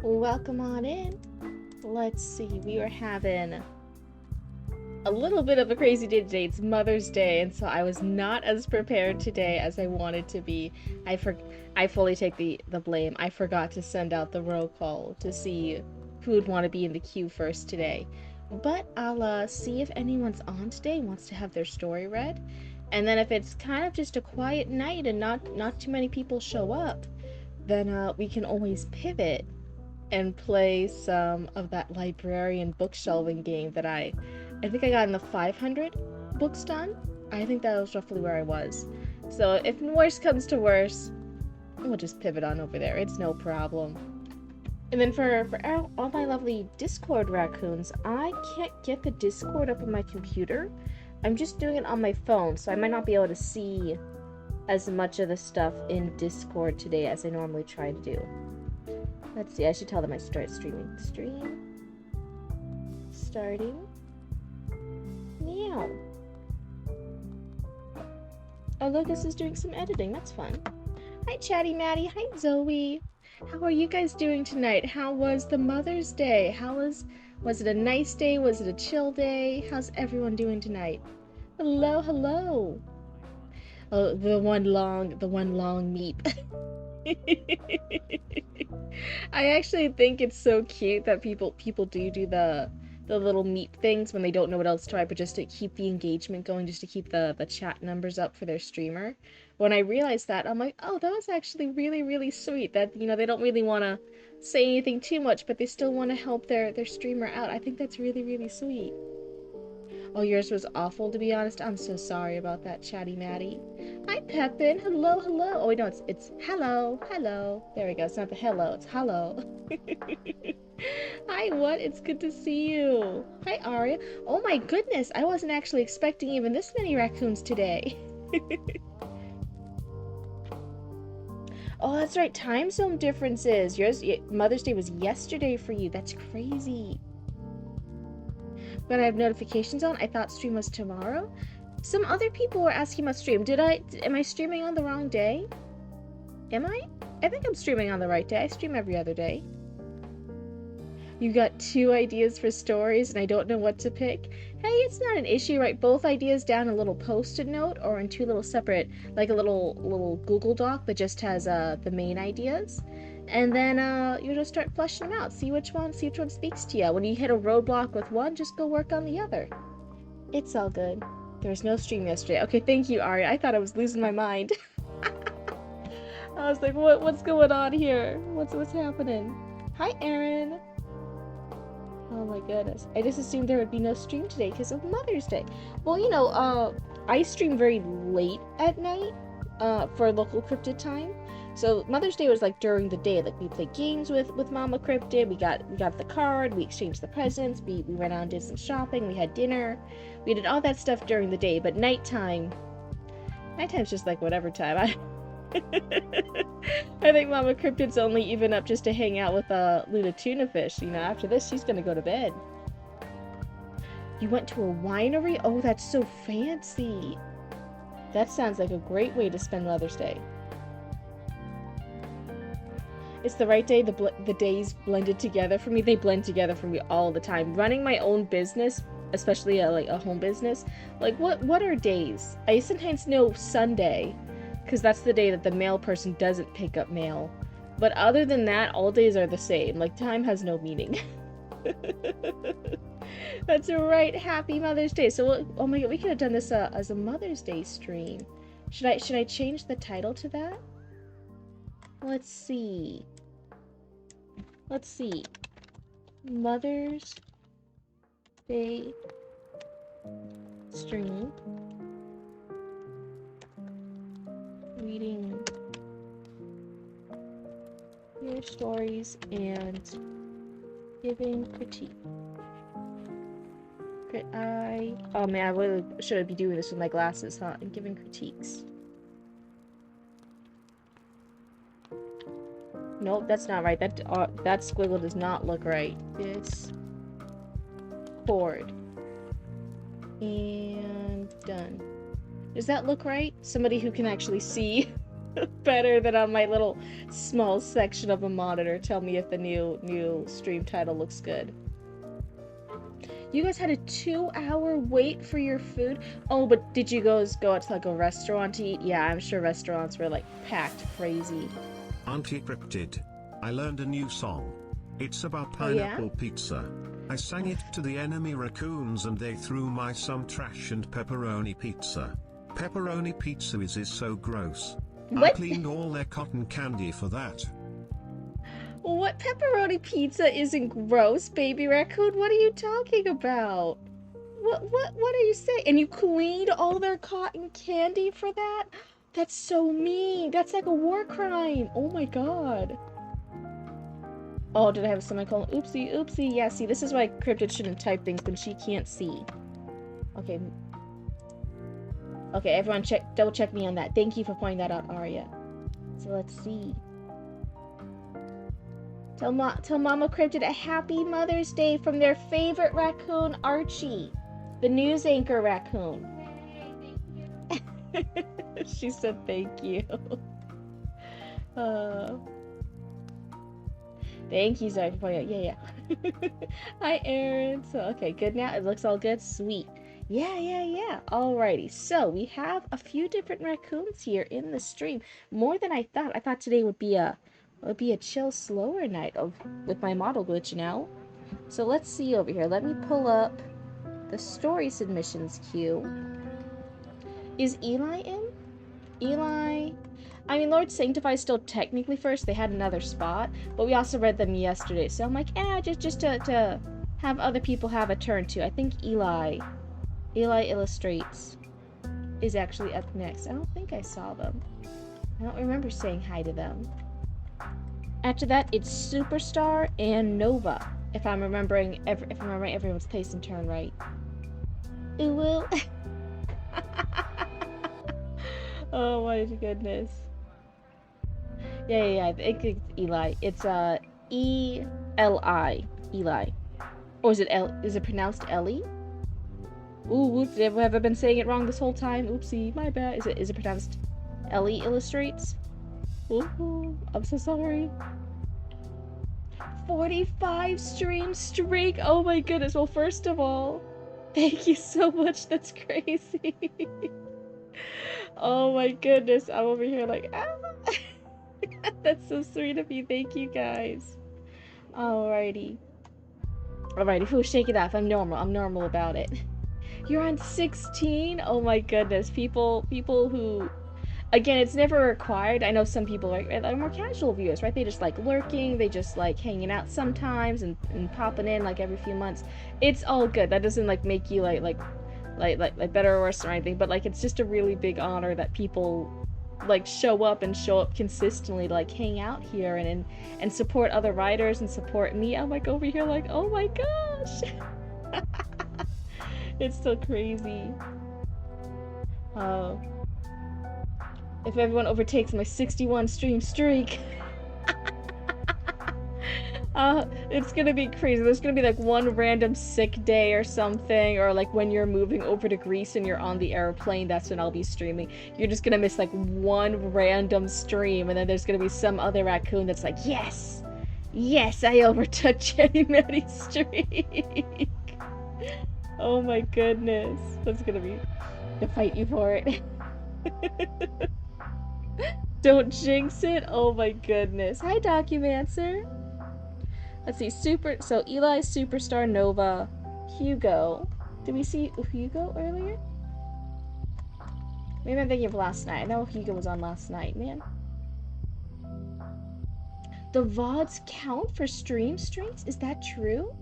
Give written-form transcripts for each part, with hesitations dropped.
Welcome on in. Let's see, we were having a little bit of a crazy day today. It's Mother's Day, and so I was not as prepared today as I wanted to be. I fully take the blame. I forgot to send out the roll call to see who would want to be in the queue first today. But I'll see if anyone's on today wants to have their story read. And then if it's kind of just a quiet night and not too many people show up, then we can always pivot and play some of that librarian bookshelving game that I think I got in the 500 books done. I think that was roughly where I was. So if worse comes to worse, we'll just pivot on over there. It's no problem. And then for all my lovely Discord raccoons, I can't get the Discord up on my computer. I'm just doing it on my phone, so I might not be able to see as much of the stuff in Discord today as I normally try to do. Let's see, I should tell them I start streaming. Stream. Starting. Meow. Oh, Lucas is doing some editing. That's fun. Hi, Chatty Maddie. Hi, Zoe. How are you guys doing tonight? How was the Mother's Day? Was it a nice day? Was it a chill day? How's everyone doing tonight? Hello, hello. Oh, the one long meep. I actually think it's so cute that people do the little meep things when they don't know what else to write, but just to keep the engagement going, just to keep the chat numbers up for their streamer. When I realized that, I'm like, oh, that was actually really, really sweet. That, you know, they don't really want to say anything too much, but they still want to help their streamer out. I think that's really, really sweet. Oh, yours was awful, to be honest. I'm so sorry about that, Chatty Maddie. Hi, Pepin. Hello, hello. Oh, wait, no, it's hello, hello. There we go. It's not the hello, it's hello. Hi, what? It's good to see you. Hi, Aria. Oh my goodness, I wasn't actually expecting even this many raccoons today. Oh, that's right. Time zone differences. Mother's Day was yesterday for you. That's crazy. But I have notifications on. I thought stream was tomorrow. Some other people were asking about stream. Am I streaming on the wrong day? Am I? I think I'm streaming on the right day. I stream every other day. You got 2 ideas for stories and I don't know what to pick. Hey, it's not an issue. Write both ideas down in a little post-it note or in 2 little separate, like a little Google Doc that just has the main ideas. And then you just start fleshing them out. See which one speaks to you. When you hit a roadblock with one, just go work on the other. It's all good. There was no stream yesterday. Okay, thank you, Ari. I thought I was losing my mind. I was like, what's going on here? What's happening? Hi, Aaron. Oh my goodness. I just assumed there would be no stream today because of Mother's Day. Well, you know, I stream very late at night for local Cryptid time. So Mother's Day was like during the day. Like we played games with Mama Cryptid. We got the card. We exchanged the presents. We went out and did some shopping. We had dinner. We did all that stuff during the day. But nightime's just like whatever time. I think Mama Cryptid's only even up just to hang out with Luna Tunafish. You know, after this, she's gonna go to bed. You went to a winery? Oh, that's so fancy. That sounds like a great way to spend Mother's Day. It's the right day. The days blended together for me. They blend together for me all the time. Running my own business, especially like a home business, like what are days? I sometimes know Sunday, because that's the day that the mail person doesn't pick up mail. But other than that, all days are the same. Like, time has no meaning. That's right. Happy Mother's Day. So, oh my god, we could have done this as a Mother's Day stream. Should I change the title to that? Let's see. Mother's Day stream. Reading your stories and giving critique. Oh man, I really should be doing this with my glasses, huh? And giving critiques. Nope, that's not right. That squiggle does not look right. Discord. And done. Does that look right? Somebody who can actually see Better than on my little small section of a monitor. Tell me if the new stream title looks good. You guys had a 2-hour wait for your food? Oh, but did you guys go out to like a restaurant to eat? Yeah, I'm sure restaurants were like packed crazy. Auntie Cryptid, I learned a new song. It's about Oh, yeah? pineapple pizza. I sang it to the enemy raccoons and they threw my some trash and pepperoni pizza. Pepperoni pizza is so gross. What? I cleaned all their cotton candy for that. What? Pepperoni pizza isn't gross, baby raccoon. What are you talking about? What are you saying? And you cleaned all their cotton candy for that? That's so mean. That's like a war crime. Oh my god. Oh, did I have a semicolon? Oopsie, oopsie. Yeah, see, this is why Cryptid shouldn't type things when she can't see. Okay. Okay, everyone double check me on that. Thank you for pointing that out, Arya. So let's see. Tell Mama Cryptid a happy Mother's Day from their favorite raccoon, Archie. The news anchor raccoon. She said thank you. Thank you, Zoe, for pointing out. Yeah. Hi, Aaron. So, okay, good now? It looks all good? Sweet. Yeah. Alrighty. So, we have a few different raccoons here in the stream. More than I thought. I thought today would be a chill, slower night with my model glitch, you know? So, let's see over here. Let me pull up the story submissions queue. Is Eli in? Eli... I mean, Lord Sanctify is still technically first. They had another spot, but we also read them yesterday. So I'm like, just to have other people have a turn too. I think Eli Illustrates is actually up next. I don't think I saw them. I don't remember saying hi to them. After that, it's Superstar and Nova. If I'm remembering everyone's place and turn right. Ooh, woo. Oh my goodness. Yeah. It's Eli. It's E-L-I. Eli. Or is it pronounced Ellie? Ooh, oops, have I been saying it wrong this whole time? Oopsie, my bad. Is it pronounced Ellie Illustrates? Ooh, I'm so sorry. 45 stream streak! Oh my goodness. Well, first of all, thank you so much. That's crazy. Oh my goodness. I'm over here like, ah! That's so sweet of you. Thank you, guys. Alrighty. Whew, shake it off. I'm normal about it. You're on 16? Oh my goodness. People who... Again, it's never required. I know some people are more casual viewers, right? They just like lurking. They just like hanging out sometimes and popping in like every few months. It's all good. That doesn't like make you like better or worse or anything. But like it's just a really big honor that people like show up consistently to like hang out here and support other writers and support me. I'm like over here like, oh my gosh. It's so crazy. If everyone overtakes my 61 stream streak, it's gonna be crazy. There's gonna be like one random sick day or something, or like when you're moving over to Greece and you're on the airplane, that's when I'll be streaming. You're just gonna miss like one random stream, and then there's gonna be some other raccoon that's like, yes, I overtook Jenny Maddie's streak. Oh my goodness, that's gonna be to fight you for it. Don't jinx it. Oh my goodness. Hi, Documancer. Let's see. So Eli, Superstar, Nova, Hugo. Did we see Hugo earlier? Maybe I'm thinking of last night. I know Hugo was on last night, man. The VODs count for stream streaks? Is that true?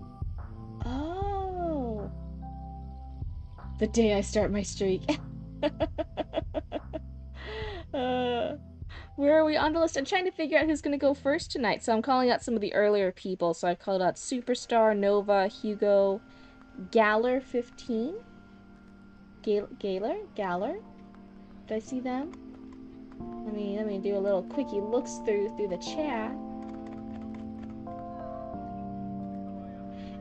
Oh. The day I start my streak. Where are we on the list? I'm trying to figure out who's going to go first tonight. So I'm calling out some of the earlier people. So I called out Superstar, Nova, Hugo, Galler 15. Galler? Did I see them? Let me do a little quickie looks through the chat.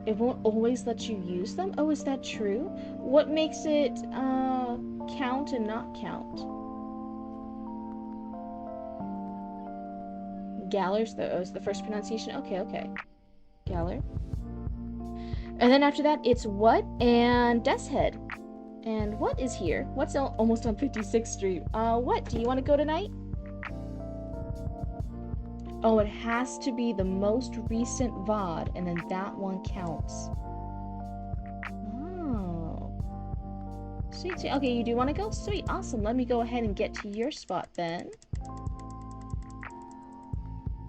It won't always let you use them? Oh, is that true? What makes it count and not count? Galler's was the first pronunciation. Okay, okay. Galler. And then after that, it's What and Death's Head. And What is here? What's almost on 56th Street? What? Do you want to go tonight? Oh, it has to be the most recent VOD, and then that one counts. Oh. Sweet, sweet. Okay, you do want to go? Sweet, awesome. Let me go ahead and get to your spot then.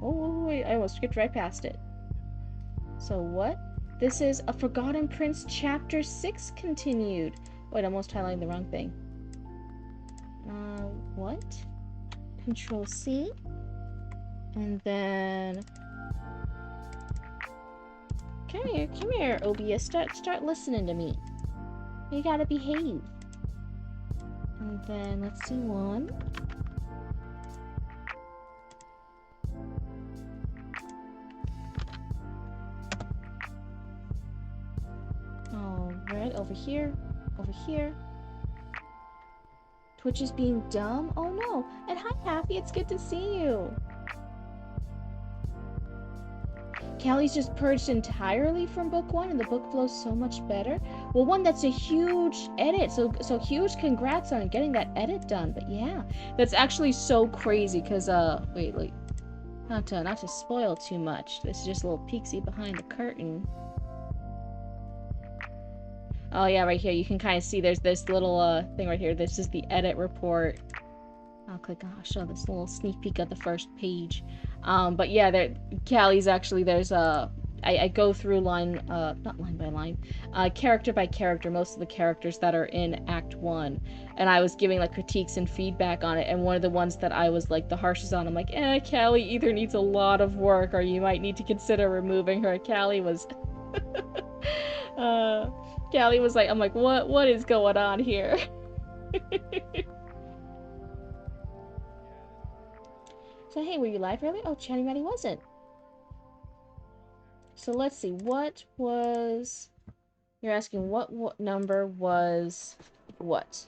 Oh, wait, I almost skipped right past it. So what? This is A Forgotten Prince Chapter 6 continued. Wait, I'm almost highlighting the wrong thing. What? Control C. And then... Come here, OBS. Start listening to me. You gotta behave. And then, let's do one. Alright, over here. Over here. Twitch is being dumb? Oh no. And hi, Happy. It's good to see you. Callie's just purged entirely from book 1 and the book flows so much better. Well, one, that's a huge edit. So huge congrats on getting that edit done. But yeah, that's actually so crazy because, wait, like, not to spoil too much. This is just a little peeksy behind the curtain. Oh yeah, right here. You can kind of see there's this little, thing right here. This is the edit report. I'll show this little sneak peek of the first page. But yeah, Callie's actually, there's I go through not line by line, character by character, most of the characters that are in Act 1. And I was giving like critiques and feedback on it, and one of the ones that I was like the harshest on, I'm like, Callie either needs a lot of work or you might need to consider removing her. Callie was Callie was like, I'm like, what is going on here? So hey, were you live earlier? Oh, Chatty Matty wasn't. So let's see, what was... You're asking what number was what?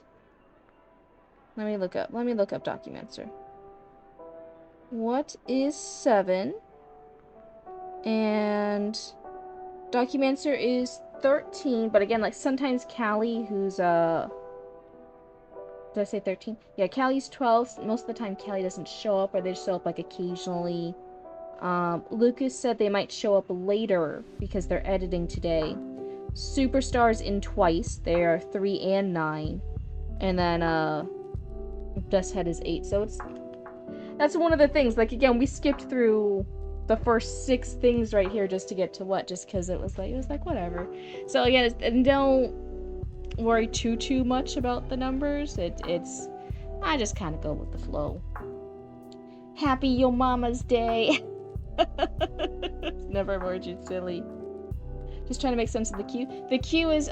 Let me look up Documencer. What is 7? And Documencer is 13, but again, like sometimes Callie, who's did I say 13? Yeah, Callie's 12. Most of the time Callie doesn't show up, or they show up like occasionally. Lucas said they might show up later because they're editing today. Superstar's in twice. They are 3 and 9. And then Death's Head is 8. So that's one of the things. Like again, we skipped through the first 6 things right here just to get to what, just because it was like whatever. So again, and don't worry too much about the numbers. It's I just kind of go with the flow. Happy Your Mama's Day. Never more silly. Just trying to make sense of the queue. The queue is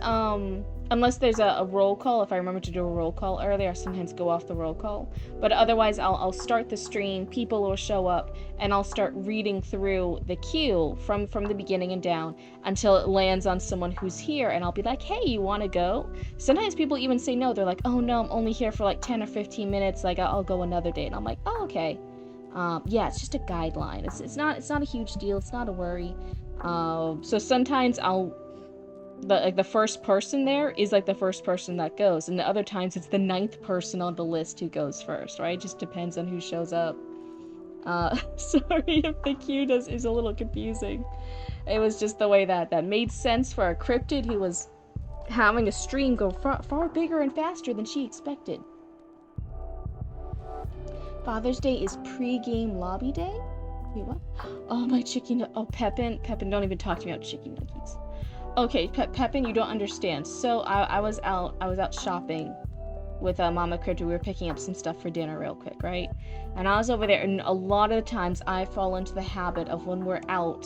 unless there's a roll call. If I remember to do a roll call earlier, I sometimes go off the roll call. But otherwise, I'll start the stream, people will show up, and I'll start reading through the queue from the beginning and down until it lands on someone who's here, and I'll be like, hey, you want to go? Sometimes people even say no. They're like, oh no, I'm only here for like 10 or 15 minutes. Like, I'll go another day. And I'm like, oh, okay. Yeah, it's just a guideline. It's not a huge deal. It's not a worry. So sometimes the first person there is like the first person that goes, and the other times it's the 9th person on the list who goes first, right? It just depends on who shows up. Sorry if the queue is a little confusing. It was just the way that made sense for a Cryptid who was having a stream go far bigger and faster than she expected. Father's Day is pre-game lobby day? Wait, what? Oh, my chicken... Oh, Pepin, don't even talk to me about chicken nuggets. Okay, Pepin, you don't understand. So, I was out shopping with Mama Cryptid. We were picking up some stuff for dinner real quick, right? And I was over there, and a lot of the times I fall into the habit of when we're out,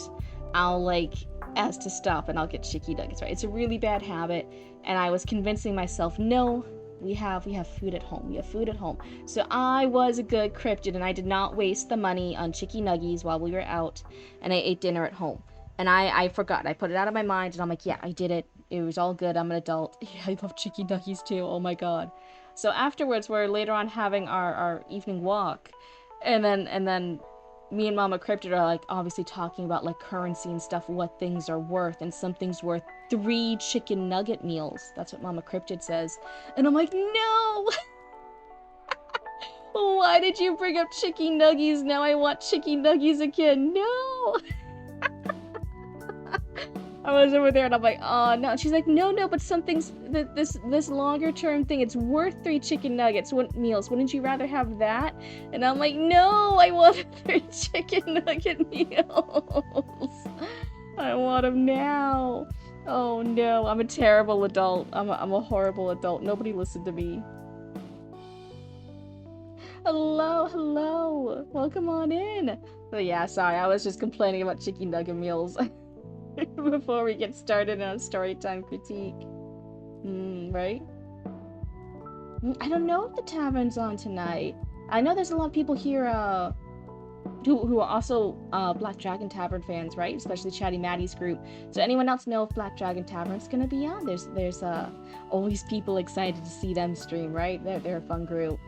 I'll, like, ask to stop and I'll get chicken nuggets, right? It's a really bad habit, and I was convincing myself, no, we have food at home. We have food at home. So I was a good Cryptid, and I did not waste the money on chicken nuggies while we were out, and I ate dinner at home. And I forgot. I put it out of my mind, and I'm like, yeah, I did it. It was all good. I'm an adult. Yeah, I love chicken nuggies too. Oh my god. So afterwards, we're later on having our evening walk, and then me and Mama Cryptid are like obviously talking about like currency and stuff, what things are worth, and something's worth 3 chicken nugget meals. That's what Mama Cryptid says. And I'm like, no! Why did you bring up chicken nuggies? Now I want chicken nuggies again. No! I was over there and I'm like, oh no. And she's like, no, but something's this longer term thing. It's worth 3 chicken nuggets meals. Wouldn't you rather have that? And I'm like, no, I want 3 chicken nugget meals. I want them now. Oh no, I'm a terrible adult. I'm a horrible adult. Nobody listened to me. Hello. Welcome on in. But yeah, sorry, I was just complaining about chicken nugget meals. Before we get started on storytime critique. Right? I don't know if the tavern's on tonight. I know there's a lot of people here who are also Black Dragon Tavern fans, right? Especially Chatty Maddie's group. So anyone else know if Black Dragon Tavern's gonna be on? There's always people excited to see them stream, right? They're a fun group.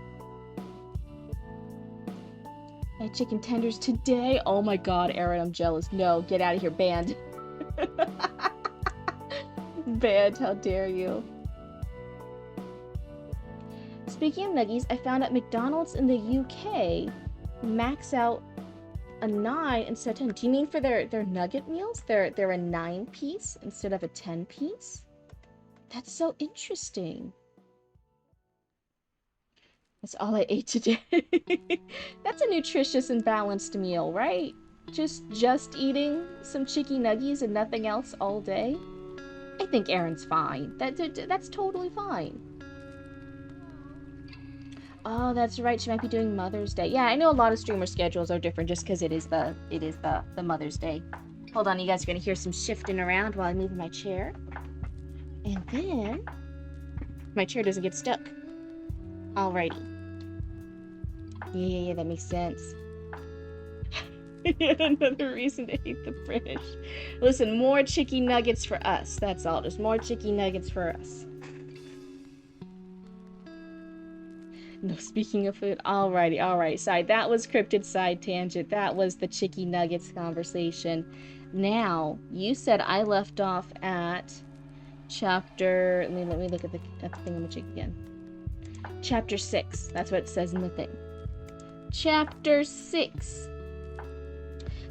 I had chicken tenders today. Oh my god, Aaron, I'm jealous. No, get out of here, banned. Banned, how dare you. Speaking of nuggies, I found at McDonald's in the UK max out a 9 instead of 10. Do you mean for their nugget meals? They're a 9-piece instead of a 10-piece? That's so interesting. That's all I ate today. That's a nutritious and balanced meal, right? Just eating some chicken nuggies and nothing else all day? I think Aaron's fine. That's totally fine. Oh, that's right. She might be doing Mother's Day. Yeah, I know a lot of streamer schedules are different just because it is the Mother's Day. Hold on, you guys are gonna hear some shifting around while I move my chair. And then my chair doesn't get stuck. Alrighty. Yeah, that makes sense. Another reason to hate the British. Listen, more chicken nuggets for us. That's all. Just more chicken nuggets for us. No, speaking of food. Alright. Sorry, that was Cryptid side tangent. That was the chicken nuggets conversation. Now, you said I left off at chapter... Let me look at the thingamajig again. Chapter 6. That's what it says in the thing. Chapter 6.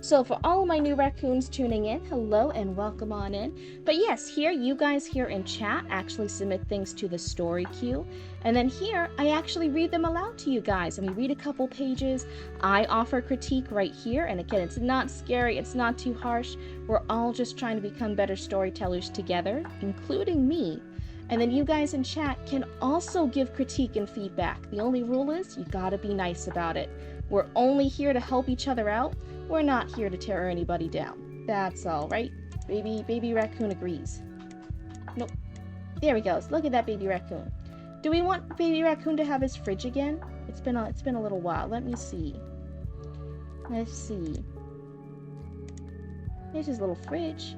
So for all of my new raccoons tuning in, hello and welcome on in. But yes, here, you guys here in chat actually submit things to the story queue. And then here, I actually read them aloud to you guys. And we read a couple pages. I offer critique right here. And again, it's not scary. It's not too harsh. We're all just trying to become better storytellers together, including me. And then you guys in chat can also give critique and feedback. The only rule is you gotta be nice about it. We're only here to help each other out. We're not here to tear anybody down. That's all, right? Baby raccoon agrees. Nope. There he goes. Look at that baby raccoon. Do we want baby raccoon to have his fridge again? It's been a little while. Let me see. Let's see. There's his little fridge.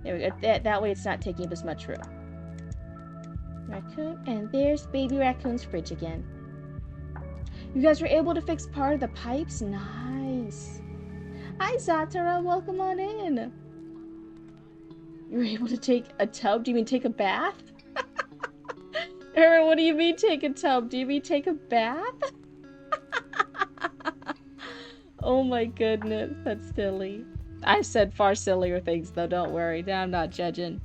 There we go. That way it's not taking up as much room. Raccoon, and there's baby raccoon's fridge again. You guys were able to fix part of the pipes? Nice. Hi Zatara, welcome on in. You were able to take a tub? Do you mean take a bath? Aaron, what do you mean take a tub? Do you mean take a bath? Oh my goodness, that's silly. I've said far sillier things though, don't worry. I'm not judging.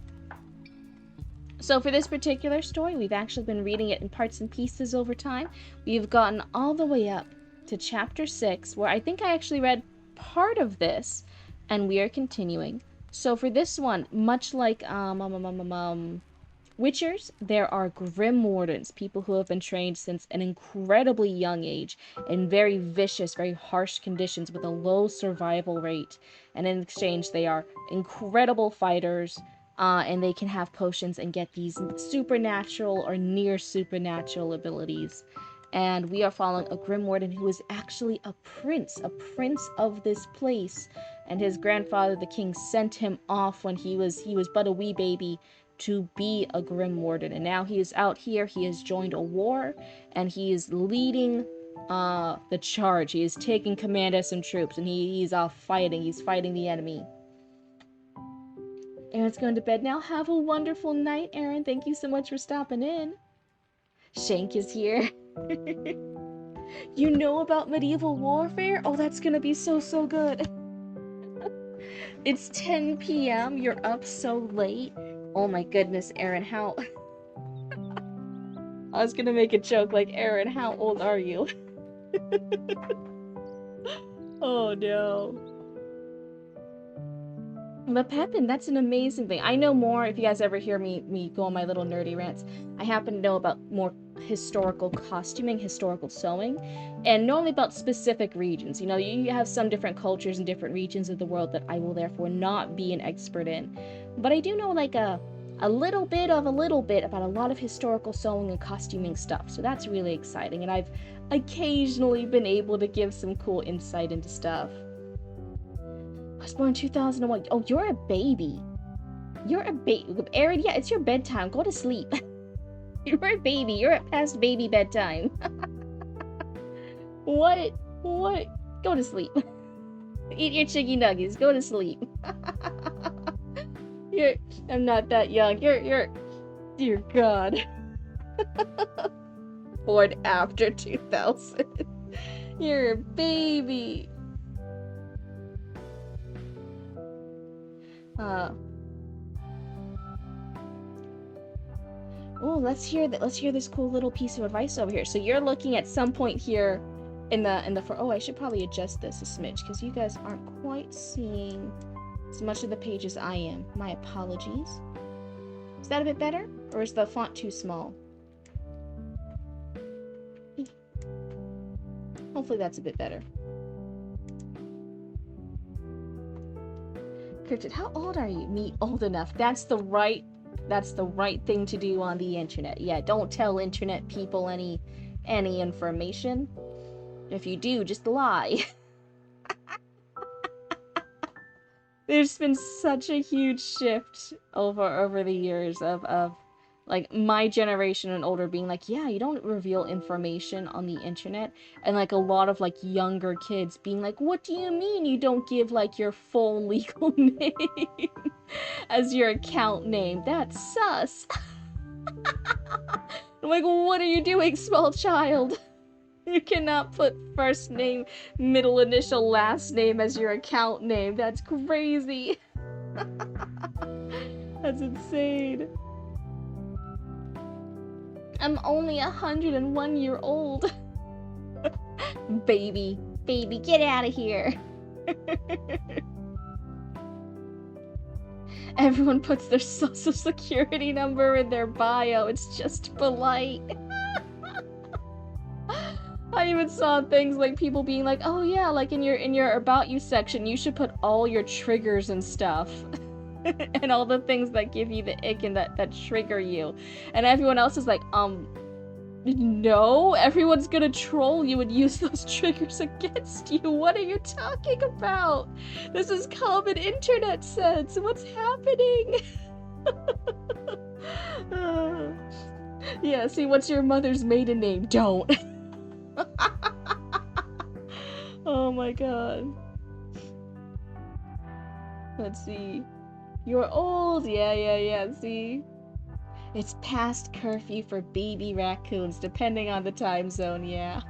So for this particular story, we've actually been reading it in parts and pieces over time. We've gotten all the way up to chapter 6, where I think I actually read part of this, and we are continuing. So for this one, much like Witchers, there are Grim Wardens, people who have been trained since an incredibly young age in very vicious, very harsh conditions with a low survival rate. And in exchange, they are incredible fighters, and they can have potions and get these supernatural or near supernatural abilities. And we are following a Grim Warden who is actually a prince of this place. And his grandfather, the king, sent him off when he was but a wee baby to be a Grim Warden. And now he is out here, he has joined a war, and he is leading the charge. He is taking command of some troops, and he's off fighting. He's fighting the enemy. Aaron's going to bed now. Have a wonderful night, Aaron. Thank you so much for stopping in. Shank is here. You know about medieval warfare? Oh, that's gonna be so good. It's 10 p.m. You're up so late. Oh my goodness, Aaron, how... I was gonna make a joke like, Aaron, how old are you? Oh no. But Pepin, that's an amazing thing. I know more, if you guys ever hear me go on my little nerdy rants, I happen to know about more historical costuming, historical sewing, and normally about specific regions. You know, you have some different cultures and different regions of the world that I will therefore not be an expert in. But I do know like a little bit about a lot of historical sewing and costuming stuff. So that's really exciting, and I've occasionally been able to give some cool insight into stuff. I was born in 2001. Oh, you're a baby. You're a baby. Aaron, yeah, it's your bedtime. Go to sleep. You're a baby. You're at past baby bedtime. What? Go to sleep. Eat your chicky nuggets. Go to sleep. I'm not that young. You're, dear God. Born after 2000. You're a baby. Oh, let's hear this cool little piece of advice over here. So you're looking at some point here in the oh, I should probably adjust this a smidge because you guys aren't quite seeing as much of the page as I am. My apologies. Is that a bit better, or is the font too small? Hopefully that's a bit better. Cryptid, how old are you? Me, old enough. That's the right thing to do on the internet. Yeah, don't tell internet people any information. If you do, just lie. There's been such a huge shift over the years of like my generation and older being like, yeah, you don't reveal information on the internet, and like a lot of like younger kids being like, what do you mean you don't give like your full legal name as your account name? That's sus. I'm like, what are you doing, small child? You cannot put first name, middle initial, last name as your account name. That's crazy. That's insane. I'm only 101 years old. Baby, get out of here. Everyone puts their social security number in their bio. It's just polite. I even saw things like people being like, oh yeah, like in your about you section, you should put all your triggers and stuff. And all the things that give you the ick and that trigger you. And everyone else is like, no, everyone's gonna troll you and use those triggers against you. What are you talking about? This is common internet sense. What's happening? Yeah, see, what's your mother's maiden name? Don't. Oh my god. Let's see. You're old. Yeah, see? It's past curfew for baby raccoons, depending on the time zone, yeah.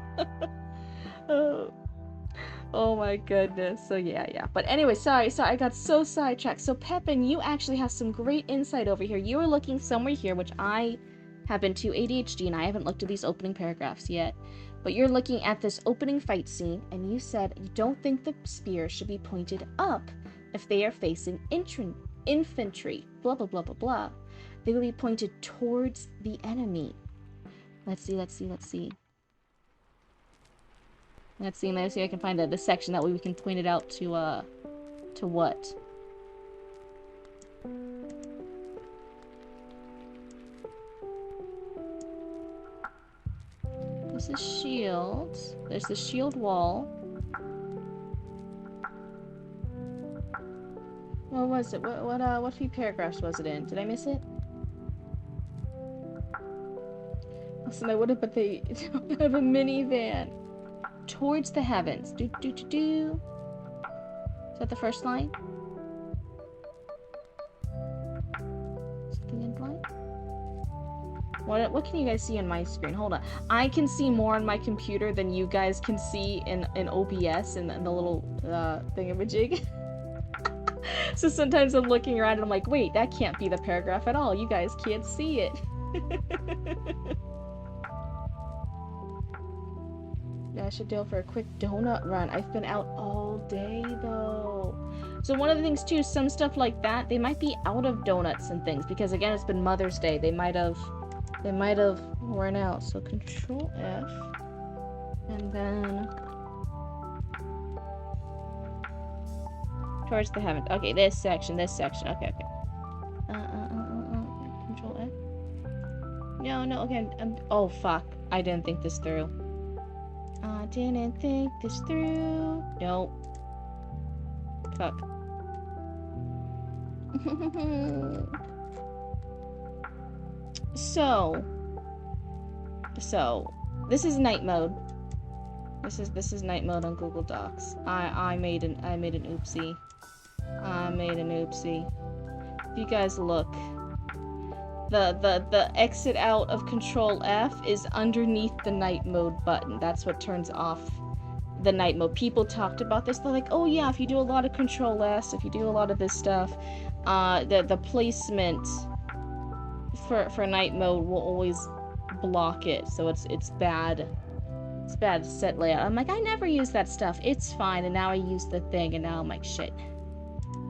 Oh my goodness. So yeah. But anyway, sorry, I got so sidetracked. So Pepin, you actually have some great insight over here. You were looking somewhere here, which I have been too ADHD, and I haven't looked at these opening paragraphs yet. But you're looking at this opening fight scene, and you said you don't think the spears should be pointed up if they are facing infantry, blah blah blah blah blah. They will be pointed towards the enemy. Let's see. Let's see if I can find the section that way we can point it out to what? There's the shield. There's the shield wall. What was it? What few paragraphs was it in? Did I miss it? Listen, I would have, but they don't have a minivan. towards the heavens. Do do do do. Is that the first line? Is it the end line? What can you guys see on my screen? Hold on. I can see more on my computer than you guys can see in OBS and the little thingamajig. So sometimes I'm looking around and I'm like, wait, that can't be the paragraph at all. You guys can't see it. Yeah, I should go for a quick donut run. I've been out all day though. So one of the things too, some stuff like that, they might be out of donuts and things because again, it's been Mother's Day. They might have worn out. So Control F, and then towards the heaven. Okay, this section. Okay. Control F. No. Okay. Oh fuck! I didn't think this through. Nope. Fuck. So this is night mode. This is night mode on Google Docs. I made an oopsie. If you guys look, the exit out of Control F is underneath the night mode button. That's what turns off the night mode. People talked about this. They're like, oh yeah, if you do a lot of Control S, if you do a lot of this stuff, the placement for night mode will always block it. So it's bad. It's bad set layout. I'm like, I never use that stuff. It's fine. And now I use the thing, and now I'm like, shit.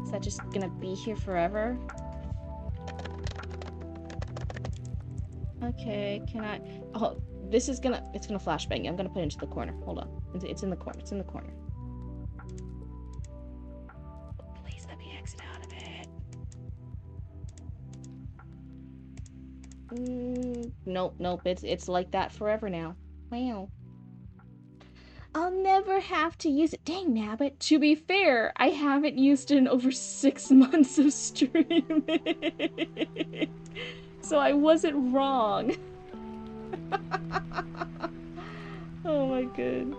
Is that just gonna be here forever? Okay, can I... Oh, it's gonna flashbang. I'm gonna put it into the corner. Hold on. It's in the corner. It's in the corner. Please let me exit out of it. Nope. It's like that forever now. Wow. I'll never have to use it. Dang, nabbit. To be fair, I haven't used it in over 6 months of streaming. So I wasn't wrong. Oh my god.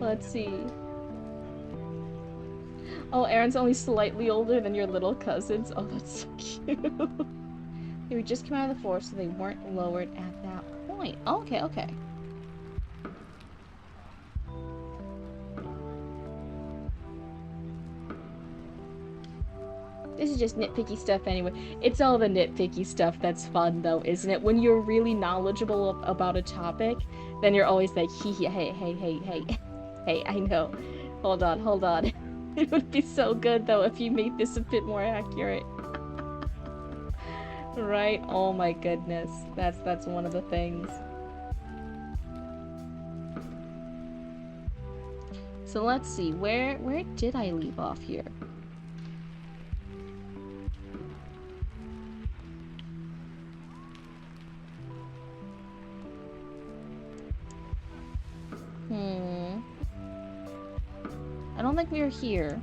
Let's see. Oh, Aaron's only slightly older than your little cousins. Oh, that's so cute. They were just come out of the forest, so they weren't lowered at that point. Oh, okay. This is just nitpicky stuff anyway. It's all the nitpicky stuff that's fun though, isn't it? When you're really knowledgeable about a topic, then you're always like, hey, I know. Hold on. It would be so good though if you made this a bit more accurate. Right? Oh my goodness. That's one of the things. So let's see, where did I leave off here? I don't think we were here.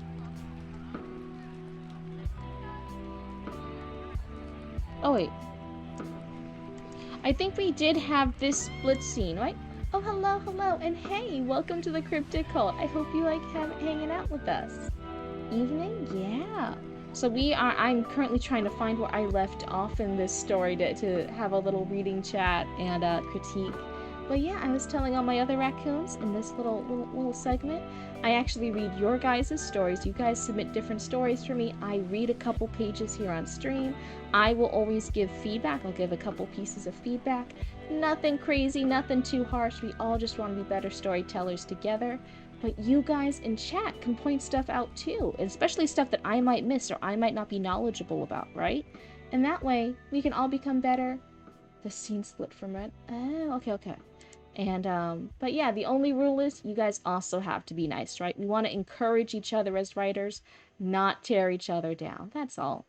Oh wait. I think we did have this split scene, right? Oh, hello, and hey, welcome to the Cryptid cult. I hope you like hanging out with us. Evening? Yeah. So I'm currently trying to find where I left off in this story to have a little reading chat and critique. But yeah, I was telling all my other raccoons in this little segment, I actually read your guys' stories. You guys submit different stories for me. I read a couple pages here on stream. I will always give feedback. I'll give a couple pieces of feedback. Nothing crazy, nothing too harsh. We all just want to be better storytellers together. But you guys in chat can point stuff out too, especially stuff that I might miss or I might not be knowledgeable about, right? And that way, we can all become better. The scene split from red. Oh, okay. And, but yeah, the only rule is you guys also have to be nice, right? We want to encourage each other as writers, not tear each other down. That's all.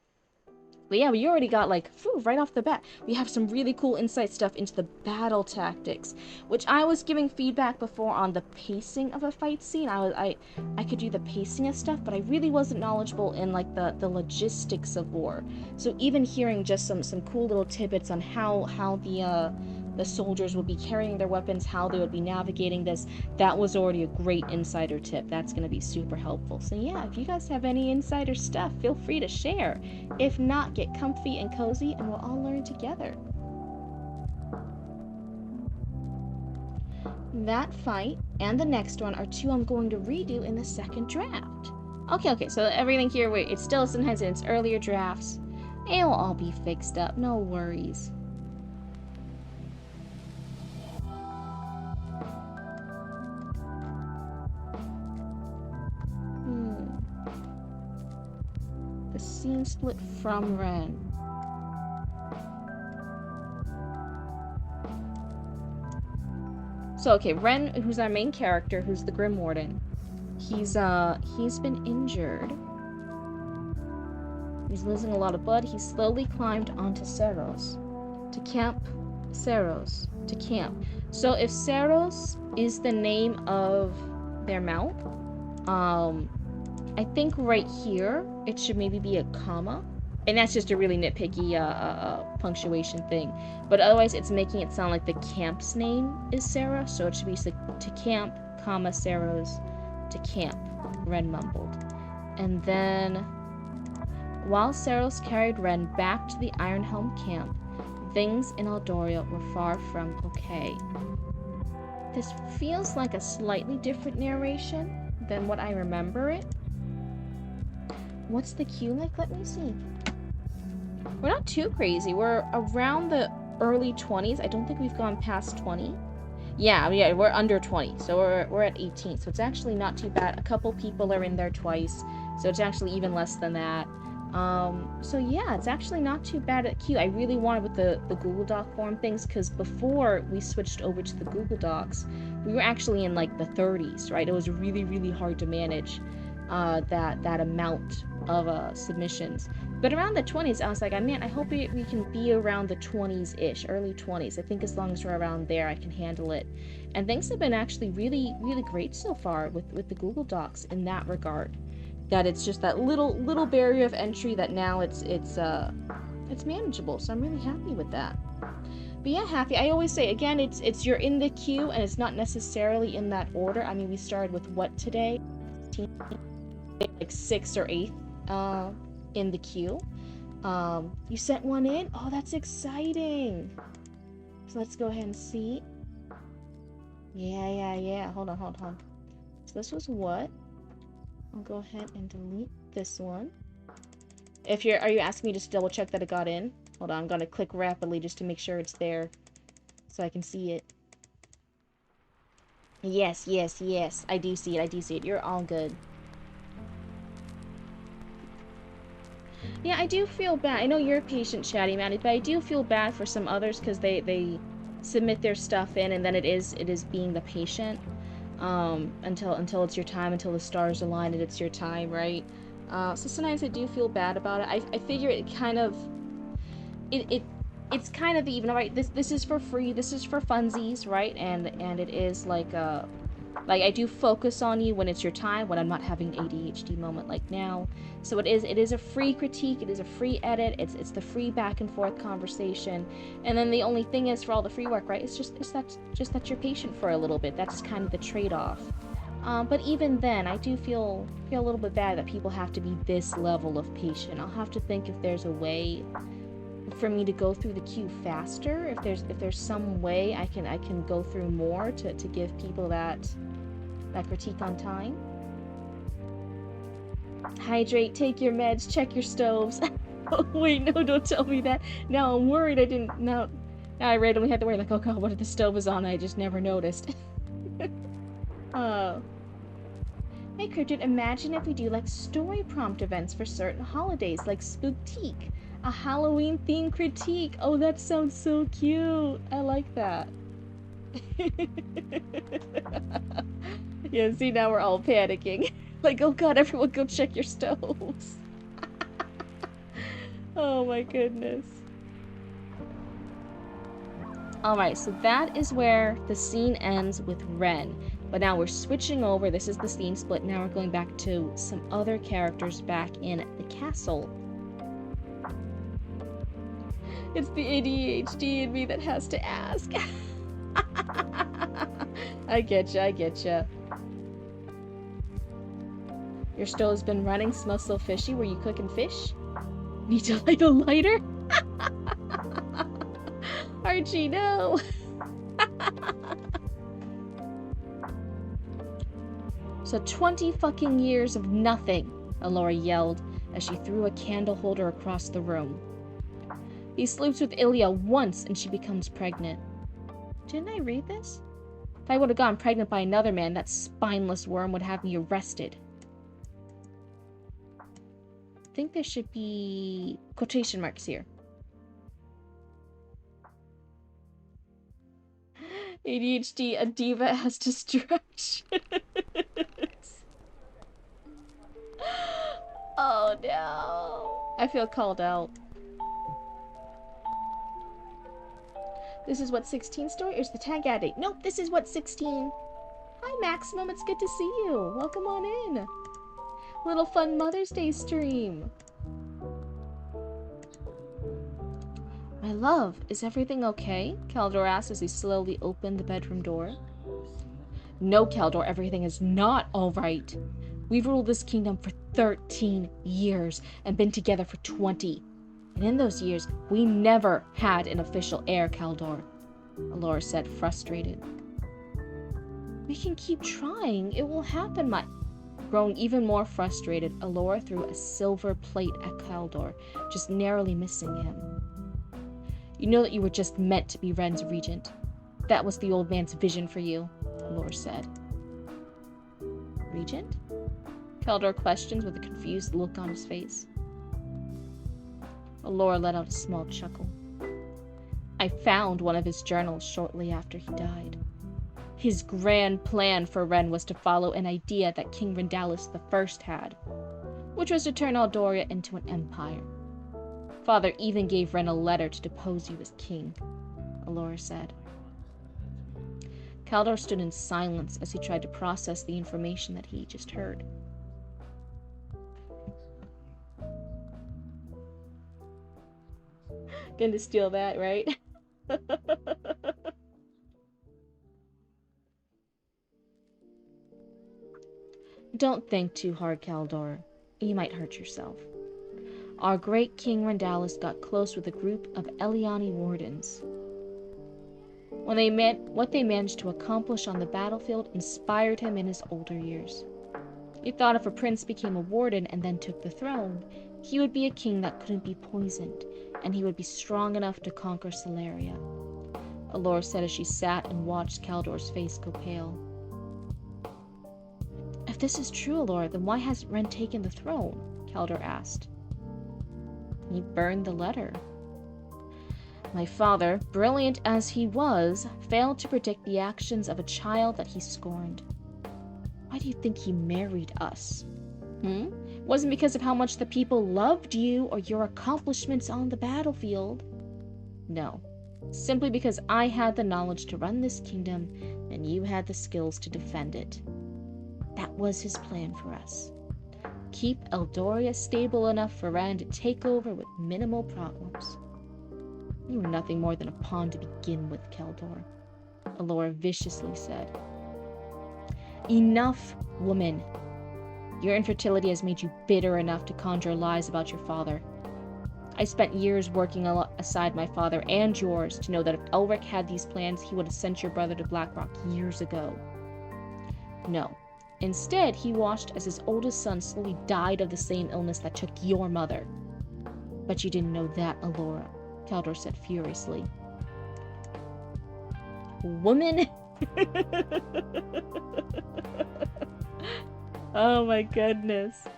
But yeah, we already got like, phew, right off the bat, we have some really cool insight stuff into the battle tactics, which I was giving feedback before on the pacing of a fight scene. I could do the pacing of stuff, but I really wasn't knowledgeable in like the logistics of war. So even hearing just some cool little tidbits on how the soldiers would be carrying their weapons, how they would be navigating this, that was already a great insider tip. That's going to be super helpful. So yeah, if you guys have any insider stuff, feel free to share. If not, get comfy and cozy and we'll all learn together. That fight and the next one are two I'm going to redo in the second draft. Okay, so everything here, it still sometimes in its earlier drafts. It will all be fixed up, no worries. The scene split from Ren. So okay, Ren, who's our main character, who's the Grim Warden, he's been injured. He's losing a lot of blood. He slowly climbed onto Seros to camp. So if Seros is the name of their mount, I think right here it should maybe be a comma, and that's just a really nitpicky punctuation thing. But otherwise, it's making it sound like the camp's name is Sarah, so it should be to camp, comma Sarah's to camp. Ren mumbled, and then while Saros carried Ren back to the Ironhelm camp, things in Eldoria were far from okay. This feels like a slightly different narration than what I remember it. What's the queue like? Let me see. We're not too crazy. We're around the early 20s. I don't think we've gone past 20. Yeah, we're under 20. So we're at 18. So it's actually not too bad. A couple people are in there twice. So it's actually even less than that. So yeah, it's actually not too bad at queue. I really wanted with the Google Doc form things, because before we switched over to the Google Docs, we were actually in like the 30s, right? It was really, really hard to manage that amount of submissions. But around the 20s, I was like, man, I hope we can be around the 20s-ish, early 20s. I think as long as we're around there, I can handle it. And things have been actually really, really great so far with the Google Docs in that regard. That it's just that little barrier of entry that now it's manageable. So I'm really happy with that. But yeah, happy. I always say again, it's you're in the queue and it's not necessarily in that order. I mean, we started with what today? Like 6th or 8th in the queue. You sent one in? Oh, that's exciting. So let's go ahead and see. Yeah. Hold on. So this was what? I'll go ahead and delete this one. Are you asking me just to double check that it got in? Hold on, I'm gonna click rapidly just to make sure it's there so I can see it. Yes. I do see it. You're all good. Yeah, I do feel bad. I know you're patient, Chatty Matty, but I do feel bad for some others because they submit their stuff in and then it is being the patient. Until it's your time, until the stars align and it's your time, right? So sometimes I do feel bad about it. I figure it kind of, it's kind of even, right? This is for free, this is for funsies, right? And it is like I do focus on you when it's your time, when I'm not having an ADHD moment like now. So it is a free critique, it is a free edit, it's the free back and forth conversation. And then the only thing is for all the free work, right? It's just that you're patient for a little bit. That's kind of the trade-off. But even then, I do feel a little bit bad that people have to be this level of patient. I'll have to think if there's a way for me to go through the queue faster. If there's some way I can go through more to give people that critique on time. Hydrate, take your meds, check your stoves. Oh wait, no, don't tell me that. Now I'm worried I didn't. Now I randomly had to worry, like, oh god, what if the stove is on? I just never noticed. Oh. Hey Cryptid, imagine if we do like story prompt events for certain holidays, like Spooktique, a Halloween themed critique. Oh, that sounds so cute. I like that. Yeah, see, now we're all panicking. Like, oh god, everyone go check your stoves. Oh my goodness. Alright, so that is where the scene ends with Ren. But now we're switching over. This is the scene split. Now we're going back to some other characters back in the castle. It's the ADHD in me that has to ask. I get ya. Your stove's been running, smells so fishy. Were you cooking fish? Need to light a lighter? Archie, no! So 20 fucking years of nothing, Alora yelled as she threw a candle holder across the room. He sleeps with Ilya once and she becomes pregnant. Didn't I read this? If I would have gotten pregnant by another man, that spineless worm would have me arrested. I think there should be quotation marks here. ADHD, a diva has distractions. Oh no. I feel called out. This is what 16 story, or is the tag ad date? Nope, this is what 16. Hi Maximum, it's good to see you. Welcome on in. Little fun Mother's Day stream. My love, is everything okay? Kaldor asked as he slowly opened the bedroom door. No, Kaldor, everything is not alright. We've ruled this kingdom for 13 years and been together for 20. And in those years, we never had an official heir, Kaldor, Alora said, frustrated. We can keep trying. It will happen, my... Growing even more frustrated, Alora threw a silver plate at Kaldor, just narrowly missing him. You know that you were just meant to be Ren's regent. That was the old man's vision for you, Alora said. Regent? Kaldor questioned with a confused look on his face. Alora let out a small chuckle. I found one of his journals shortly after he died. His grand plan for Ren was to follow an idea that King Rendalis I had, which was to turn Aldoria into an empire. Father even gave Ren a letter to depose you as king, Alora said. Kaldor stood in silence as he tried to process the information that he just heard. Gonna steal that, right? Don't think too hard, Kaldor. You might hurt yourself. Our great King Rendalis got close with a group of Eliani wardens. What they managed to accomplish on the battlefield inspired him in his older years. He thought if a prince became a warden and then took the throne, he would be a king that couldn't be poisoned, and he would be strong enough to conquer Celeria. Alora said as she sat and watched Kaldor's face go pale. If this is true, Alora, then why hasn't Ren taken the throne? Kaldor asked. He burned the letter. My father, brilliant as he was, failed to predict the actions of a child that he scorned. Why do you think he married us? It wasn't because of how much the people loved you or your accomplishments on the battlefield. No, simply because I had the knowledge to run this kingdom and you had the skills to defend it. That was his plan for us. Keep Eldoria stable enough for Ren to take over with minimal problems. You were nothing more than a pawn to begin with, Kaldor, Alora viciously said. Enough, woman. Your infertility has made you bitter enough to conjure lies about your father. I spent years working aside my father and yours to know that if Elric had these plans, he would have sent your brother to Blackrock years ago. No. Instead, he watched as his oldest son slowly died of the same illness that took your mother. But you didn't know that, Alora, Kaldor said furiously. Woman? Oh my goodness.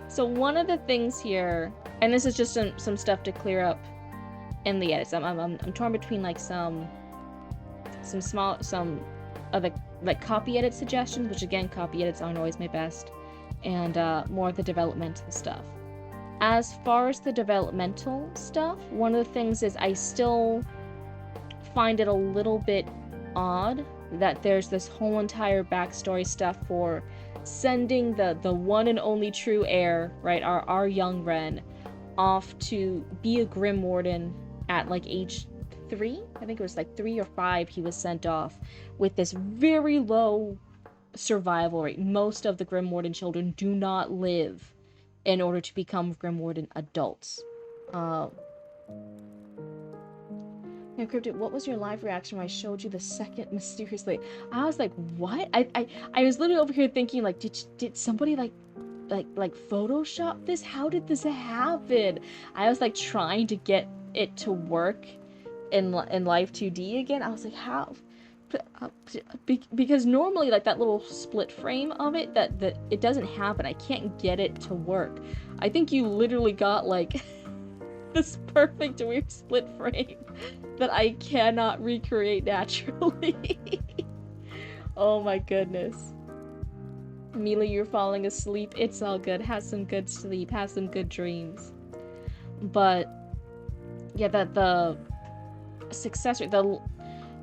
So one of the things here, and this is just some stuff to clear up in the edits. I'm torn between like some other like copy edit suggestions, which again, copy edits aren't always my best, and more of the developmental stuff. As far as the developmental stuff, one of the things is I still find it a little bit odd that there's this whole entire backstory stuff for sending the one and only true heir, right, our young Ren, off to be a Grim Warden at like age 3. I think it was like 3 or 5 he was sent off with this very low survival rate. Most of the Grim Warden children do not live in order to become Grim Warden adults. Now, Cryptid, what was your live reaction when I showed you the second mysteriously? I was like, what? I was literally over here thinking, like, did somebody like Photoshop this? How did this happen? I was like trying to get it to work in Live 2D again. I was like, how? Because normally, like, that little split frame of it, that it doesn't happen. I can't get it to work. I think you literally got like this perfect weird split frame that I cannot recreate naturally. Oh my goodness. Mila, you're falling asleep. It's all good. Have some good sleep. Have some good dreams. But yeah, the successor,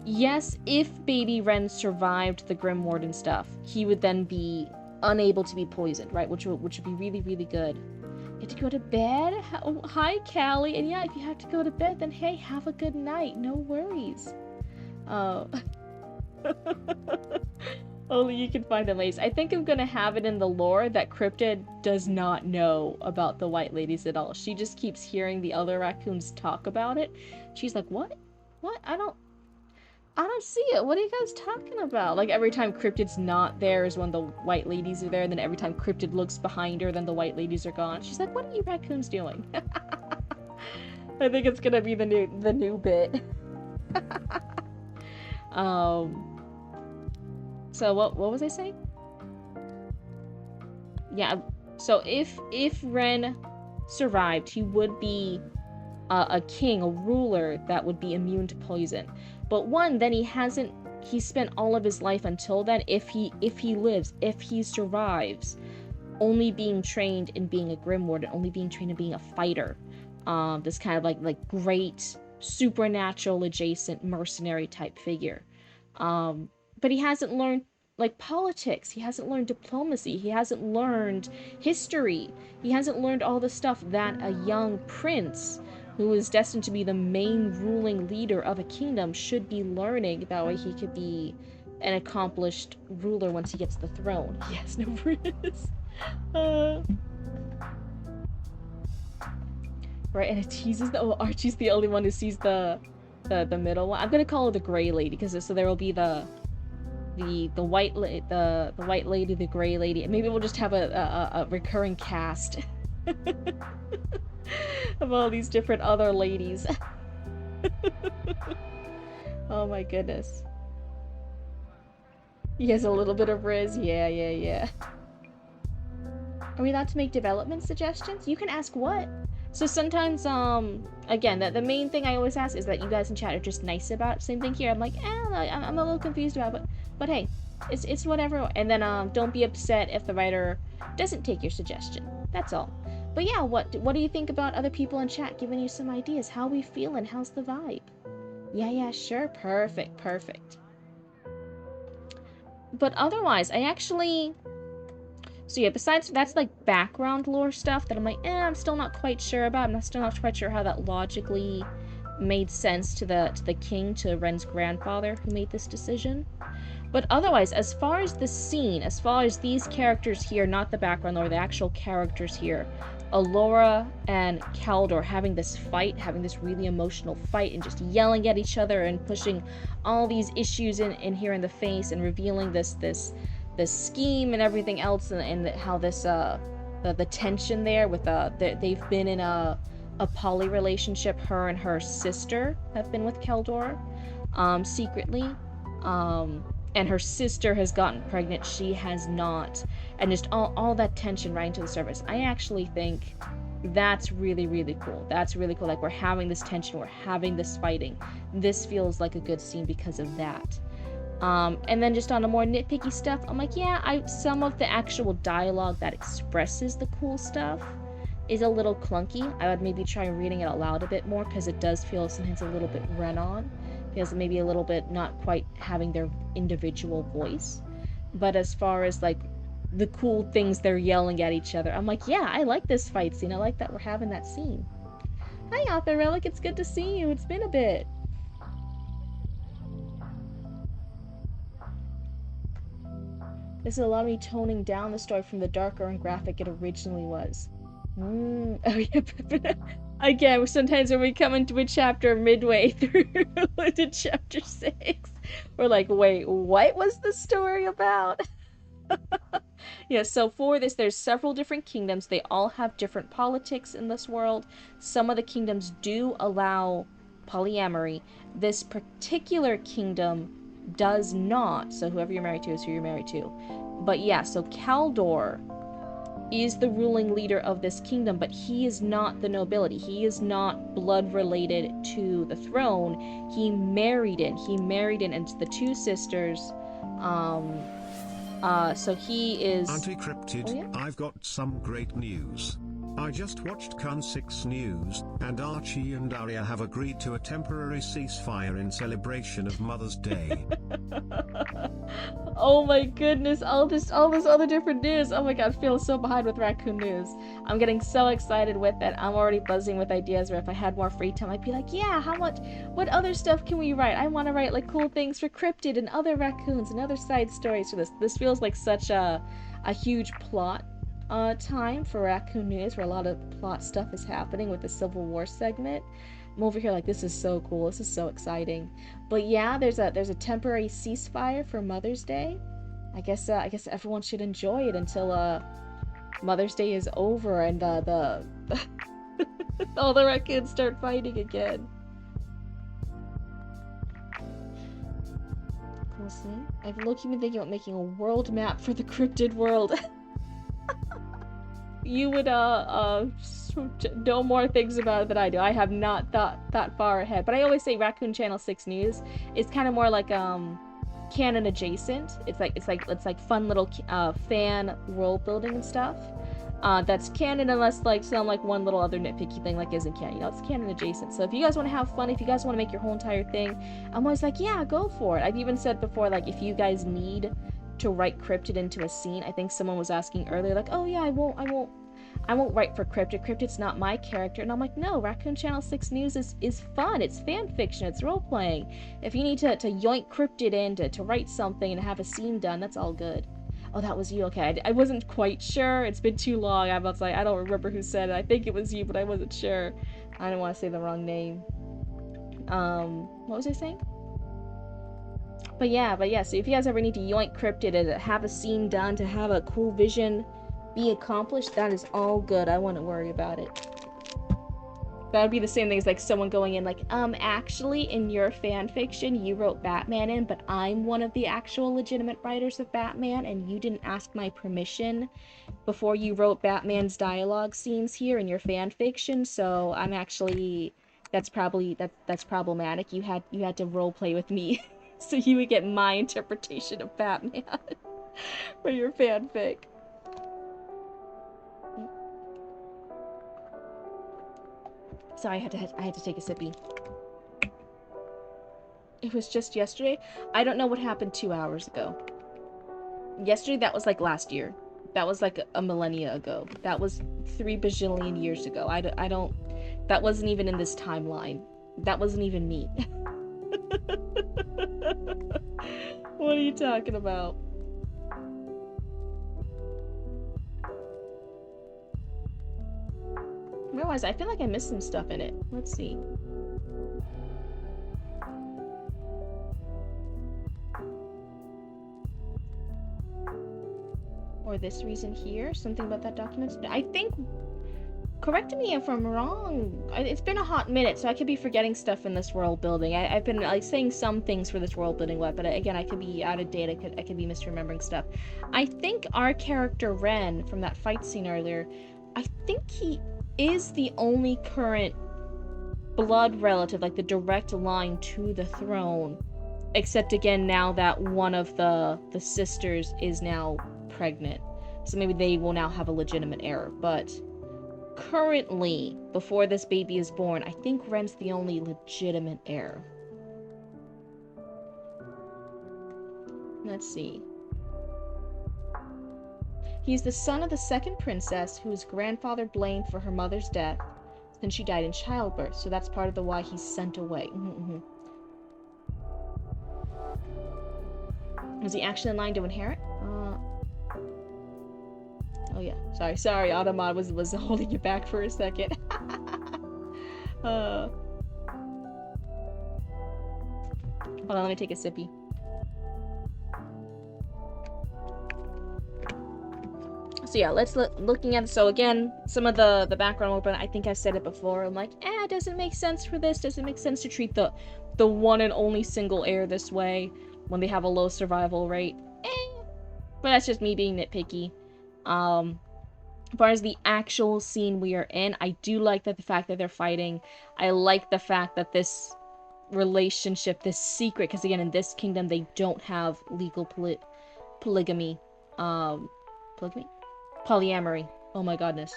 yes, if Baby Ren survived the Grim Warden stuff, he would then be unable to be poisoned, right? Which would be really, really good. You have to go to bed? Oh, hi, Callie. And yeah, if you have to go to bed, then hey, have a good night. No worries. Only you can find the ladies. I think I'm gonna have it in the lore that Cryptid does not know about the white ladies at all. She just keeps hearing the other raccoons talk about it. She's like, what? What? I don't see it. What are you guys talking about? Like, every time Cryptid's not there is when the white ladies are there, and then every time Cryptid looks behind her, then the white ladies are gone. She's like, what are you raccoons doing? I think it's gonna be the new bit. So what was I saying? Yeah, so if Ren survived, he would be a king, a ruler that would be immune to poison. But then he spent all of his life until then, if he lives, if he survives, only being trained in being a Grim Warden, only being trained in being a fighter. This kind of like great supernatural adjacent mercenary type figure. But he hasn't learned like politics, he hasn't learned diplomacy, he hasn't learned history, he hasn't learned all the stuff that a young prince who is destined to be the main ruling leader of a kingdom should be learning. That way he could be an accomplished ruler once he gets the throne. Yes, no worries. Right, and it teases Archie's the only one who sees the middle one. I'm gonna call her the gray lady, because so there will be the white lady, the gray lady, and maybe we'll just have a recurring cast of all these different other ladies. Oh my goodness. He has a little bit of Riz. Yeah. Are we allowed to make development suggestions? You can ask what? So sometimes, again, the main thing I always ask is that you guys in chat are just nice about it. Same thing here. I'm like, I'm a little confused about it, but hey, it's whatever. And then, don't be upset if the writer doesn't take your suggestion. That's all. But yeah, what do you think about other people in chat giving you some ideas? How we feeling? How's the vibe? Yeah, sure. Perfect. But otherwise, I actually... So yeah, besides, that's like background lore stuff that I'm like, I'm still not quite sure about. I'm still not quite sure how that logically made sense to the king, to Ren's grandfather who made this decision. But otherwise, as far as the scene, as far as these characters here, not the background lore, the actual characters here, Allura and Kaldor having this fight, having this really emotional fight, and just yelling at each other and pushing all these issues in here in the face, and revealing this scheme and everything else, and how this the tension there with they've been in a poly relationship. Her and her sister have been with Kaldor secretly, and her sister has gotten pregnant, she has not, and just all that tension right into the surface. I actually think that's really, really cool. That's really cool. Like, we're having this tension, we're having this fighting. This feels like a good scene because of that. And then just on a more nitpicky stuff, I'm like, yeah, some of the actual dialogue that expresses the cool stuff is a little clunky. I would maybe try reading it out loud a bit more, because it does feel sometimes a little bit run-on. Feels maybe a little bit not quite having their individual voice. But as far as like the cool things they're yelling at each other, I'm like, yeah, I like this fight scene. I like that we're having that scene. Hi, Author Relic. It's good to see you. It's been a bit. This is a lot of me toning down the story from the darker and graphic it originally was. Oh yeah. Again, sometimes when we come into a chapter midway through to chapter 6, we're like, wait, what was the story about? Yeah, so for this, there's several different kingdoms. They all have different politics in this world. Some of the kingdoms do allow polyamory. This particular kingdom does not. So whoever you're married to is who you're married to. But yeah, so Kaldor is the ruling leader of this kingdom, but he is not the nobility. He is not blood related to the throne. He married in, and it's the two sisters. So he is... Auntie Cryptid, oh, yeah? I've got some great news. I just watched Con 6 News, and Archie and Arya have agreed to a temporary ceasefire in celebration of Mother's Day. Oh my goodness, all this other different news. Oh my god, I feel so behind with Raccoon News. I'm getting so excited with it. I'm already buzzing with ideas where if I had more free time, I'd be like, yeah, what other stuff can we write? I want to write like cool things for Cryptid and other raccoons and other side stories for this. This feels like such a huge plot time for Raccoon News, where a lot of plot stuff is happening with the Civil War segment. I'm over here like, this is so cool, this is so exciting. But yeah, there's a temporary ceasefire for Mother's Day. I guess everyone should enjoy it until Mother's Day is over and the all the raccoons start fighting again. Listen, I've low-key been thinking about making a world map for the Cryptid world. You would know more things about it than I do. I have not thought that far ahead. But I always say Raccoon Channel 6 News is kind of more like canon adjacent. It's like fun little fan world building and stuff. That's canon unless like some like one little other nitpicky thing like isn't canon. You know, it's canon adjacent. So if you guys want to have fun, if you guys want to make your whole entire thing, I'm always like, yeah, go for it. I've even said before, like, if you guys need to write Cryptid into a scene. I think someone was asking earlier, like, oh yeah, I won't write for Cryptid. Cryptid's not my character. And I'm like, no, Raccoon Channel 6 News is fun. It's fan fiction. It's role playing. If you need to yoink Cryptid in to write something and have a scene done, that's all good. Oh, that was you. Okay, I wasn't quite sure. It's been too long. I was like, I don't remember who said it. I think it was you, but I wasn't sure. I didn't want to say the wrong name. What was I saying? But yeah, so if you guys ever need to yoink Cryptid and have a scene done, to have a cool vision be accomplished, that is all good. I wouldn't worry about it. That would be the same thing as like someone going in like, actually in your fan fiction you wrote Batman in, but I'm one of the actual legitimate writers of Batman and you didn't ask my permission before you wrote Batman's dialogue scenes here in your fan fiction, so I'm actually, that's problematic. You had to role play with me so you would get my interpretation of Batman for your fanfic. Sorry, I had to take a sippy. It was just yesterday. I don't know what happened 2 hours ago. Yesterday, that was like last year. That was like a millennia ago. That was 3 bajillion years ago. I don't... That wasn't even in this timeline. That wasn't even me. What are you talking about? Where was I? I feel like I missed some stuff in it. Let's see. Or this reason here? Something about that document? I think... Correct me if I'm wrong. It's been a hot minute, so I could be forgetting stuff in this world building. I've been like saying some things for this world building web, but again, I could be out of date. I could be misremembering stuff. I think our character Ren from that fight scene earlier, I think he is the only current blood relative, like the direct line to the throne. Except again, now that one of the sisters is now pregnant, so maybe they will now have a legitimate heir. But currently, before this baby is born, I think Ren's the only legitimate heir. Let's see. He's the son of the second princess, whose grandfather blamed for her mother's death, since she died in childbirth. So that's part of the why he's sent away. Was he actually in line to inherit? Oh yeah. Sorry. Automod was holding you back for a second. Hold on, let me take a sippy. So yeah, let's looking at, so again, some of the background open. I think I've said it before. I'm like, it doesn't make sense for this. Doesn't make sense to treat the one and only single heir this way when they have a low survival rate. But that's just me being nitpicky. As far as the actual scene we are in, I do like that the fact that they're fighting. I like the fact that this relationship, this secret, because again, in this kingdom, they don't have legal polygamy. Polygamy? Polyamory. Oh my goodness.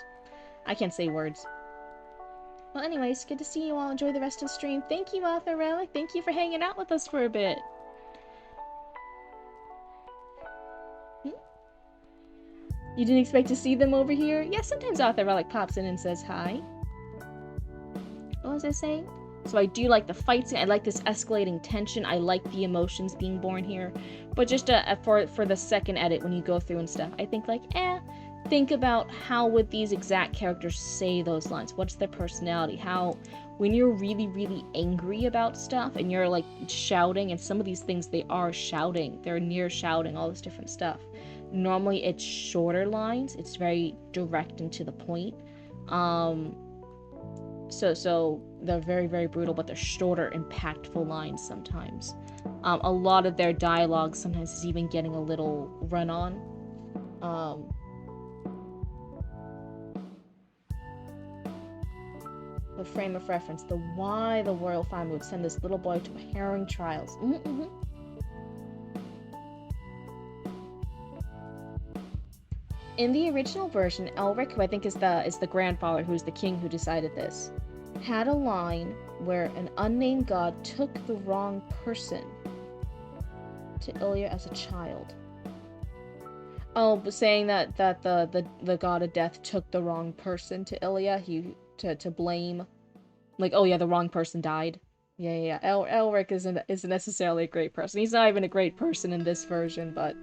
I can't say words. Well, anyways, good to see you all. Enjoy the rest of the stream. Thank you, Author Relic. Thank you for hanging out with us for a bit. You didn't expect to see them over here? Yeah, sometimes Author Relic pops in and says hi. What was I saying? So I do like the fight scene. I like this escalating tension. I like the emotions being born here. But just for the second edit, when you go through and stuff, I think like, think about how would these exact characters say those lines? What's their personality? How, when you're really, really angry about stuff and you're like shouting, and some of these things they are shouting, they're near shouting, all this different stuff. Normally it's shorter lines. It's very direct and to the point. So they're very, very brutal, but they're shorter, impactful lines sometimes. A lot of their dialogue sometimes is even getting a little run on. The frame of reference, the why the royal family would send this little boy to harrowing trials. In the original version, Elric, who I think is the grandfather, who's the king who decided this, had a line where an unnamed god took the wrong person to Ilya as a child. Oh, but saying that the god of death took the wrong person to Ilya, to blame, like, oh yeah, the wrong person died. Yeah. Elric isn't necessarily a great person. He's not even a great person in this version, but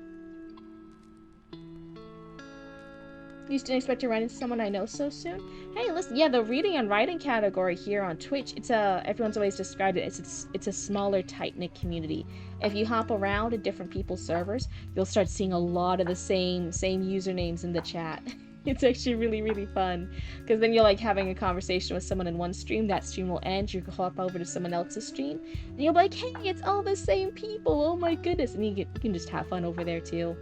you didn't expect to run into someone I know so soon? Hey, listen, yeah, the reading and writing category here on Twitch, it's everyone's always described it as it's a smaller, tight-knit community. If you hop around at different people's servers, you'll start seeing a lot of the same usernames in the chat. It's actually really, really fun, because then you're like having a conversation with someone in one stream, that stream will end, you can hop over to someone else's stream, and you'll be like, hey, it's all the same people, oh my goodness, and you can just have fun over there too.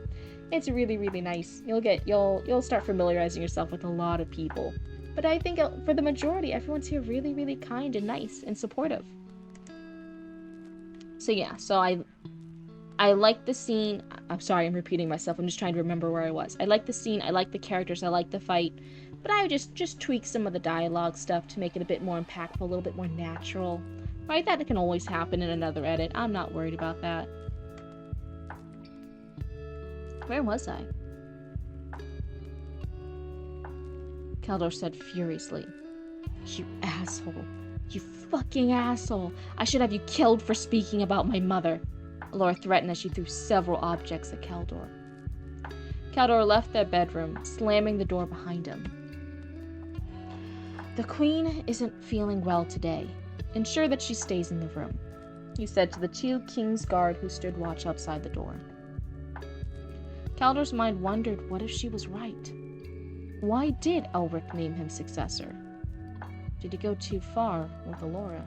It's really, really nice. You'll start familiarizing yourself with a lot of people. But I think for the majority, everyone's here really, really kind and nice and supportive. So yeah, so I like the scene. I'm sorry, I'm repeating myself. I'm just trying to remember where I was. I like the scene, I like the characters, I like the fight. But I would just tweak some of the dialogue stuff to make it a bit more impactful, a little bit more natural. Right? That can always happen in another edit. I'm not worried about that. Where was I? Kaldor said furiously. You asshole. You fucking asshole. I should have you killed for speaking about my mother. Laura threatened as she threw several objects at Kaldor. Kaldor left their bedroom, slamming the door behind him. The queen isn't feeling well today. Ensure that she stays in the room, he said to the two king's guard who stood watch outside the door. Kaldor's mind wondered what if she was right. Why did Elric name him successor? Did he go too far with Alora?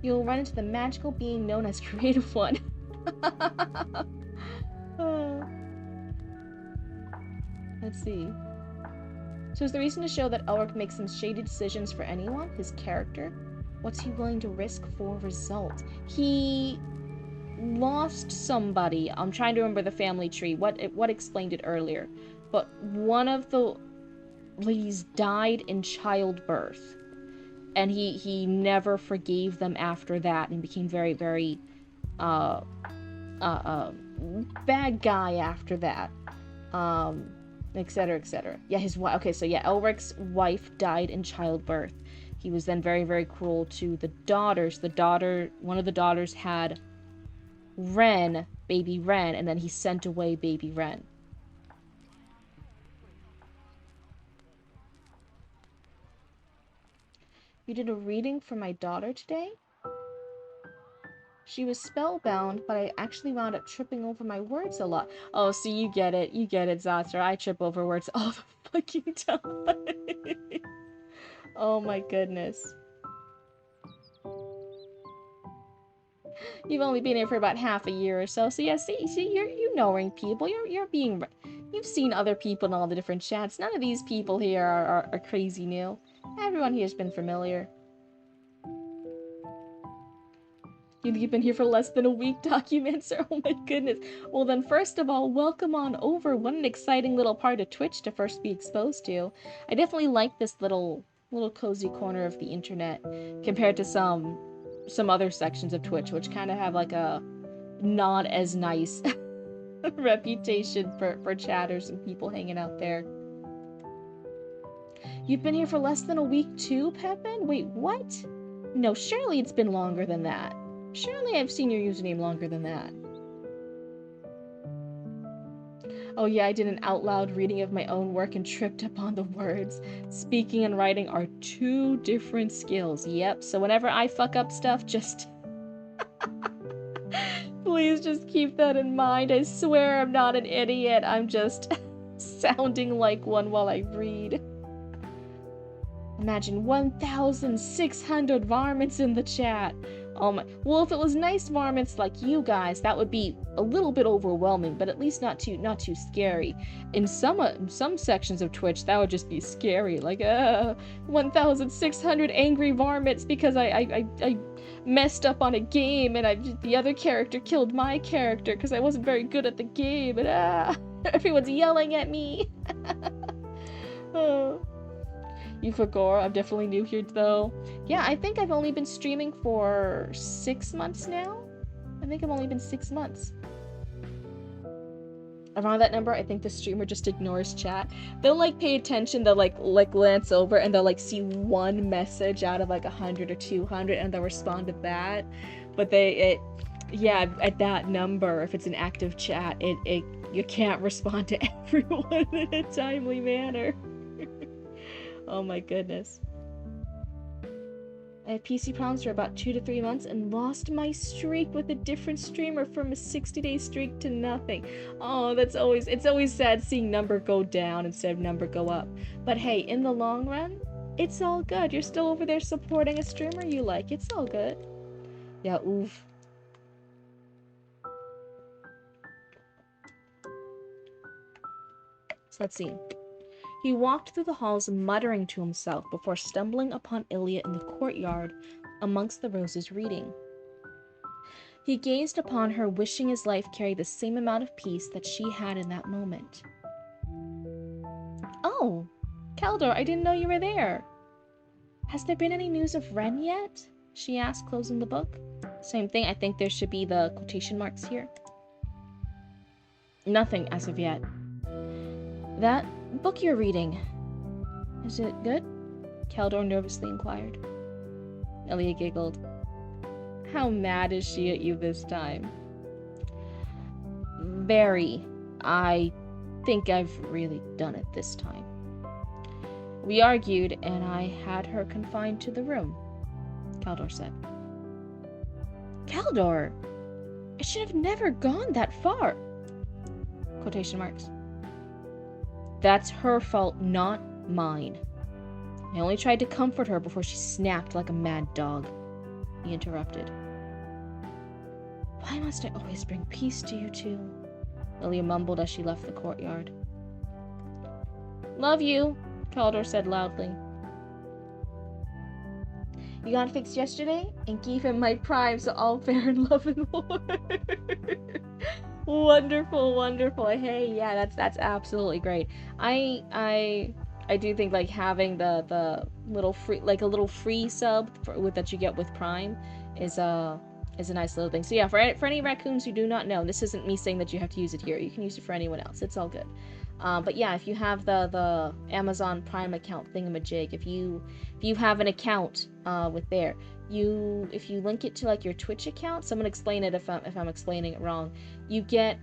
You'll run into the magical being known as Creative One. Let's see. So is the reason to show that Elric makes some shady decisions for anyone? His character? What's he willing to risk for result? He lost somebody. I'm trying to remember the family tree. What explained it earlier? but one of the ladies died in childbirth, and he never forgave them after that, and became very, very uh bad guy after that, etc., etc. Yeah, his wife. Okay, so yeah, Elric's wife died in childbirth. He was then very, very cruel to the daughters. One of the daughters had Ren, baby Ren, and then he sent away baby Ren. You did a reading for my daughter today? She was spellbound, but I actually wound up tripping over my words a lot. Oh, so you get it, Zatra. I trip over words all the fucking time. Oh my goodness. You've only been here for about half a year or so, so yeah, see, you're knowing people. You've seen other people in all the different chats. None of these people here are crazy new. Everyone here's been familiar. You've been here for less than a week, Documancer? Oh my goodness. Well then, first of all, welcome on over. What an exciting little part of Twitch to first be exposed to. I definitely like this little cozy corner of the internet compared to some other sections of Twitch, which kind of have like a not as nice reputation for chatters and people hanging out there. You've been here for less than a week too, Pepin? Wait, what? No, surely it's been longer than that. Surely I've seen your username longer than that. Oh yeah, I did an out loud reading of my own work and tripped up on the words. Speaking and writing are two different skills. Yep, so whenever I fuck up stuff, just... please just keep that in mind. I swear I'm not an idiot. I'm just sounding like one while I read. Imagine 1,600 varmints in the chat. Oh my. Well, if it was nice varmints like you guys, that would be a little bit overwhelming, but at least not too scary. In some sections of Twitch, that would just be scary. Like, 1,600 angry varmints because I messed up on a game and the other character killed my character because I wasn't very good at the game, and everyone's yelling at me. Oh. You forgot, I'm definitely new here though. Yeah, I think I've only been streaming for 6 months now. I think I've only been 6 months. Around that number, I think the streamer just ignores chat. They'll like pay attention, they'll like glance over and they'll like see one message out of like 100 or 200 and they'll respond to that. But yeah, at that number, if it's an active chat, you can't respond to everyone in a timely manner. Oh my goodness. I had PC problems for about 2 to 3 months and lost my streak with a different streamer from a 60-day streak to nothing. Oh, it's always sad seeing number go down instead of number go up. But hey, in the long run, it's all good. You're still over there supporting a streamer you like. It's all good. Yeah, oof. So let's see. He walked through the halls muttering to himself before stumbling upon Ilya in the courtyard amongst the roses reading. He gazed upon her, wishing his life carried the same amount of peace that she had in that moment. Oh, Kaldor, I didn't know you were there. Has there been any news of Ren yet? She asked, closing the book. Same thing, I think there should be the quotation marks here. Nothing as of yet. That book you're reading, is it good? Kaldor nervously inquired. Ilya giggled. How mad is she at you this time? Very. I think I've really done it this time. We argued, and I had her confined to the room, Kaldor said. Kaldor! It should have never gone that far! Quotation marks. That's her fault, not mine. I only tried to comfort her before she snapped like a mad dog. He interrupted. Why must I always bring peace to you two? Ilya mumbled as she left the courtyard. Love you, Kaldor said loudly. You got fixed yesterday and gave him my prime, so all fair in love and war. Wonderful, wonderful. Hey, yeah, that's absolutely great. I do think like having the little free, like a little free sub with that you get with Prime is a nice little thing. So yeah, for any raccoons who do not know, this isn't me saying that you have to use it here. You can use it for anyone else. It's all good. But yeah, if you have the Amazon Prime account thingamajig, if you have an account with there, if you link it to like your Twitch account, someone explain it if I'm explaining it wrong, you get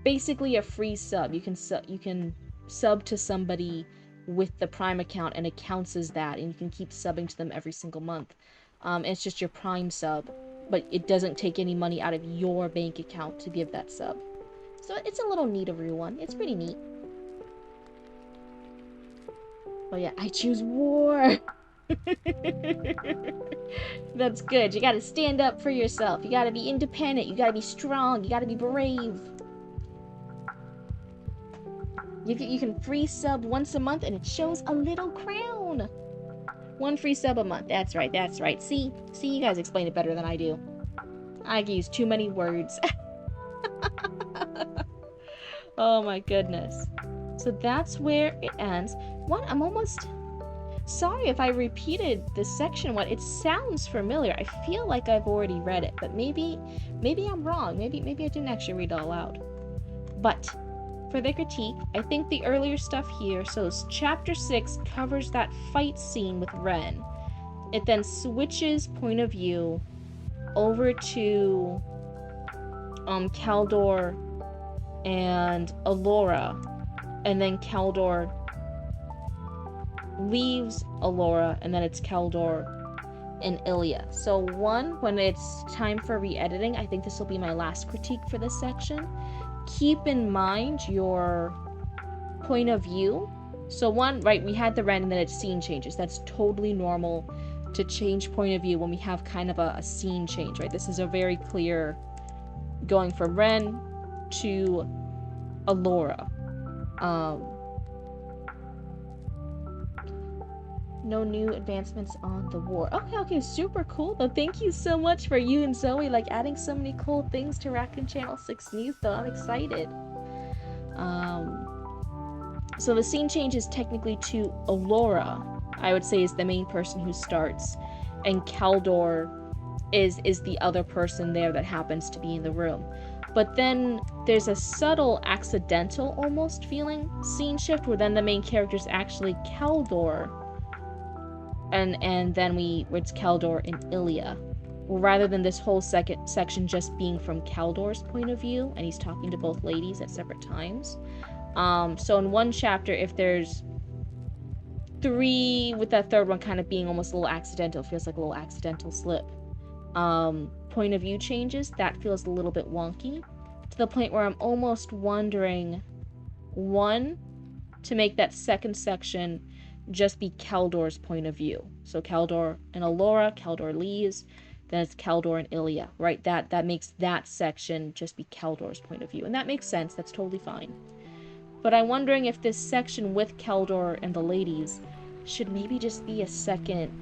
basically a free sub. You can sub to somebody with the Prime account, and it counts as that, and you can keep subbing to them every single month. It's just your Prime sub, but it doesn't take any money out of your bank account to give that sub. So it's a little neat, everyone. It's pretty neat. Oh yeah, I choose war. That's good. You gotta stand up for yourself. You gotta be independent. You gotta be strong. You gotta be brave. You can free sub once a month, and it shows a little crown. One free sub a month. That's right. That's right. See, you guys explain it better than I do. I use too many words. Oh my goodness. So that's where it ends. I'm almost sorry if I repeated this section. It sounds familiar. I feel like I've already read it, but maybe I'm wrong. Maybe I didn't actually read it all out. But for the critique, I think the earlier stuff here, so chapter 6 covers that fight scene with Ren. It then switches point of view over to Kaldor and Allura, and then Kaldor leaves Allura, and then it's Kaldor and Ilya. So when it's time for re-editing, I think this will be my last critique for this section. Keep in mind your point of view. So we had the Ren, and then it's scene changes. That's totally normal to change point of view when we have kind of a scene change, right? This is a very clear going from Ren to Allura. No new advancements on the war. Okay, super cool. Though, thank you so much for you and Zoe like adding so many cool things to Raccoon Channel 6 News, though. I'm excited. So the scene change is technically to Allura, I would say, is the main person who starts, and Kaldor is the other person there that happens to be in the room. But then there's a subtle, accidental almost feeling scene shift where then the main character is actually Kaldor, and then it's Kaldor and Ilya, rather than this whole second section just being from Kaldor's point of view, and he's talking to both ladies at separate times. So in one chapter, if there's 3, with that third one kind of being almost a little accidental, feels like a little accidental slip. Point of view changes, that feels a little bit wonky, to the point where I'm almost wondering, one, to make that second section just be Kaldor's point of view. So Kaldor and Allura, Kaldor leaves, then it's Kaldor and Ilya, right? That makes that section just be Kaldor's point of view. And that makes sense, that's totally fine. But I'm wondering if this section with Kaldor and the ladies should maybe just be a second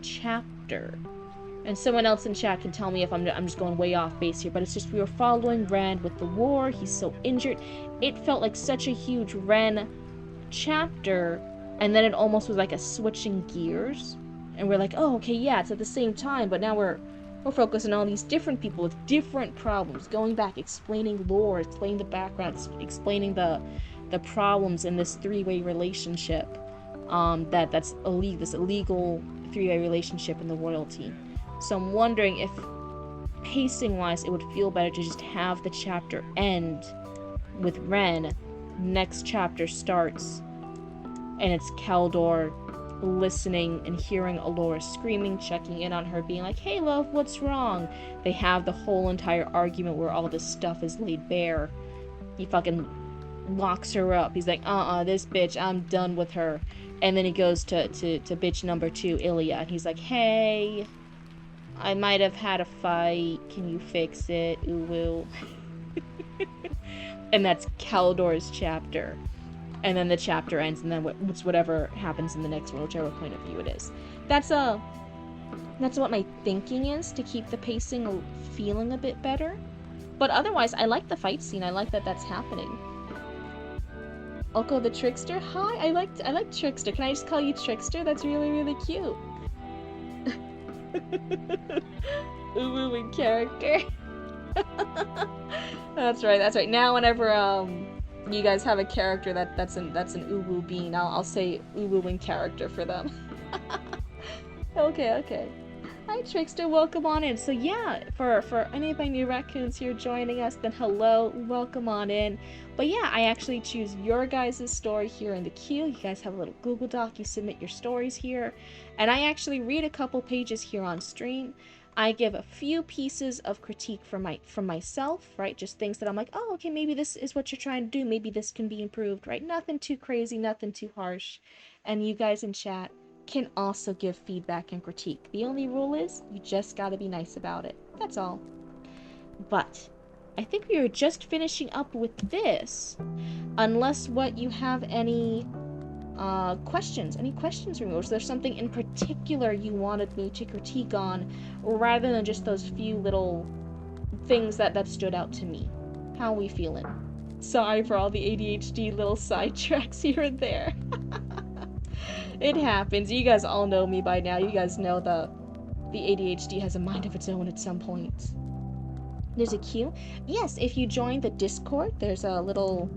chapter. And someone else in chat can tell me if I'm just going way off base here, but it's just we were following Ren with the war, he's so injured. It felt like such a huge Ren chapter, and then it almost was like a switching gears. And we're like, oh, okay, yeah, it's at the same time, but now we're focusing on all these different people with different problems, going back, explaining lore, explaining the backgrounds, explaining the problems in this 3-way relationship, that's this illegal 3-way relationship in the royalty. So I'm wondering if, pacing-wise, it would feel better to just have the chapter end with Ren, next chapter starts, and it's Kaldor listening and hearing Allura screaming, checking in on her, being like, hey love, what's wrong? They have the whole entire argument where all this stuff is laid bare. He fucking locks her up. He's like, this bitch, I'm done with her. And then he goes to bitch number 2, Ilya, and he's like, hey, I might have had a fight, can you fix it? Ooh woo. And that's Kaldor's chapter. And then the chapter ends, and then it's whatever happens in the next one, whichever point of view it is. That's what my thinking is, to keep the pacing feeling a bit better. But otherwise, I like the fight scene. I like that that's happening. Oko the Trickster? Hi, I like Trickster. Can I just call you Trickster? That's really, really cute. Uwu in character. That's right, that's right. Now whenever you guys have a character that's an Uwu bean, I'll say Uwu in character for them. Okay. Hi Trickster, welcome on in. So yeah, for any of my new raccoons here joining us, then hello, welcome on in. But yeah, I actually choose your guys' story here in the queue. You guys have a little Google Doc, you submit your stories here, and I actually read a couple pages here on stream. I give a few pieces of critique from myself, right? Just things that I'm like, oh, okay, maybe this is what you're trying to do. Maybe this can be improved, right? Nothing too crazy, nothing too harsh. And you guys in chat can also give feedback and critique. The only rule is you just gotta be nice about it. That's all. But I think we are just finishing up with this, unless what you have any questions. Any questions for me? Was there something in particular you wanted me to critique on, rather than just those few little things that stood out to me? How are we feeling? Sorry for all the ADHD little sidetracks here and there. It happens. You guys all know me by now. You guys know the ADHD has a mind of its own at some point. There's a queue. Yes, if you join the Discord, there's a little...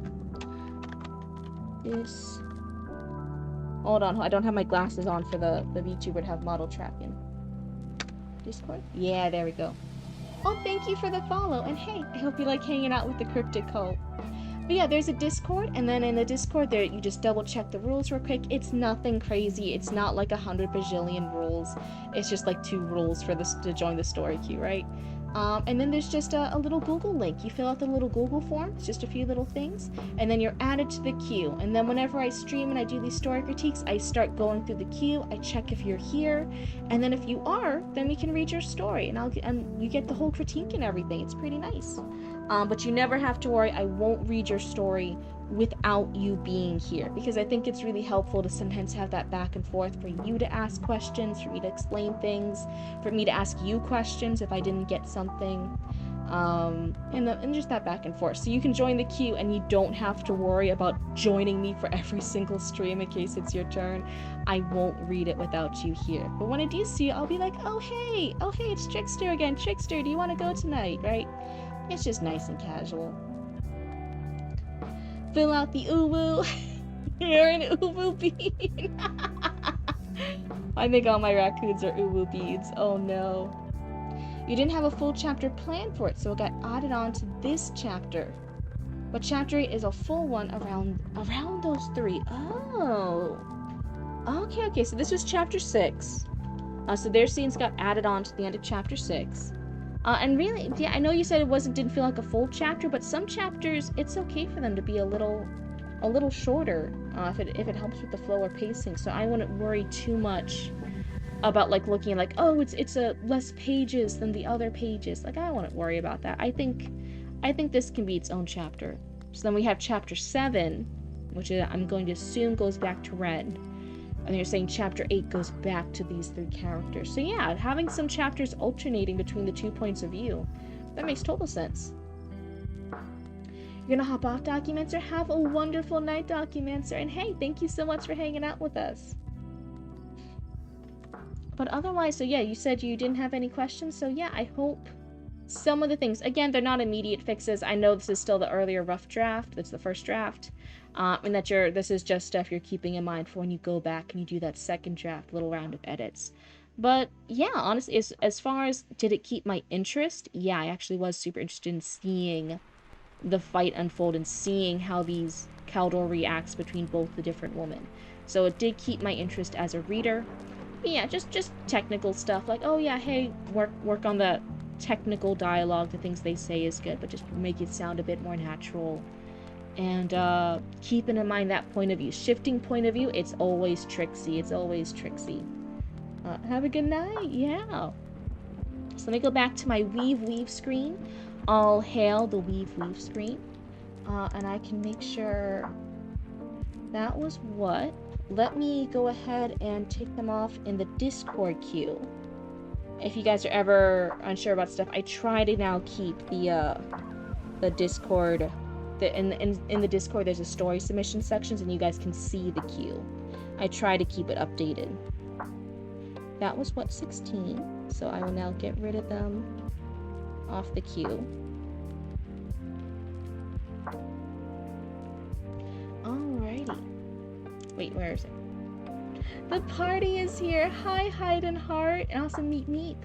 Hold on, I don't have my glasses on for the VTuber to have model tracking. Discord? Yeah, there we go. Oh, thank you for the follow, and hey, I hope you like hanging out with the Cryptid cult. But yeah, there's a Discord, and then in the Discord there, you just double check the rules real quick. It's nothing crazy. It's not like 100 bajillion rules. It's just like 2 rules for this to join the story queue, right? And then there's just a little Google link. You fill out the little Google form. It's just a few little things, and then you're added to the queue. And then whenever I stream and I do these story critiques, I start going through the queue. I check if you're here, and then if you are, then we can read your story, and you get the whole critique and everything. It's pretty nice. But you never have to worry. I won't read your story without you being here, because I think it's really helpful to sometimes have that back and forth for you to ask questions, for me to explain things, for me to ask you questions if I didn't get something, and just that back and forth. So you can join the queue and you don't have to worry about joining me for every single stream in case it's your turn. I won't read it without you here. But when I do see you, I'll be like, oh hey, it's Trickster again. Trickster, do you want to go tonight, right? It's just nice and casual. Fill out the uwu. You're an uwu bean. I think all my raccoons are uwu beads. Oh no. You didn't have a full chapter planned for it, so it got added on to this chapter. But chapter 8 is a full one around those 3. Oh. Okay, so this was chapter 6. So their scenes got added on to the end of chapter 6. And really, yeah, I know you said it didn't feel like a full chapter, but some chapters, it's okay for them to be a little shorter, if it helps with the flow or pacing. So I wouldn't worry too much about like looking like, oh, it's a less pages than the other pages. Like, I wouldn't worry about that. I think this can be its own chapter. So then we have chapter 7, which I'm going to assume goes back to Ren. And you're saying chapter 8 goes back to these 3 characters. So yeah, having some chapters alternating between the 2 points of view, that makes total sense. You're gonna hop off, Documentor? Have a wonderful night, Documentor. And hey, thank you so much for hanging out with us. But otherwise, so yeah, you said you didn't have any questions. So yeah, I hope some of the things, again, they're not immediate fixes. I know this is still the earlier rough draft. That's the first draft. And that this is just stuff you're keeping in mind for when you go back and you do that second draft, little round of edits. But yeah, honestly, as far as did it keep my interest, yeah, I actually was super interested in seeing the fight unfold and seeing how these Caldor reacts between both the different women. So it did keep my interest as a reader. But yeah, just technical stuff like, oh yeah, hey, work on the technical dialogue, the things they say is good, but just make it sound a bit more natural. And keeping in mind that point of view, shifting point of view, it's always Trixie. It's always Trixie. Have a good night. Yeah. So let me go back to my weave screen. All hail the weave screen. And I can make sure that was what. Let me go ahead and take them off in the Discord queue. If you guys are ever unsure about stuff, I try to now keep the the Discord. In the Discord, there's a story submission sections, and you guys can see the queue. I try to keep it updated. That was what, 16? So I will now get rid of them off the queue. Alrighty. Wait, where is it? The party is here. Hi, Hide and Heart, and also Meep Meep.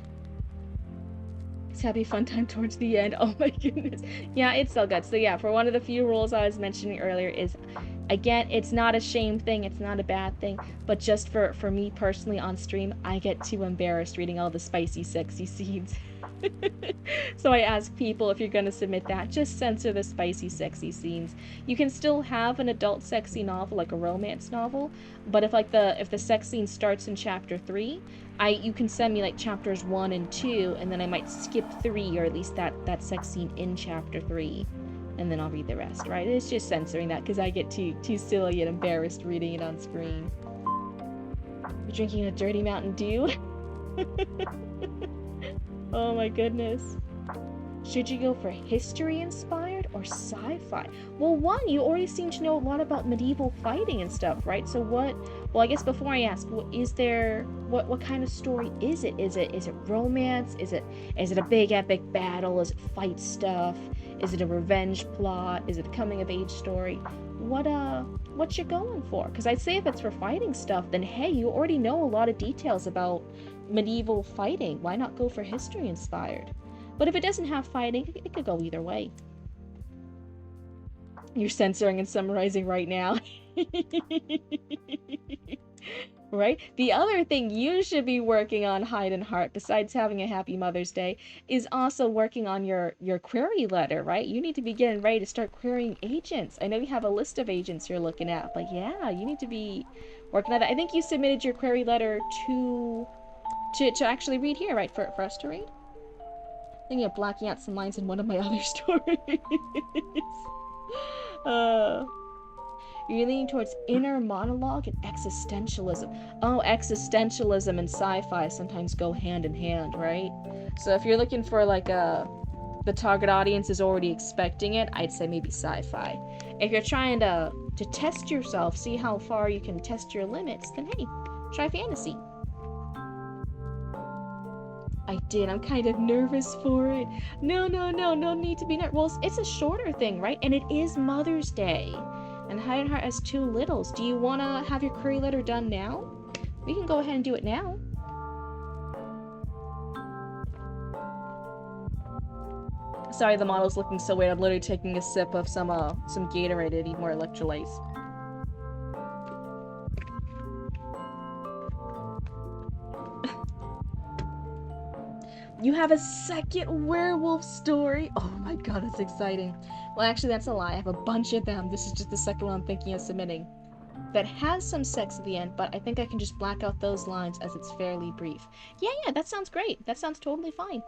It's happy fun time towards the end. Oh my goodness. Yeah, it's so good. So yeah, for one of the few rules I was mentioning earlier is, again, it's not a shame thing, it's not a bad thing, but just for me personally on stream, I get too embarrassed reading all the spicy, sexy scenes. So I ask people, if you're going to submit that, just censor the spicy, sexy scenes. You can still have an adult sexy novel, like a romance novel, but if the sex scene starts in chapter 3, you can send me like chapters 1 and 2, and then I might skip 3, or at least that sex scene in chapter 3, and then I'll read the rest, right? It's just censoring that because I get too silly and embarrassed reading it on screen. You're drinking a dirty Mountain Dew? Oh my goodness. Should you go for history inspired or sci-fi? Well, one, you already seem to know a lot about medieval fighting and stuff, right? So well, I guess before I ask, what kind of story is it? Is it romance? Is it a big epic battle? Is it fight stuff? Is it a revenge plot? Is it a coming of age story? What you going for? Because I'd say if it's for fighting stuff, then hey, you already know a lot of details about medieval fighting. Why not go for history inspired? But if it doesn't have fighting, it could go either way. You're censoring and summarizing right now. Right? The other thing you should be working on, Hide and Heart, besides having a happy Mother's Day, is also working on your query letter, right? You need to be getting ready to start querying agents. I know you have a list of agents you're looking at, but yeah, you need to be working on that. I think you submitted your query letter to actually read here, right? For us to read? I think I'm blacking out some lines in one of my other stories. You're leaning towards inner monologue and existentialism. Oh, existentialism and sci-fi sometimes go hand in hand, right? So if you're looking for like the target audience is already expecting it, I'd say maybe sci-fi. If you're trying to test yourself, see how far you can test your limits, then hey, try fantasy. I did. I'm kind of nervous for it. No need to be nervous. Well, it's a shorter thing, right? And it is Mother's Day. And Hide and Heart has 2 littles. Do you want to have your query letter done now? We can go ahead and do it now. Sorry, the model's looking so weird. I'm literally taking a sip of some Gatorade. I need more electrolytes. You have a second werewolf story? Oh my god, that's exciting. Well, actually, that's a lie. I have a bunch of them. This is just the second one I'm thinking of submitting. That has some sex at the end, but I think I can just black out those lines as it's fairly brief. Yeah, that sounds great. That sounds totally fine.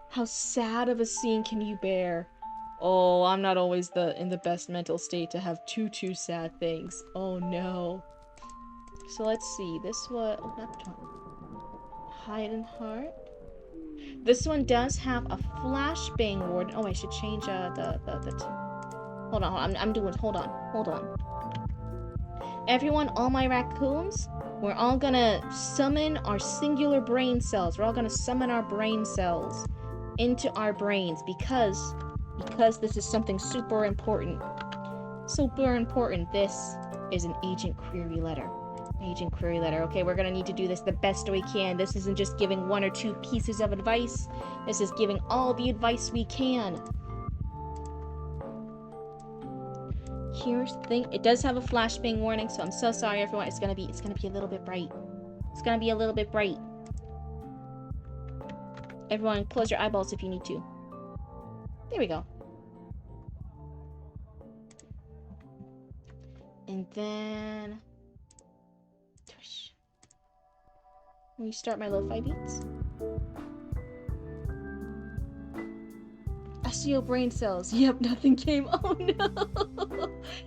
How sad of a scene can you bear? Oh, I'm not always in the best mental state to have too sad things. Oh no. So let's see. This one... Oh, not Hide and Heart. This one does have a flashbang warden. Oh, I should change hold on. Hold on. Everyone, all my raccoons, we're all gonna summon our singular brain cells. We're all gonna summon our brain cells into our brains because this is something super important. Super important. This is an agent query letter. Agent query letter. Okay, we're gonna need to do this the best we can. This isn't just giving 1 or 2 pieces of advice. This is giving all the advice we can. Here's the thing. It does have a flashbang warning, so I'm so sorry, everyone. It's gonna be a little bit bright. It's gonna be a little bit bright. Everyone, close your eyeballs if you need to. There we go. And then... restart my lo-fi beats. SEO brain cells. Yep, nothing came. Oh no!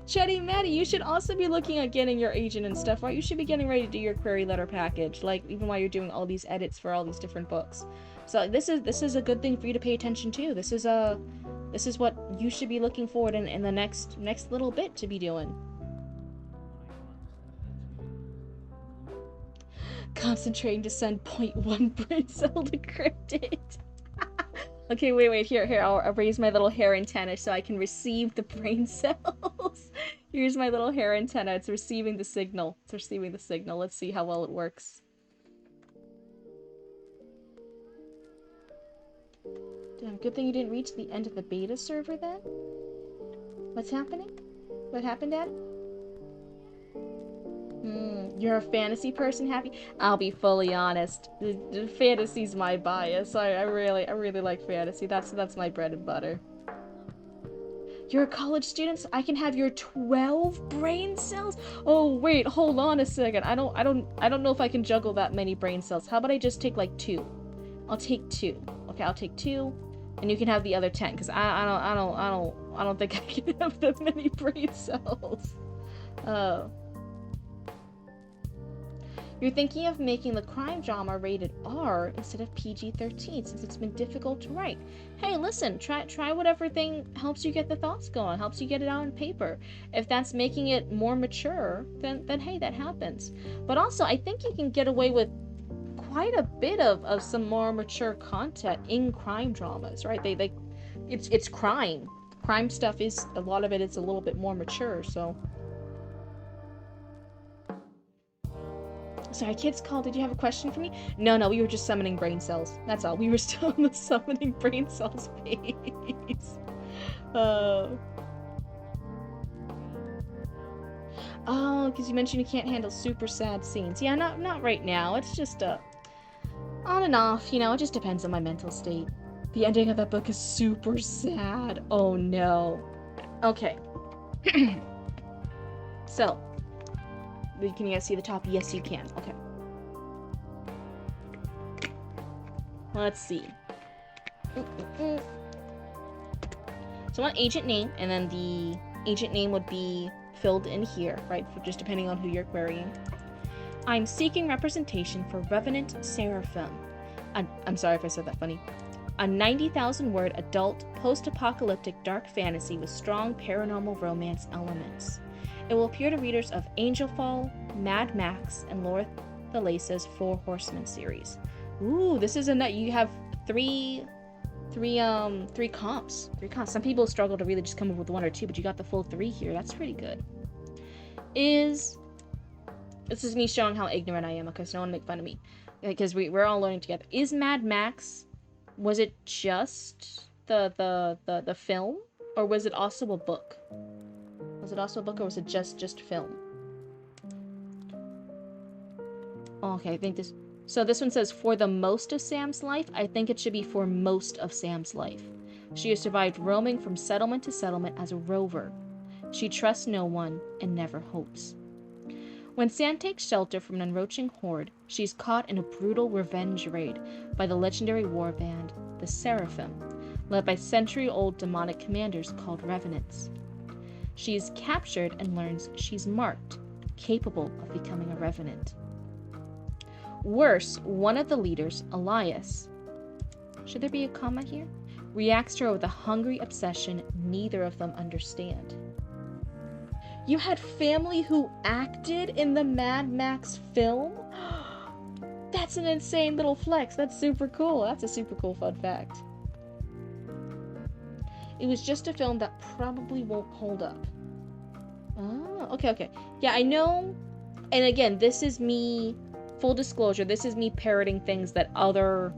Chetty Maddie, you should also be looking at getting your agent and stuff, right? You should be getting ready to do your query letter package, like even while you're doing all these edits for all these different books. So this is a good thing for you to pay attention to. This is what you should be looking forward in the next little bit to be doing. Concentrating to send 0.1 brain cell to Cryptid. Okay, wait, here, I'll raise my little hair antenna so I can receive the brain cells. Here's my little hair antenna, it's receiving the signal. Let's see how well it works. Damn, good thing you didn't reach the end of the beta server then? What's happening? What happened, Dad? You're a fantasy person, Happy? I'll be fully honest. The fantasy's my bias. I really like fantasy. That's my bread and butter. You're a college student, so I can have your 12 brain cells? Oh wait, hold on a second. I don't know if I can juggle that many brain cells. How about I just take like 2? I'll take 2. Okay, I'll take 2, and you can have the other 10, because I don't think I can have that many brain cells. You're thinking of making the crime drama rated R instead of PG-13 since it's been difficult to write. Hey, listen, try whatever thing helps you get the thoughts going, helps you get it out on paper. If that's making it more mature, then hey, that happens. But also, I think you can get away with quite a bit of some more mature content in crime dramas, right? It's crime. Crime stuff is, a lot of it is a little bit more mature, so... Sorry, kids call. Did you have a question for me? No, we were just summoning brain cells. That's all. We were still on the summoning brain cells phase. Oh, because you mentioned you can't handle super sad scenes. Yeah, not right now. It's just on and off. You know, it just depends on my mental state. The ending of that book is super sad. Oh no. Okay. So. Can you guys see the top? Yes, you can. Okay. Let's see. So I want agent name, and then the agent name would be filled in here, right? Just depending on who you're querying. I'm seeking representation for Revenant Seraphim. I'm sorry if I said that funny. A 90,000-word adult post-apocalyptic dark fantasy with strong paranormal romance elements. It will appear to readers of Angelfall, Mad Max, and Lord the Lace's Four Horsemen series. Ooh, this is a nut. You have three comps. Some people struggle to really just come up with 1 or 2, but you got the full 3 here. That's pretty good. This is me showing how ignorant I am, okay, so no one make fun of me. Because we're all learning together. Is Mad Max, was it just the film? Or was it also a book? Was it also a book, or was it just film? Okay, I think this... So this one says, for the most of Sam's life. I think it should be for most of Sam's life. She has survived roaming from settlement to settlement as a rover. She trusts no one and never hopes. When Sam takes shelter from an encroaching horde, she's caught in a brutal revenge raid by the legendary war band, the Seraphim, led by century-old demonic commanders called Revenants. She is captured and learns she's marked, capable of becoming a Revenant. Worse, one of the leaders, Elias, should there be a comma here? Reacts to her with a hungry obsession neither of them understand. You had family who acted in the Mad Max film? That's an insane little flex. That's super cool. That's a super cool fun fact. It was just a film that probably won't hold up. Oh, okay. Yeah, I know. And again, this is me, full disclosure, this is me parroting things that other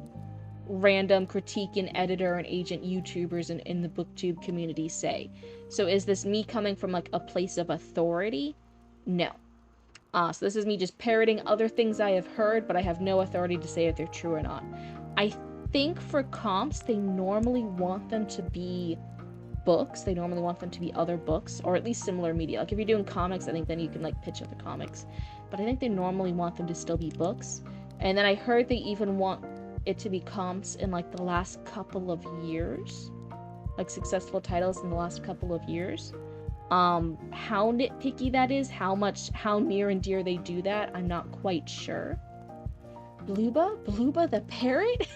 random critique and editor and agent YouTubers in the booktube community say. So is this me coming from like a place of authority? No. So this is me just parroting other things I have heard, but I have no authority to say if they're true or not. I think for comps, they normally want them to be books. They normally want them to be other books, or at least similar media. Like if you're doing comics, I think then you can like pitch other comics. But I think they normally want them to still be books. And then I heard they even want it to be comps in like the last couple of years. Like successful titles in the last couple of years. How nitpicky that is, how near and dear they do that, I'm not quite sure. Bluba the parrot?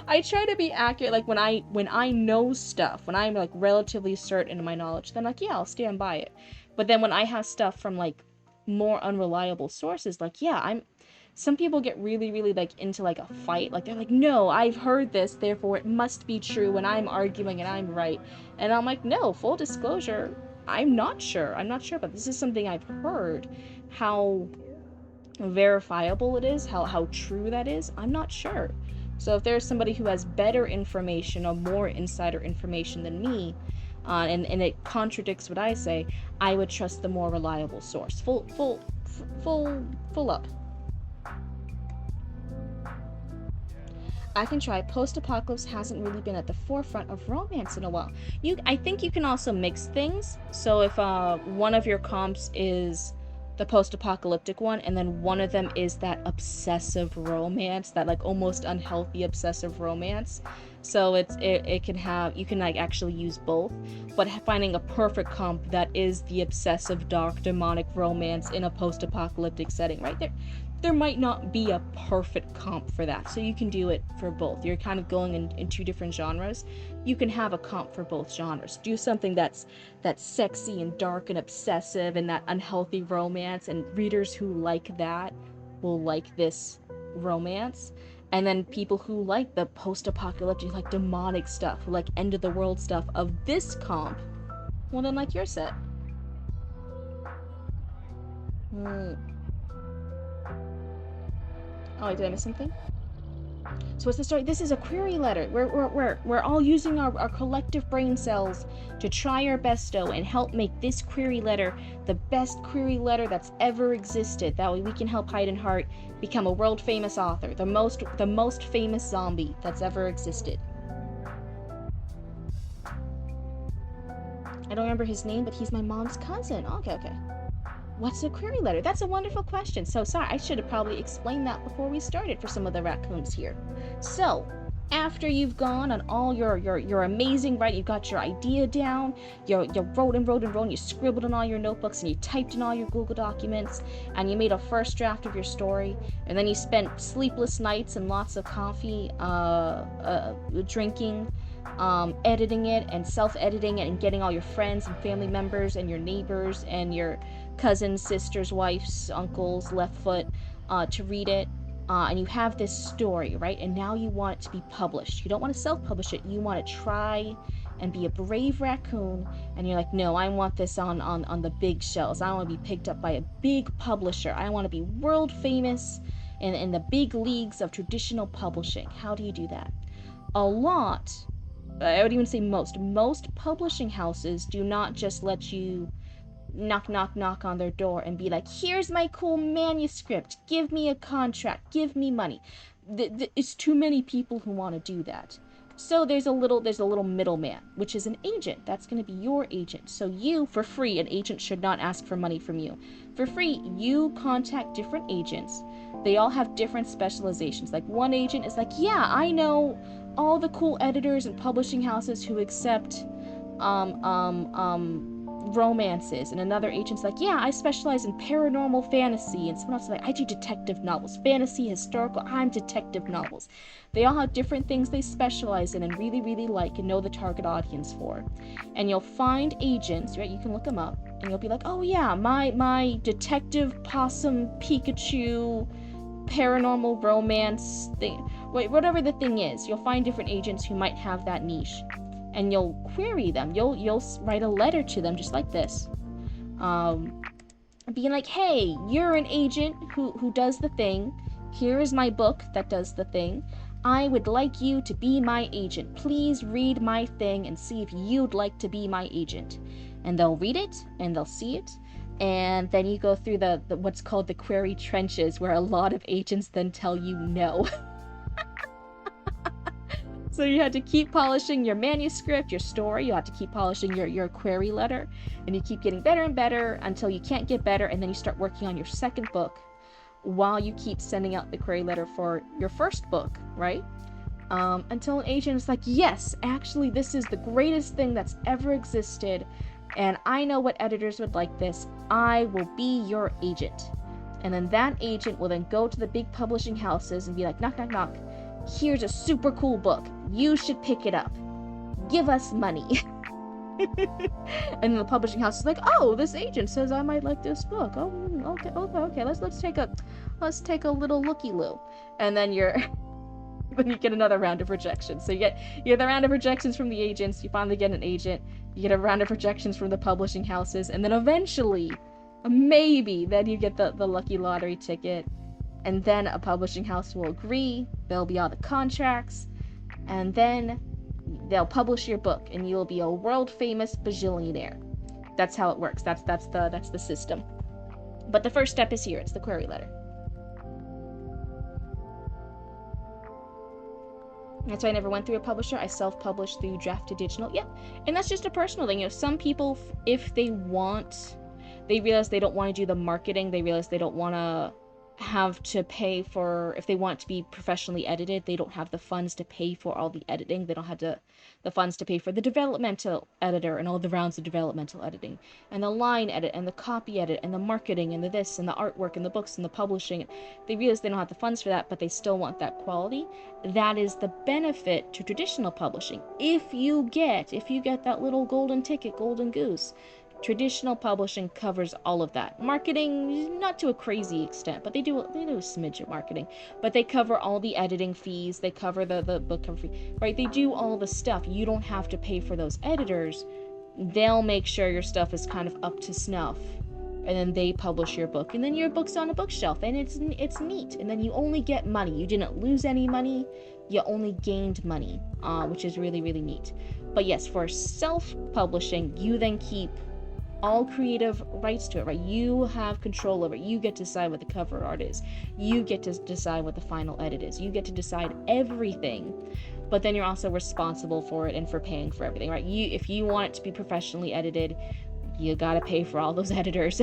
I try to be accurate. Like when I know stuff, when I'm like relatively certain in my knowledge, then like yeah, I'll stand by it. But then when I have stuff from like more unreliable sources, like yeah, I'm. Some people get really, really like into like a fight. Like they're like, no, I've heard this, therefore it must be true, and I'm arguing and I'm right. And I'm like, no, full disclosure, I'm not sure. I'm not sure, but this is something I've heard. How verifiable it is, how true that is, I'm not sure. So if there's somebody who has better information or more insider information than me, and it contradicts what I say, I would trust the more reliable source. Full up. I can try. Post-apocalypse hasn't really been at the forefront of romance in a while. I think you can also mix things. So if one of your comps is the post-apocalyptic one, and then one of them is that obsessive romance, that like almost unhealthy obsessive romance. So it can have, you can like actually use both, but finding a perfect comp that is the obsessive dark demonic romance in a post-apocalyptic setting, right there might not be a perfect comp for that. So you can do it for both. You're kind of going in two different genres. You can have a comp for both genres. Do something that's sexy and dark and obsessive and that unhealthy romance, and readers who like that will like this romance. And then people who like the post-apocalyptic, like demonic stuff, who like end of the world stuff of this comp, well then like your set. Oh, did I miss something? So what's the story? This is a query letter. We're all using our collective brain cells to try our besto and help make this query letter the best query letter that's ever existed. That way we can help Hyde and Hart become a world famous author, the most famous zombie that's ever existed. I don't remember his name, but he's my mom's cousin. Okay. What's a query letter? That's a wonderful question. So sorry, I should have probably explained that before we started for some of the raccoons here. So, after you've gone on all your amazing, right, you've got your idea down, you wrote and you scribbled in all your notebooks and you typed in all your Google documents, and you made a first draft of your story, and then you spent sleepless nights and lots of coffee drinking, editing it and self-editing it and getting all your friends and family members and your neighbors and your cousins, sisters, wives, uncles, left foot to read it, and you have this story, right? And now you want it to be published. You don't want to self-publish it. You want to try and be a brave raccoon, and you're like, no, I want this on the big shelves. I want to be picked up by a big publisher. I want to be world famous in the big leagues of traditional publishing. How do you do that? A lot, I would even say most publishing houses do not just let you knock on their door and be like, here's my cool manuscript, give me a contract, give me money. It's too many people who want to do that. So there's a little middleman, which is an agent. That's going to be your agent. So you, for free, an agent should not ask for money from you. For free, you contact different agents. They all have different specializations. Like one agent is like, yeah, I know all the cool editors and publishing houses who accept romances, and another agent's like, yeah, I specialize in paranormal fantasy, and someone else is like, I do detective novels, fantasy, historical, I'm detective novels. They all have different things they specialize in and really, really like and know the target audience for. And you'll find agents, right? You can look them up, and you'll be like, oh yeah, my detective possum Pikachu paranormal romance thing, whatever the thing is, you'll find different agents who might have that niche. And you'll query them. You'll write a letter to them just like this, being like, hey, you're an agent who does the thing. Here is my book that does the thing. I would like you to be my agent. Please read my thing and see if you'd like to be my agent. And they'll read it and they'll see it. And then you go through the what's called the query trenches, where a lot of agents then tell you no. So you had to keep polishing your manuscript, your story. You had to keep polishing your query letter, and you keep getting better and better until you can't get better, and then you start working on your second book while you keep sending out the query letter for your first book, right? Until an agent is like, yes, actually this is the greatest thing that's ever existed, and I know what editors would like this. I will be your agent. And then that agent will then go to the big publishing houses and be like, knock, knock, knock. Here's a super cool book. You should pick it up. Give us money. And the publishing house is like, oh, this agent says I might like this book. Oh, okay. Let's take a little looky-loo. And then then you get another round of rejections. So you get the round of rejections from the agents. You finally get an agent. You get a round of rejections from the publishing houses, and then eventually, maybe, then you get the lucky lottery ticket, and then a publishing house will agree. There'll be all the contracts, and then they'll publish your book, and you'll be a world famous bajillionaire. That's how it works. That's the system. But the first step is here. It's the query letter. That's why I never went through a publisher. I self-published through Drafted Digital. Yeah, and that's just a personal thing. Some people, if they realize they don't want to do the marketing, they realize they don't want to have to pay for, if they want to be professionally edited, they don't have the funds to pay for all the editing. They don't have the funds to pay for the developmental editor and all the rounds of developmental editing, and the line edit, and the copy edit, and the marketing, and the this, and the artwork, and the books, and the publishing. They realize they don't have the funds for that, but they still want that quality. That is the benefit to traditional publishing. If you get that little golden ticket, golden goose, traditional publishing covers all of that. Marketing, not to a crazy extent, but they do a smidge of marketing. But they cover all the editing fees, they cover the book cover fee, right? They do all the stuff. You don't have to pay for those editors. They'll make sure your stuff is kind of up to snuff. And then they publish your book. And then your book's on a bookshelf, and it's neat. And then you only get money. You didn't lose any money. You only gained money, which is really, really neat. But yes, for self-publishing, you then keep all creative rights to it, right? You have control over it. You get to decide what the cover art is. You get to decide what the final edit is. You get to decide everything, but then you're also responsible for it and for paying for everything, right? If you want it to be professionally edited, you gotta pay for all those editors.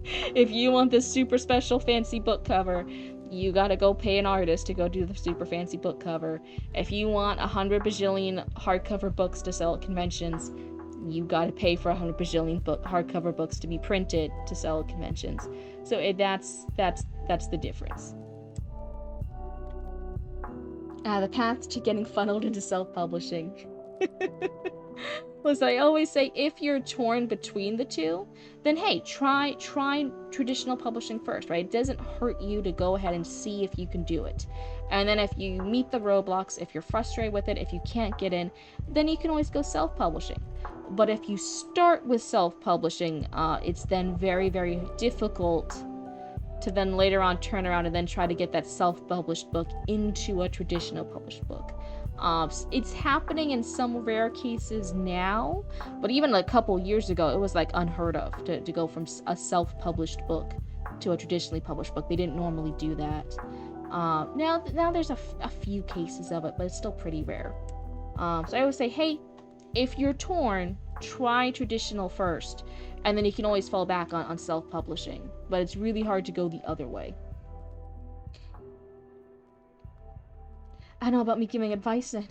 If you want this super special fancy book cover, you gotta go pay an artist to go do the super fancy book cover. If you want 100 bajillion hardcover books to sell at conventions, you gotta pay for 100 bajillion hardcover books to be printed to sell at conventions. So that's the difference. The path to getting funneled into self-publishing. Was I always say, if you're torn between the two, then hey, try traditional publishing first, right? It doesn't hurt you to go ahead and see if you can do it. And then if you meet the roadblocks, if you're frustrated with it, if you can't get in, then you can always go self-publishing. But if you start with self-publishing, it's then very, very difficult to then later on turn around and then try to get that self-published book into a traditional published book. It's happening in some rare cases now, but even a couple years ago, it was like unheard of to go from a self-published book to a traditionally published book. They didn't normally do that. Now there's a few cases of it, but it's still pretty rare. So I always say, hey, if you're torn, try traditional first, and then you can always fall back on self-publishing. But it's really hard to go the other way. I know about me giving advice. I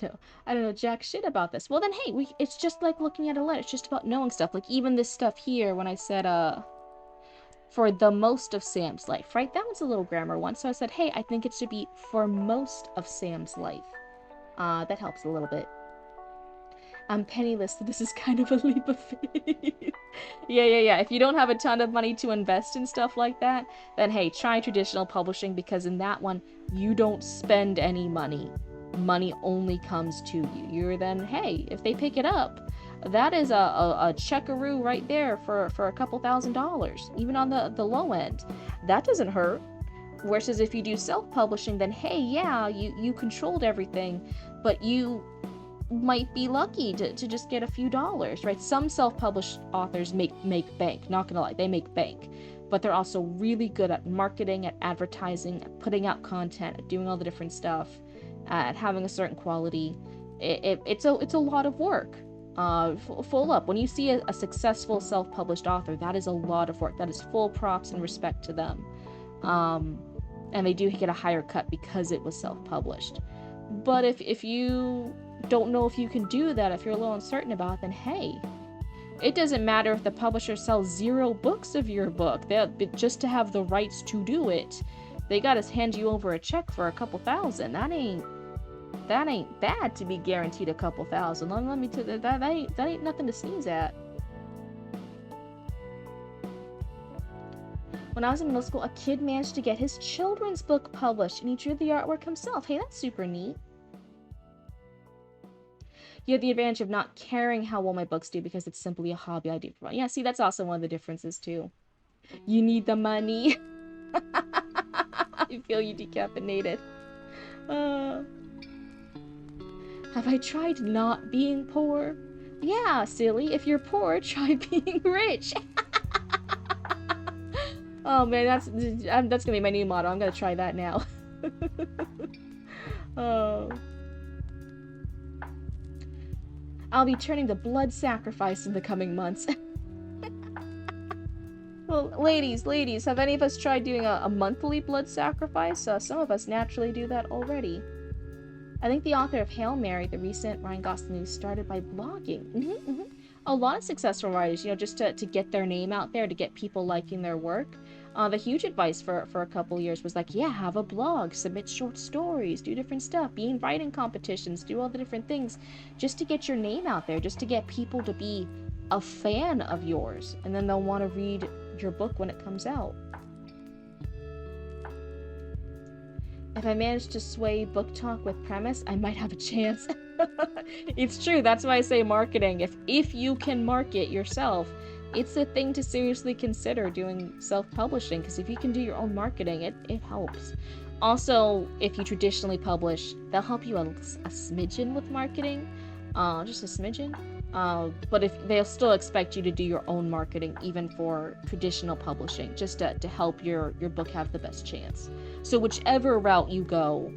don't know jack shit about this. Well then, hey, it's just like looking at a letter. It's just about knowing stuff. Like even this stuff here, when I said, for the most of Sam's life, right? That was a little grammar one. So I said, hey, I think it should be for most of Sam's life. That helps a little bit. I'm penniless, so this is kind of a leap of faith. Yeah. If you don't have a ton of money to invest in stuff like that, then hey, try traditional publishing, because in that one, you don't spend any money. Money only comes to you. You're then, hey, if they pick it up, that is a checkaroo right there for a couple $1,000s, even on the low end. That doesn't hurt. Versus if you do self-publishing, then hey, yeah, you controlled everything, but you might be lucky to just get a few dollars, right? Some self-published authors make bank, not gonna lie, they make bank, but they're also really good at marketing, at advertising, at putting out content, at doing all the different stuff, at having a certain quality. It's a lot of work. Full up. When you see a successful self-published author, that is a lot of work. That is full props and respect to them. And they do get a higher cut because it was self-published. But if you don't know if you can do that, if you're a little uncertain about it, then hey, it doesn't matter if the publisher sells 0 books of your book. Just to have the rights to do it, they gotta hand you over a check for a couple thousand. That ain't bad to be guaranteed a couple thousand. Let me tell you, that ain't nothing to sneeze at. When I was in middle school, a kid managed to get his children's book published, and he drew the artwork himself. Hey, that's super neat. You have the advantage of not caring how well my books do because it's simply a hobby I do for fun. Yeah, see, that's also one of the differences, too. You need the money. I feel you decaffeinated. Have I tried not being poor? Yeah, silly. If you're poor, try being rich. Oh man, that's gonna be my new motto. I'm gonna try that now. Oh. I'll be turning to blood sacrifice in the coming months. Well, ladies, have any of us tried doing a monthly blood sacrifice? Some of us naturally do that already. I think the author of Hail Mary, the recent Ryan Gosling news, started by blogging. A lot of successful writers, just to get their name out there, to get people liking their work. The huge advice for a couple years was like, yeah, have a blog, submit short stories, do different stuff, be in writing competitions, do all the different things, just to get your name out there, just to get people to be a fan of yours, and then they'll want to read your book when it comes out. If I manage to sway book talk with premise, I might have a chance. It's true, that's why I say marketing. If you can market yourself, it's a thing to seriously consider doing self-publishing, because if you can do your own marketing, it helps. Also, if you traditionally publish, they'll help you a smidgen with marketing, just a smidgen. But if they'll still expect you to do your own marketing, even for traditional publishing, just to help your book have the best chance. So whichever route you go,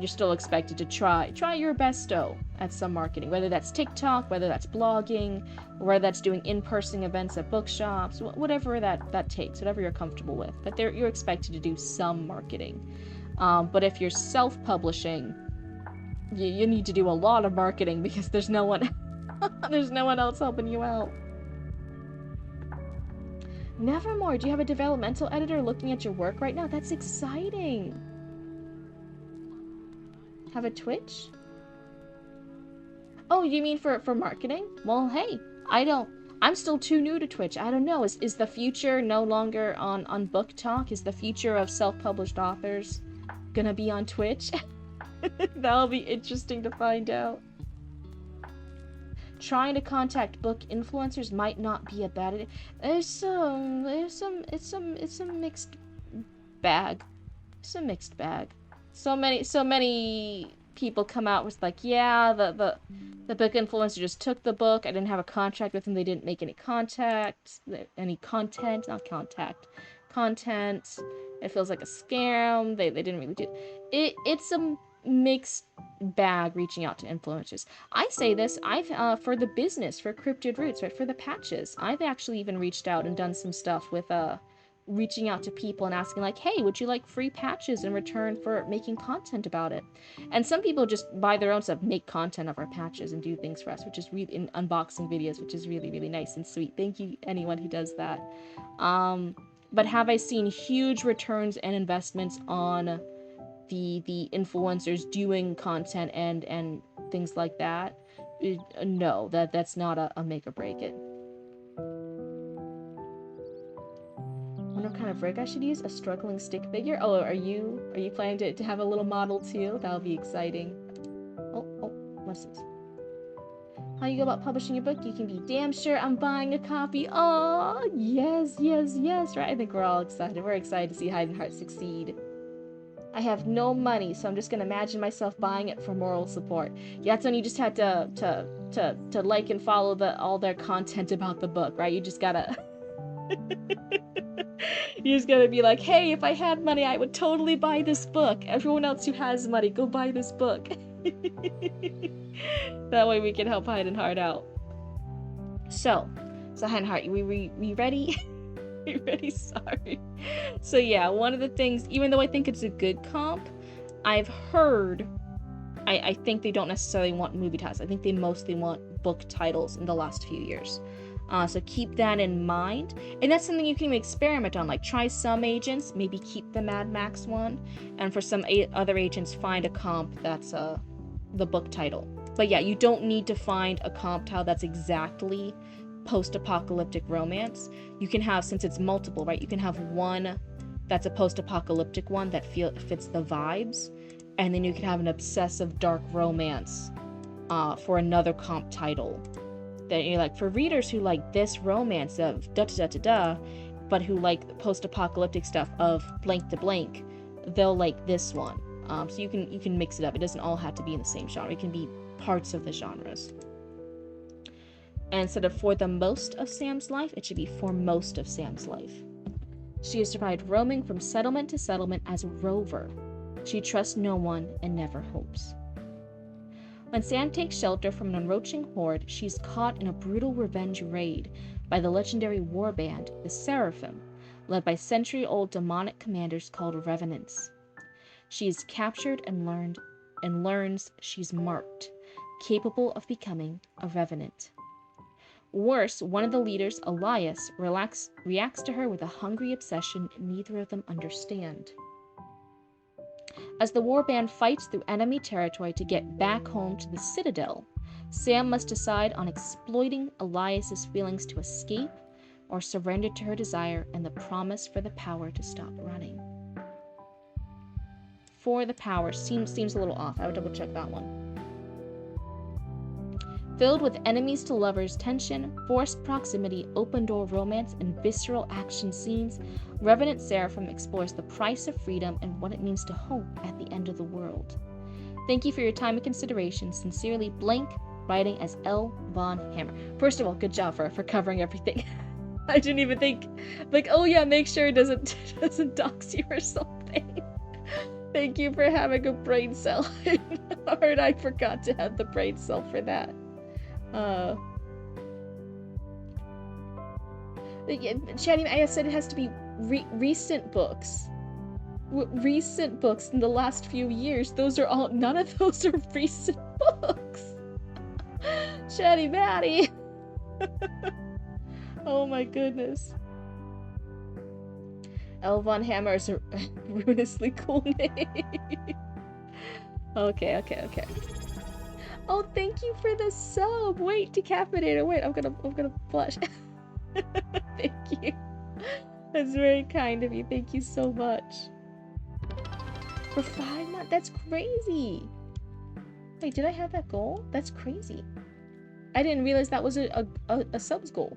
you're still expected to try your besto at some marketing, whether that's TikTok, whether that's blogging, or whether that's doing in-person events at bookshops, whatever that takes, whatever you're comfortable with. But you're expected to do some marketing. But if you're self-publishing, you need to do a lot of marketing because there's no one else helping you out. Nevermore, do you have a developmental editor looking at your work right now? That's exciting. Have a Twitch? Oh, you mean for marketing? Well, hey, I'm still too new to Twitch. I don't know. Is the future no longer on Book Talk? Is the future of self-published authors gonna be on Twitch? That'll be interesting to find out. Trying to contact book influencers might not be a bad idea. It's a mixed bag. It's a mixed bag. So many people come out with like, yeah, the book influencer just took the book. I didn't have a contract with them. They didn't make any content. It feels like a scam. They didn't really do it. It's a mixed bag reaching out to influencers. I say this, I've for the business, for Cryptid Roots, right, for the patches, I've actually even reached out and done some stuff with reaching out to people and asking like, hey, would you like free patches in return for making content about it? And some people just buy their own stuff, make content of our patches and do things for us, which is really in unboxing videos, which is really, really nice and sweet. Thank you anyone who does that. But have I seen huge returns and investments on the influencers doing content and things like that? No, that's not a make or break it. Wonder what kind of rig I should use? A struggling stick figure? Oh, are you planning to have a little model too? That'll be exciting. Oh, what's this? How you go about publishing your book? You can be damn sure I'm buying a copy. Oh, yes, right? I think we're all excited. We're excited to see Hide and Heart succeed. I have no money, so I'm just gonna imagine myself buying it for moral support. Yeah, that's when you just had to like and follow all their content about the book, right? You just gotta be like, hey, if I had money, I would totally buy this book. Everyone else who has money, go buy this book. That way we can help Hide and Heart out. So Hide and Heart, we ready? We ready? Sorry. So yeah, one of the things, even though I think it's a good comp, I've heard, I think they don't necessarily want movie titles. I think they mostly want book titles in the last few years. So keep that in mind. And that's something you can even experiment on. Like try some agents, maybe keep the Mad Max one. And for some other agents, find a comp that's the book title. But yeah, you don't need to find a comp title that's exactly post-apocalyptic romance. You can have, since it's multiple, right? You can have one that's a post-apocalyptic one that fits the vibes. And then you can have an obsessive dark romance for another comp title. That you're like, for readers who like this romance of da-da-da-da-da, but who like post-apocalyptic stuff of blank to blank, they'll like this one. So you can mix it up. It doesn't all have to be in the same genre. It can be parts of the genres. And instead of for the most of Sam's life, it should be for most of Sam's life. She has survived roaming from settlement to settlement as a rover. She trusts no one and never hopes. When Sam takes shelter from an encroaching horde, she's caught in a brutal revenge raid by the legendary warband, the Seraphim, led by century-old demonic commanders called Revenants. She is captured and learns she's marked, capable of becoming a Revenant. Worse, one of the leaders, Elias, reacts to her with a hungry obsession neither of them understand. As the warband fights through enemy territory to get back home to the Citadel, Sam must decide on exploiting Elias's feelings to escape or surrender to her desire and the promise for the power to stop running. For the power seems a little off. I would double check that one. Filled with enemies to lovers tension, forced proximity, open door romance, and visceral action scenes, Revenant Seraphim explores the price of freedom and what it means to hope at the end of the world. Thank you for your time and consideration. Sincerely, Blank, writing as L. Von Hammer. First of all, good job for covering everything. I didn't even think, like, oh yeah, make sure it doesn't dox you or something. Thank you for having a brain cell. I forgot to have the brain cell for that. Chatty, I said it has to be recent books. Recent books in the last few years. Those are all. None of those are recent books. Chatty Matty. Oh my goodness. L. Von Hammer is a ruinously cool name. Okay. Oh, thank you for the sub. Wait, Decapitator. Wait, I'm gonna blush. Thank you. That's very kind of you. Thank you so much. For 5 months? That's crazy. Wait, did I have that goal? That's crazy. I didn't realize that was a subs goal.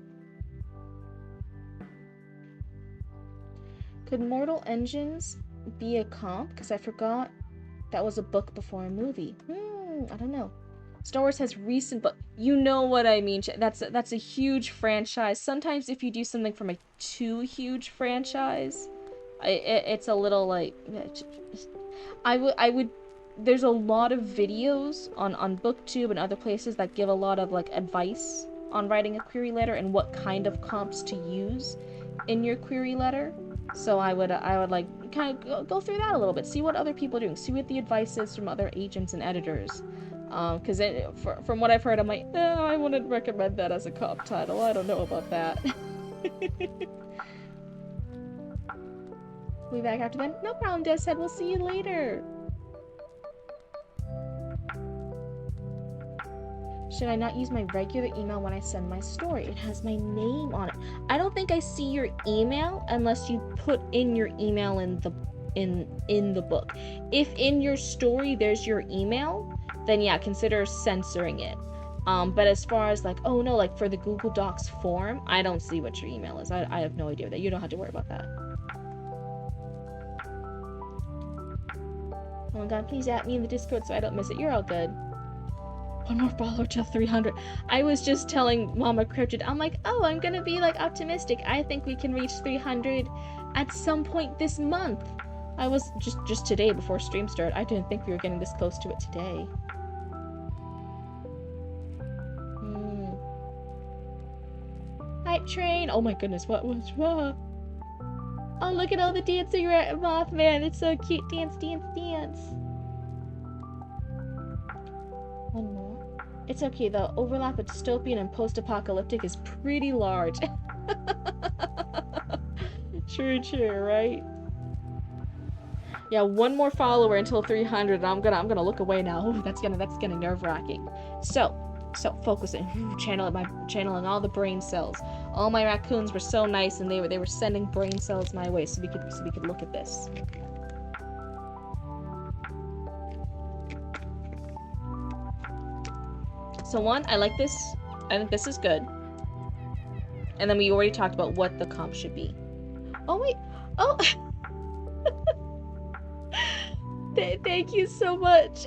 Could Mortal Engines be a comp? Because I forgot that was a book before a movie. I don't know. Star Wars has recent, but you know what I mean. That's a huge franchise. Sometimes if you do something from a too huge franchise, it's a little like. I would. There's a lot of videos on BookTube and other places that give a lot of like advice on writing a query letter and what kind of comps to use in your query letter. So I would like kind of go through that a little bit, see what other people are doing, see what the advice is from other agents and editors. Because from what I've heard, I'm like, I wouldn't recommend that as a comp title. I don't know about that. We back after then? No problem, Deathhead. We'll see you later. Should I not use my regular email when I send my story? It has my name on it. I don't think I see your email unless you put in your email in the book. If in your story there's your email, then yeah, consider censoring it. But as far as like, oh no, like for the Google Docs form, I don't see what your email is. I have no idea that. You don't have to worry about that. Oh my god, please add me in the Discord so I don't miss it. You're all good. One more follower to 300. I was just telling Mama Cryptid, I'm like, oh, I'm gonna be like optimistic. I think we can reach 300 at some point this month. I was just today before stream started. I didn't think we were getting this close to it today. Hype train. Oh my goodness, what was wrong? Oh, look at all the dancing Mothman. It's so cute. Dance. One more. It's okay, the overlap of dystopian and post-apocalyptic is pretty large. True, right? Yeah, one more follower until 300, and I'm gonna look away now. Ooh, that's gonna nerve-wracking. So focusing, channeling all the brain cells. All my raccoons were so nice, and they were sending brain cells my way, so we could look at this. So one, I like this. I think this is good. And then we already talked about what the comp should be. Oh wait, oh. Thank you so much.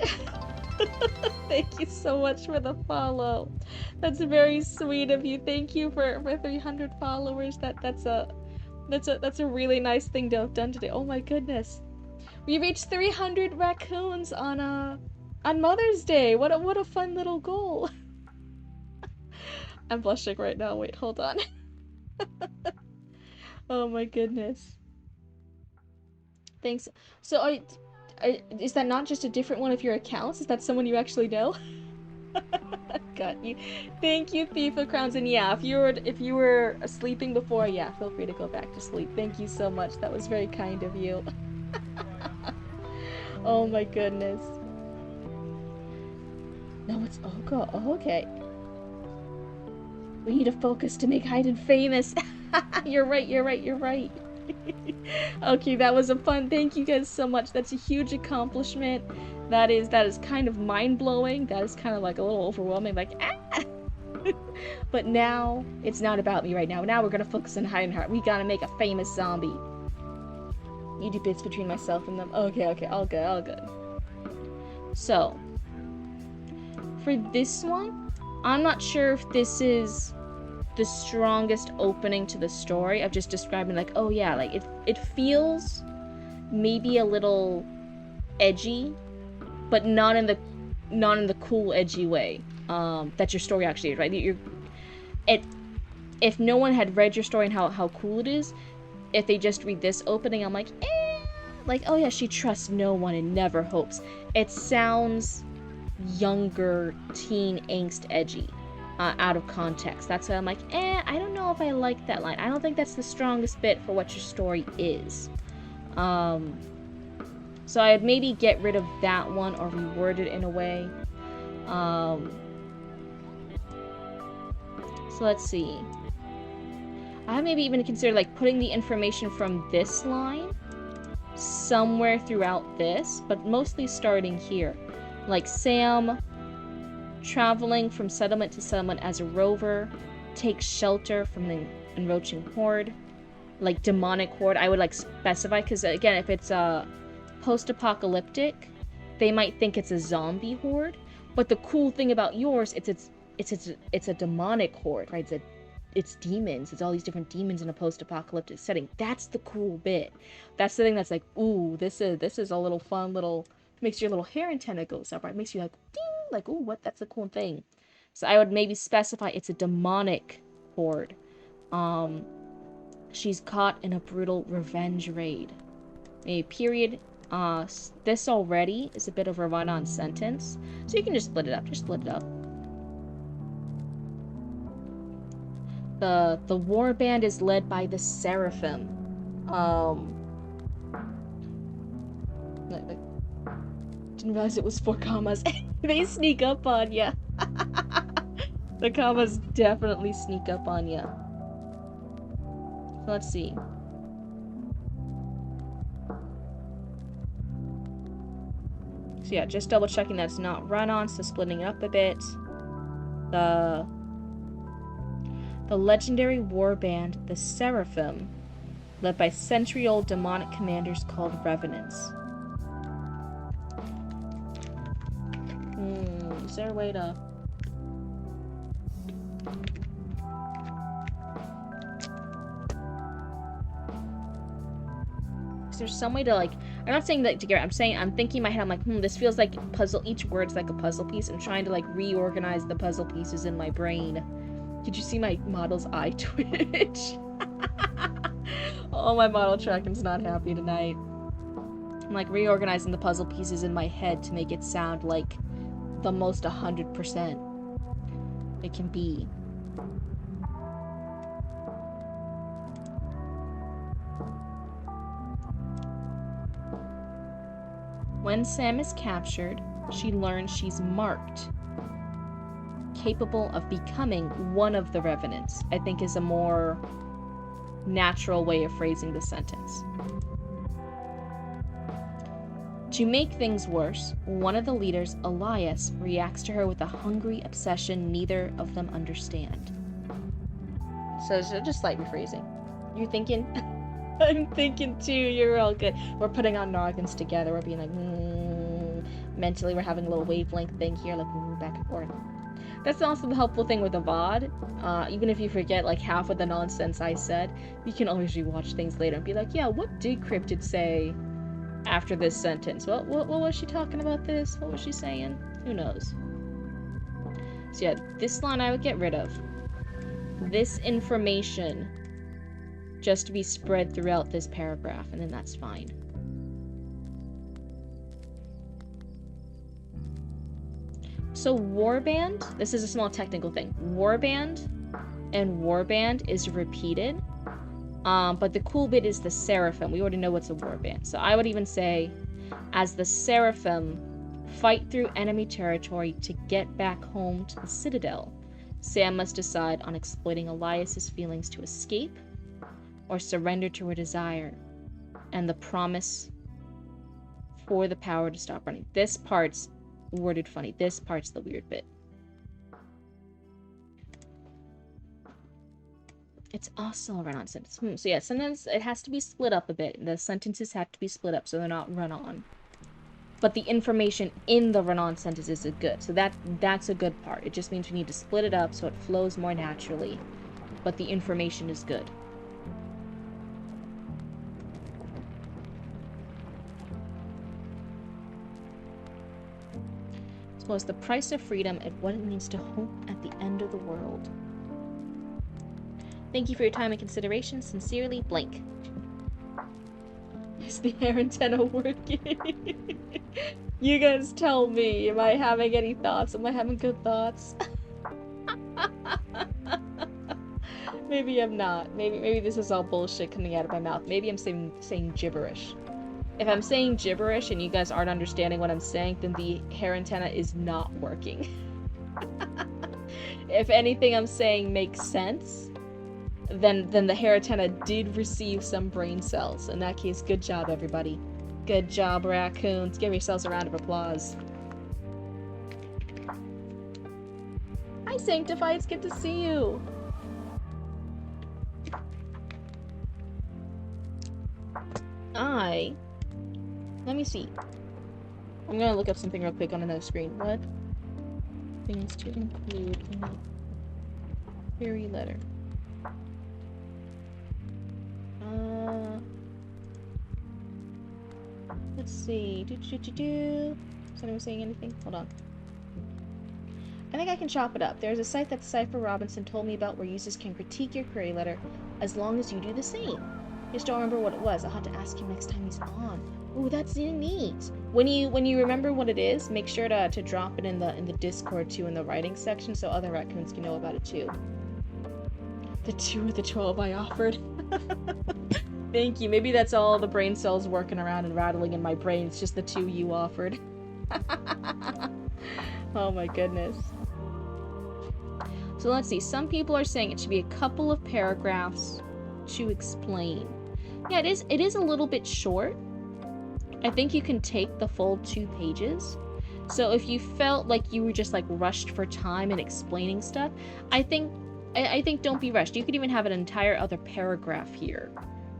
Thank you so much for the follow. That's very sweet of you. Thank you for 300 followers. That's a really nice thing to have done today. Oh my goodness. We reached 300 raccoons on Mother's Day. What a fun little goal. I'm blushing right now. Wait, hold on. Oh my goodness. Thanks. So is that not just a different one of your accounts? Is that someone you actually know? Got you. Thank you, Thief of Crowns. And yeah, if you were sleeping before, yeah, feel free to go back to sleep. Thank you so much. That was very kind of you. Oh my goodness. No, it's Oko. Oh, okay. We need to focus to make Hayden famous. You're right. Okay, that was a fun. Thank you guys so much. That's a huge accomplishment. That is kind of mind-blowing. That is kind of like a little overwhelming, like ah! But now it's not about me right now. Now we're gonna focus on Heidenheart. We gotta make a famous zombie. You do bits between myself and them. Okay, all good. So for this one, I'm not sure if this is the strongest opening to the story of just describing like, oh yeah, like it feels maybe a little edgy, but not in the cool edgy way that your story actually is, right? If no one had read your story and how cool it is, if they just read this opening, I'm like, like, oh yeah, she trusts no one and never hopes. It sounds younger, teen angst edgy. Out of context. That's why I'm like, I don't know if I like that line. I don't think that's the strongest bit for what your story is. So I'd maybe get rid of that one or reword it in a way. So let's see. I maybe even consider like putting the information from this line somewhere throughout this, but mostly starting here. Like Sam traveling from settlement to settlement as a rover, takes shelter from the encroaching horde, like demonic horde. I would like specify, because again, if it's a post-apocalyptic, they might think it's a zombie horde. But the cool thing about yours, it's a demonic horde, right? It's demons. It's all these different demons in a post-apocalyptic setting. That's the cool bit. That's the thing that's like, ooh, this is a little fun little, makes your little hair antenna goes up, right? Makes you like, ding, like, ooh, what? That's a cool thing. So I would maybe specify it's a demonic horde. She's caught in a brutal revenge raid. A period. This already is a bit of a run-on sentence, so you can just split it up. The war band is led by the Seraphim. Didn't realize it was 4 commas. They sneak up on ya. The commas definitely sneak up on ya. So let's see. So yeah, just double checking that's not run-on, so splitting it up a bit. The legendary war band, the Seraphim, led by century-old demonic commanders called Revenants. Is there a way to... Is there some way to, like... I'm not saying that to get... I'm thinking in my head, I'm like, this feels like puzzle... Each word's like a puzzle piece. I'm trying to, like, reorganize the puzzle pieces in my brain. Did you see my model's eye twitch? Oh, my model tracking's not happy tonight. I'm, like, reorganizing the puzzle pieces in my head to make it sound like the most 100%. it can be. When Sam is captured, she learns she's marked, capable of becoming one of the Revenants, I think is a more natural way of phrasing the sentence. To make things worse, one of the leaders, Elias, reacts to her with a hungry obsession neither of them understand. So just slight rephrasing. You're thinking? I'm thinking too, you're all good. We're putting our noggins together, we're being like, mentally we're having a little wavelength thing here, like back and forth. That's also the helpful thing with a VOD. Even if you forget like half of the nonsense I said, you can always rewatch things later and be like, yeah, what did Cryptid say after this sentence? What was she talking about this? What was she saying? Who knows? So yeah, this line I would get rid of. This information just to be spread throughout this paragraph, and then that's fine. So warband, this is a small technical thing. Warband and warband is repeated, but the cool bit is the seraphim. We already know what's a warband. So I would even say, as the seraphim fight through enemy territory to get back home to the Citadel, Sam must decide on exploiting Elias's feelings to escape or surrender to her desire and the promise for the power to stop running. This part's worded funny. This part's the weird bit. It's also a run-on sentence. So yeah, sometimes it has to be split up a bit. The sentences have to be split up so they're not run-on. But the information in the run-on sentences is good. So that's a good part. It just means we need to split it up so it flows more naturally. But the information is good. So it's the price of freedom and what it means to hope at the end of the world. Thank you for your time and consideration. Sincerely, blank. Is the hair antenna working? You guys tell me. Am I having any thoughts? Am I having good thoughts? Maybe I'm not. Maybe this is all bullshit coming out of my mouth. Maybe I'm saying gibberish. If I'm saying gibberish and you guys aren't understanding what I'm saying, then the hair antenna is not working. If anything I'm saying makes sense, then the hair antenna did receive some brain cells. In that case, good job, everybody. Good job, raccoons. Give yourselves a round of applause. Hi, Sanctify. It's good to see you. Let me see. I'm gonna look up something real quick on another screen. What things to include in the query letter? Let's see. Is anyone saying anything? Hold on. I think I can chop it up. There's a site that Cypher Robinson told me about where users can critique your query letter as long as you do the same. Just don't remember what it was. I'll have to ask him next time he's on. Ooh, that's neat. When you remember what it is, make sure to drop it in the Discord too, in the writing section, so other raccoons can know about it too. The 2 or the 12 I offered. Thank you. Maybe that's all the brain cells working around and rattling in my brain. It's just the 2 you offered. Oh my goodness. So let's see. Some people are saying it should be a couple of paragraphs to explain. Yeah, it is a little bit short. I think you can take the full 2 pages. So if you felt like you were just like rushed for time in explaining stuff, I think don't be rushed. You could even have an entire other paragraph here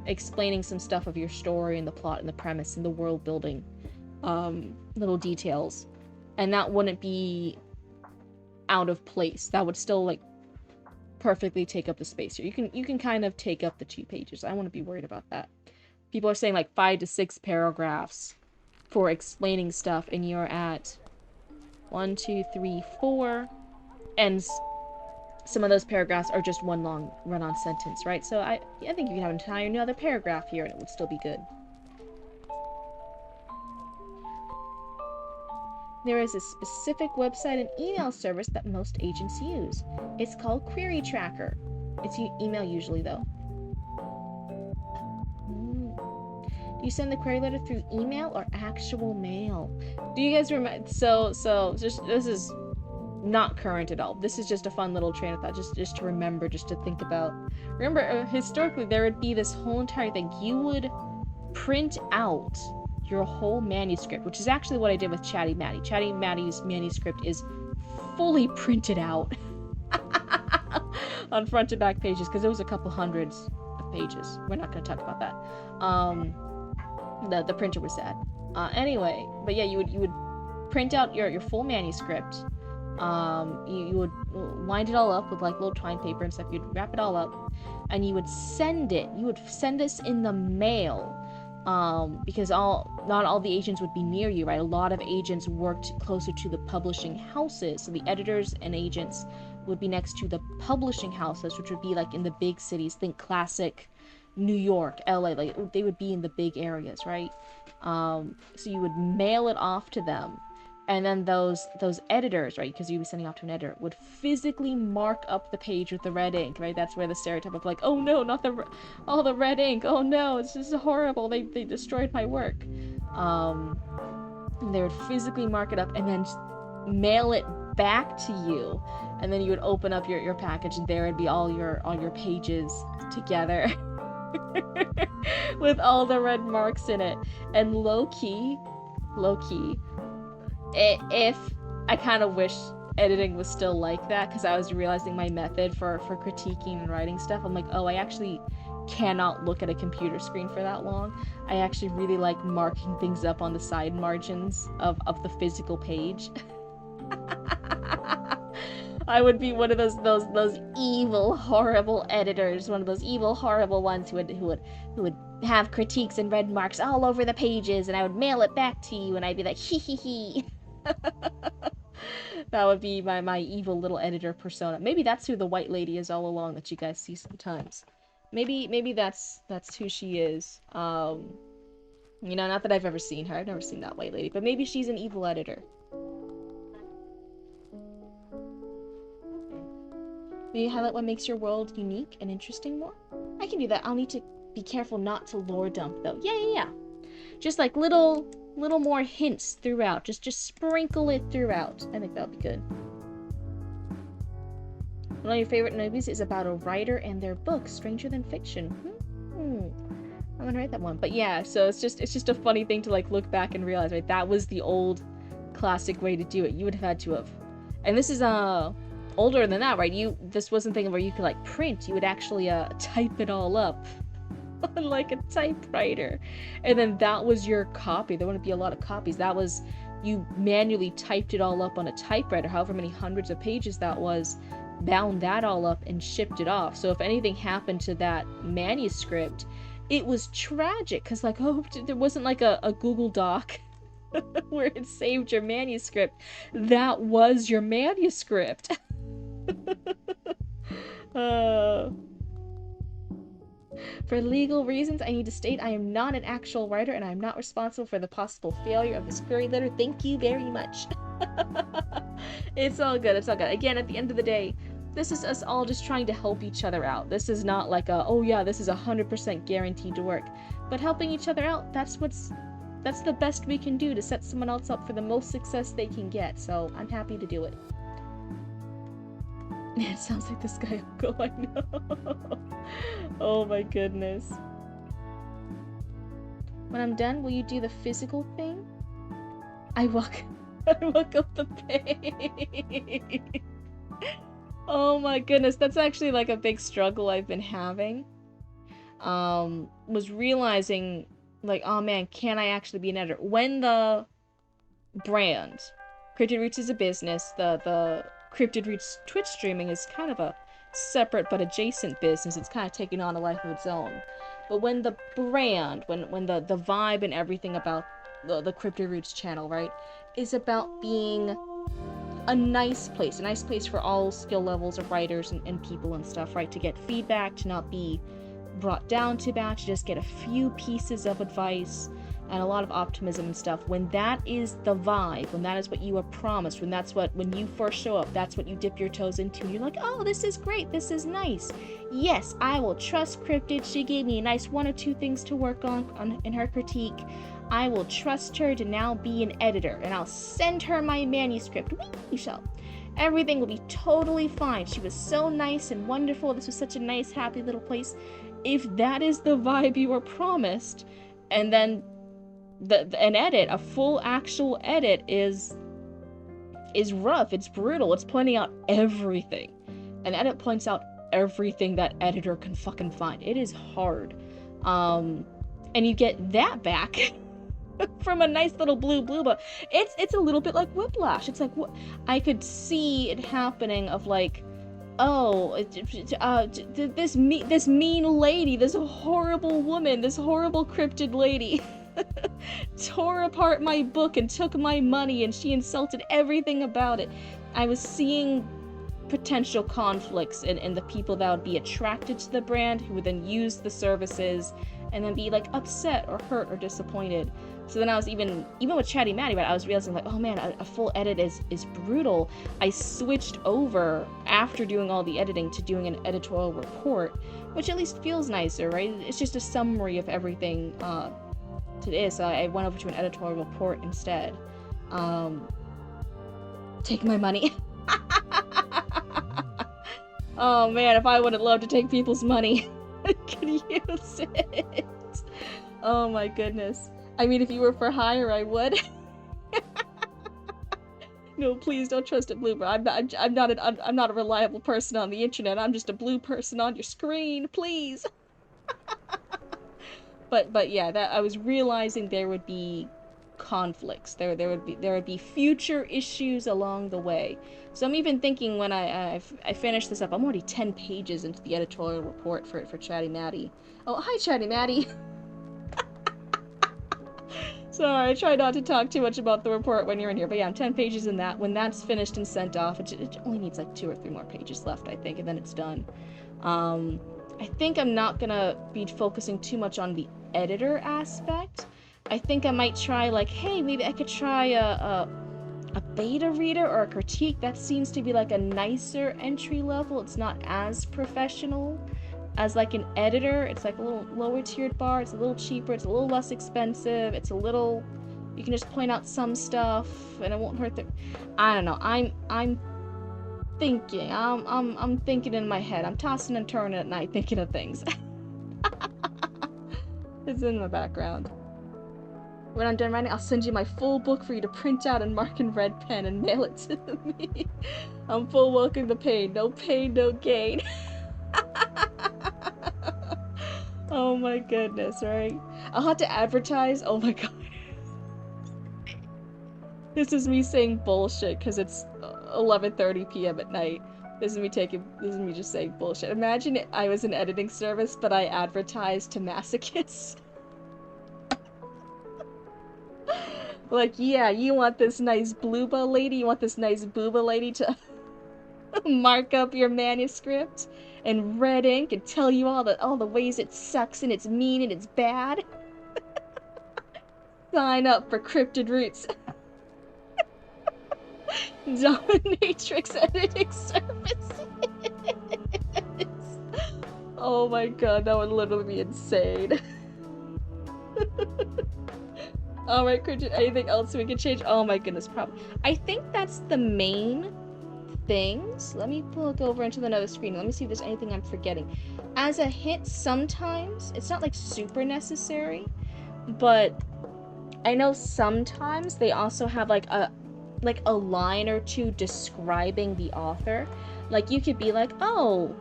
explaining some stuff of your story and the plot and the premise and the world building, little details, and that wouldn't be out of place. That would still like perfectly take up the space here. You can kind of take up the 2 pages. I wouldn't be worried about that. People are saying like 5 to 6 paragraphs for explaining stuff, and you're at 1, 2, 3, 4, and some of those paragraphs are just one long run-on sentence, right? So I think you can have an entire another paragraph here, and it would still be good. There is a specific website and email service that most agents use. It's called Query Tracker. It's email usually, though. Do you send the query letter through email or actual mail? Do you guys remember? So just this is not current at all. This is just a fun little train of thought, just to remember, just to think about. Remember, historically, there would be this whole entire thing. You would print out your whole manuscript, which is actually what I did with Chatty Matty. Chatty Matty's manuscript is fully printed out on front to back pages, because it was a couple hundreds of pages. We're not going to talk about that. The printer was sad. Anyway, but yeah, you would print out your full manuscript. You would wind it all up with like little twine paper and stuff. You'd wrap it all up, and you would send it. You would send this in the mail. Because not all the agents would be near you, right? A lot of agents worked closer to the publishing houses, so the editors and agents would be next to the publishing houses, which would be like in the big cities. Think classic New York, LA, like they would be in the big areas, right? So you would mail it off to them, and then those editors, right, because you'd be sending off to an editor, would physically mark up the page with the red ink, right? That's where the stereotype of like, oh no, not the red ink, oh no, it's just horrible, they destroyed my work. They would physically mark it up and then mail it back to you, and then you would open up your package, and there would be all your pages together with all the red marks in it. And low key, if I kind of wish editing was still like that, because I was realizing my method for critiquing and writing stuff. I'm like, oh, I actually cannot look at a computer screen for that long. I actually really like marking things up on the side margins of the physical page. I would be one of those evil, horrible editors, one of those evil, horrible ones who would have critiques and red marks all over the pages, and I would mail it back to you, and I'd be like, hee hee hee. That would be my evil little editor persona. Maybe that's who the white lady is all along that you guys see sometimes. Maybe that's who she is. Not that I've ever seen her. I've never seen that white lady, but maybe she's an evil editor. Will you highlight what makes your world unique and interesting more? I can do that. I'll need to be careful not to lore dump, though. Yeah. Just like little more hints throughout. Just sprinkle it throughout. I think that would be good. One of your favorite movies is about a writer and their book, Stranger Than Fiction. I'm gonna write that one. But yeah, so it's just a funny thing to like look back and realize, right? That was the old classic way to do it. You would have had to have. And this is older than that, right? This wasn't a thing where you could like print. You would actually type it all up on like a typewriter, and then that was your copy. There wouldn't be a lot of copies. That was, you manually typed it all up on a typewriter, however many hundreds of pages that was, bound that all up and shipped it off. So if anything happened to that manuscript, it was tragic, because like, oh, there wasn't like a Google Doc where it saved your manuscript. That was your manuscript. For legal reasons, I need to state I am not an actual writer, and I am not responsible for the possible failure of this query letter. Thank you very much. It's all good. Again, at the end of the day, this is us all just trying to help each other out. This is not like oh yeah, this is 100% guaranteed to work. But helping each other out, that's the best we can do to set someone else up for the most success they can get. So I'm happy to do it. Man, it sounds like this guy Uncle, I know. Oh my goodness. When I'm done, will you do the physical thing? I walk up the page. Oh my goodness, that's actually like a big struggle I've been having. Was realizing like, oh man, can I actually be an editor? When the brand, Cryptid Roots is a business, the Cryptid Roots Twitch streaming is kind of a separate but adjacent business. It's kind of taking on a life of its own. But when the brand, when the vibe and everything about the Cryptid Roots channel, right, is about being a nice place for all skill levels of writers and people and stuff, right, to get feedback, to not be brought down too bad, to just get a few pieces of advice, and a lot of optimism and stuff. When that is the vibe, when that is what you are promised, when you first show up, that's what you dip your toes into, and you're like, oh, this is great, this is nice. Yes, I will trust Cryptid. She gave me a nice 1 or 2 things to work on in her critique. I will trust her to now be an editor, and I'll send her my manuscript. We shall. Everything will be totally fine. She was so nice and wonderful. This was such a nice, happy little place. If that is the vibe you were promised, and then an edit, a full actual edit is rough, it's brutal, it's pointing out everything. An edit points out everything that editor can fucking find. It is hard. And you get that back from a nice little blue but it's a little bit like Whiplash. It's like, what I could see it happening of like, oh, this mean lady, this horrible woman, this horrible cryptid lady tore apart my book and took my money, and she insulted everything about it. I was seeing potential conflicts in the people that would be attracted to the brand, who would then use the services and then be like upset or hurt or disappointed. So then I was even with Chatty Matty, but I was realizing like, oh man, a full edit is brutal. I switched over after doing all the editing to doing an editorial report, which at least feels nicer, right? It's just a summary of everything to this. So I went over to an editorial report instead. Take my money. Oh man, if I would have loved to take people's money, I could use it. Oh my goodness. I mean, if you were for hire, I would. No, please don't trust a blooper. I'm not a reliable person on the internet. I'm just a blue person on your screen. Please. But yeah, that I was realizing there would be conflicts. There would be future issues along the way. So I'm even thinking when I finish this up, I'm already 10 pages into the editorial report for Chatty Matty. Oh, hi Chatty Matty. Sorry, I try not to talk too much about the report when you're in here, but yeah, I'm 10 pages in that. When that's finished and sent off, it only needs like 2 or 3 more pages left, I think, and then it's done. I think I'm not gonna be focusing too much on the editor aspect. I think I might try like, hey, maybe I could try a beta reader or a critique. That seems to be like a nicer entry level. It's not as professional as like an editor. It's like a little lower tiered bar. It's a little cheaper. It's a little less expensive. It's a little, you can just point out some stuff and it won't hurt the, I don't know. I'm thinking. I'm thinking in my head. I'm tossing and turning at night thinking of things. It's in the background. When I'm done writing, I'll send you my full book for you to print out and mark in red pen and mail it to me. I'm full welcome the pain. No pain, no gain. Oh my goodness, right? I'll have to advertise. Oh my god. This is me saying bullshit because it's 11:30 p.m. at night. This is me just saying bullshit. Imagine I was an editing service, but I advertised to masochists. Like, yeah, you want this nice bluba lady? You want this nice booba lady to mark up your manuscript in red ink and tell you all the ways it sucks and it's mean and it's bad? Sign up for Cryptid Roots. Dominatrix editing services. Oh my god, that would literally be insane. Alright, Cryptid, anything else we can change? Oh my goodness, probably. I think that's the main things. Let me look over into another screen. Let me see if there's anything I'm forgetting. As a hint, sometimes, it's not like super necessary, but I know sometimes they also have like a line or two describing the author. Like you could be like, oh,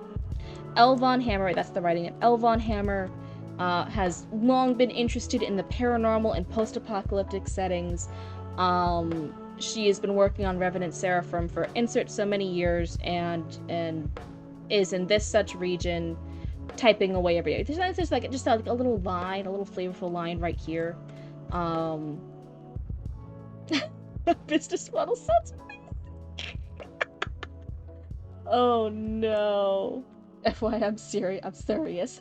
L. Von Hammer, that's the writing, L. Von Hammer has long been interested in the paranormal and post-apocalyptic settings. She has been working on Revenant Seraphim for insert so many years and is in this such region, typing away every day. There's like just like a little line, a little flavorful line right here. Business model sounds amazing. Oh no. FYI, I'm serious.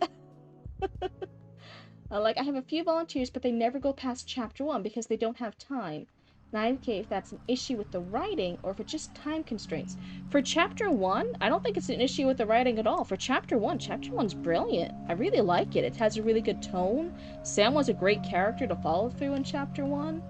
Like, I have a few volunteers, but they never go past chapter 1 because they don't have time. And I indicate if that's an issue with the writing or if it's just time constraints. For chapter 1, I don't think it's an issue with the writing at all. For chapter 1's brilliant. I really like it. It has a really good tone. Sam was a great character to follow through in chapter 1.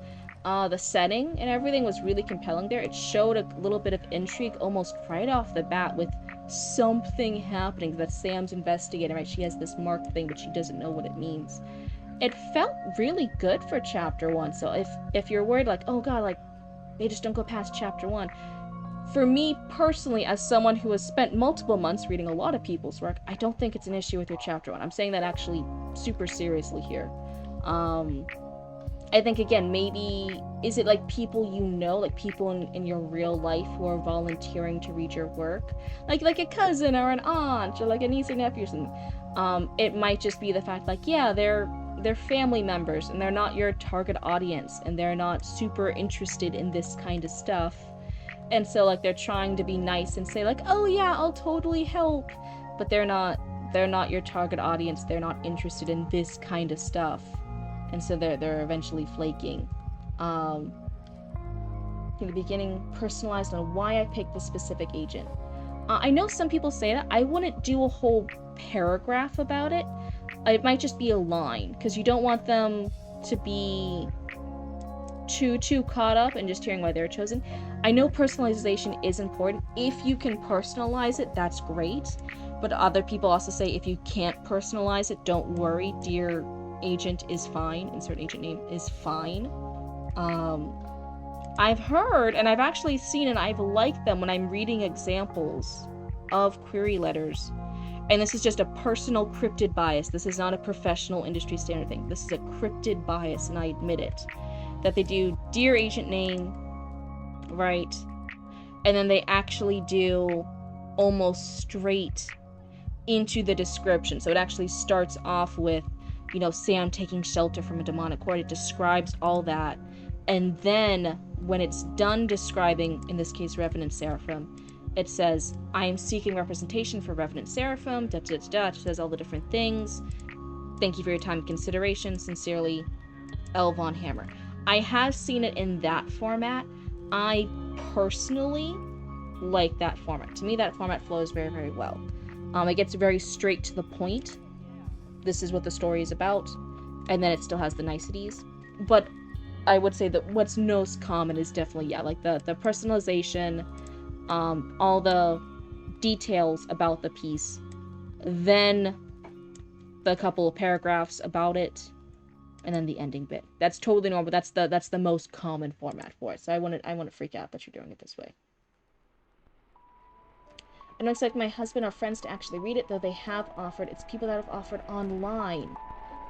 The setting and everything was really compelling there. It showed a little bit of intrigue almost right off the bat with something happening that Sam's investigating, right? She has this marked thing, but she doesn't know what it means. It felt really good for chapter 1. So if you're worried, like, oh god, like, they just don't go past chapter 1. For me personally, as someone who has spent multiple months reading a lot of people's work, I don't think it's an issue with your chapter 1. I'm saying that actually super seriously here. I think, again, maybe, is it like people you know, like people in your real life who are volunteering to read your work? Like a cousin or an aunt or like a niece or nephew or something. It might just be the fact, like, yeah, they're family members and they're not your target audience and they're not super interested in this kind of stuff. And so, like, they're trying to be nice and say, like, oh yeah, I'll totally help. But they're not your target audience. They're not interested in this kind of stuff. And so they're eventually flaking. In the beginning, personalized on why I picked this specific agent. I know some people say that. I wouldn't do a whole paragraph about it. It might just be a line, because you don't want them to be too caught up in just hearing why they're chosen. I know personalization is important. If you can personalize it, that's great. But other people also say if you can't personalize it, don't worry. Dear agent is fine. Insert agent name is fine. I've heard, and I've actually seen, and I've liked them when I'm reading examples of query letters. And this is just a personal cryptid bias. This is not a professional industry standard thing. This is a cryptid bias, and I admit it. That they do dear agent name, right? And then they actually do almost straight into the description. So it actually starts off with, you know, Sam taking shelter from a demonic horde. It describes all that. And then when it's done describing, in this case, Revenant Seraphim, it says, I am seeking representation for Revenant Seraphim, It says all the different things. Thank you for your time and consideration. Sincerely, L. Von Hammer. I have seen it in that format. I personally like that format. To me, that format flows very, very well. It gets very straight to the point. This is what the story is about. And then it still has the niceties. But I would say that what's most common is definitely, yeah, like the personalization, all the details about the piece, then the couple of paragraphs about it, and then the ending bit. That's totally normal. That's the most common format for it. So I wouldn't freak out that you're doing it this way. I don't expect my husband or friends to actually read it, though they have offered. It's people that have offered online,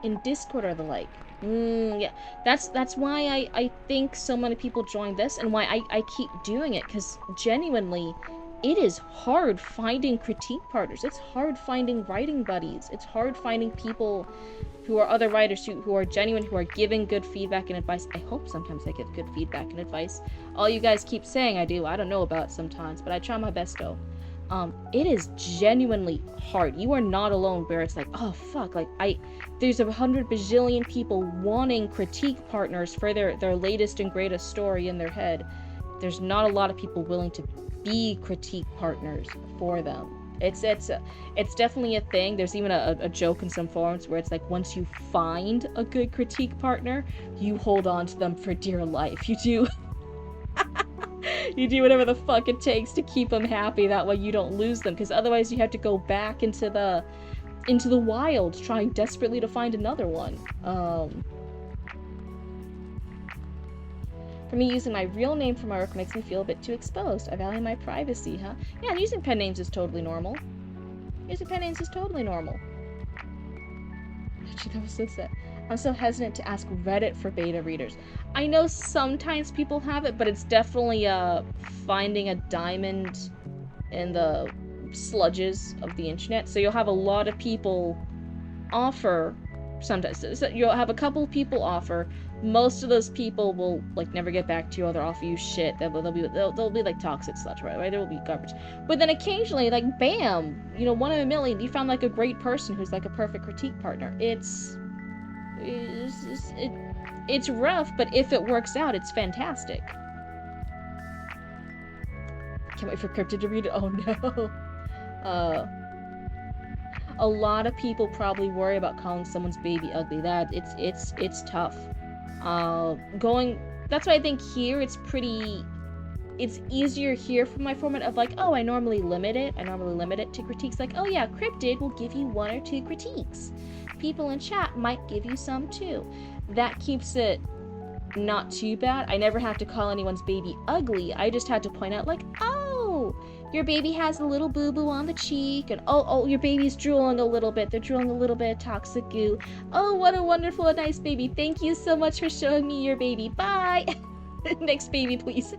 in Discord or the like. Yeah, that's why I think so many people join this, and why I keep doing it, because genuinely, it is hard finding critique partners. It's hard finding writing buddies. It's hard finding people who are other writers who are genuine, who are giving good feedback and advice. I hope sometimes I get good feedback and advice. All you guys keep saying I do, I don't know about sometimes, but I try my best though. It is genuinely hard. You are not alone where it's like, oh fuck, like there's 100 bajillion people wanting critique partners for their latest and greatest story in their head. There's not a lot of people willing to be critique partners for them. It's definitely a thing. There's even a joke in some forums where it's like, once you find a good critique partner, you hold on to them for dear life. You do you do whatever the fuck it takes to keep them happy. That way you don't lose them, because otherwise you have to go back into the wild, trying desperately to find another one. For me, using my real name for my work makes me feel a bit too exposed. I value my privacy, huh? Yeah, using pen names is totally normal. Using pen names is totally normal. Actually, that was so sad. I'm so hesitant to ask Reddit for beta readers. I know sometimes people have it, but it's definitely finding a diamond in the sludges of the internet. So you'll have a lot of people offer sometimes. So you'll have a couple of people offer. Most of those people will like never get back to you, or they'll offer you shit. They'll be like toxic sludge, right? There will be garbage. But then occasionally, like bam, you know, 1 in a million, you found like a great person who's like a perfect critique partner. It's It's rough, but if it works out, it's fantastic. Can't wait for Cryptid to read it. Oh no. A lot of people probably worry about calling someone's baby ugly. That it's tough. Going. That's why I think here it's easier here from my format of like, oh, I normally limit it to critiques. Like, oh yeah, Cryptid will give you 1 or 2 critiques. People in chat might give you some too. That keeps it not too bad. I never have to call anyone's baby ugly. I just had to point out like, oh, your baby has a little boo-boo on the cheek, and oh, your baby's drooling a little bit. They're drooling a little bit of toxic goo. Oh, what a wonderful and nice baby. Thank you so much for showing me your baby. Bye. Next baby, please.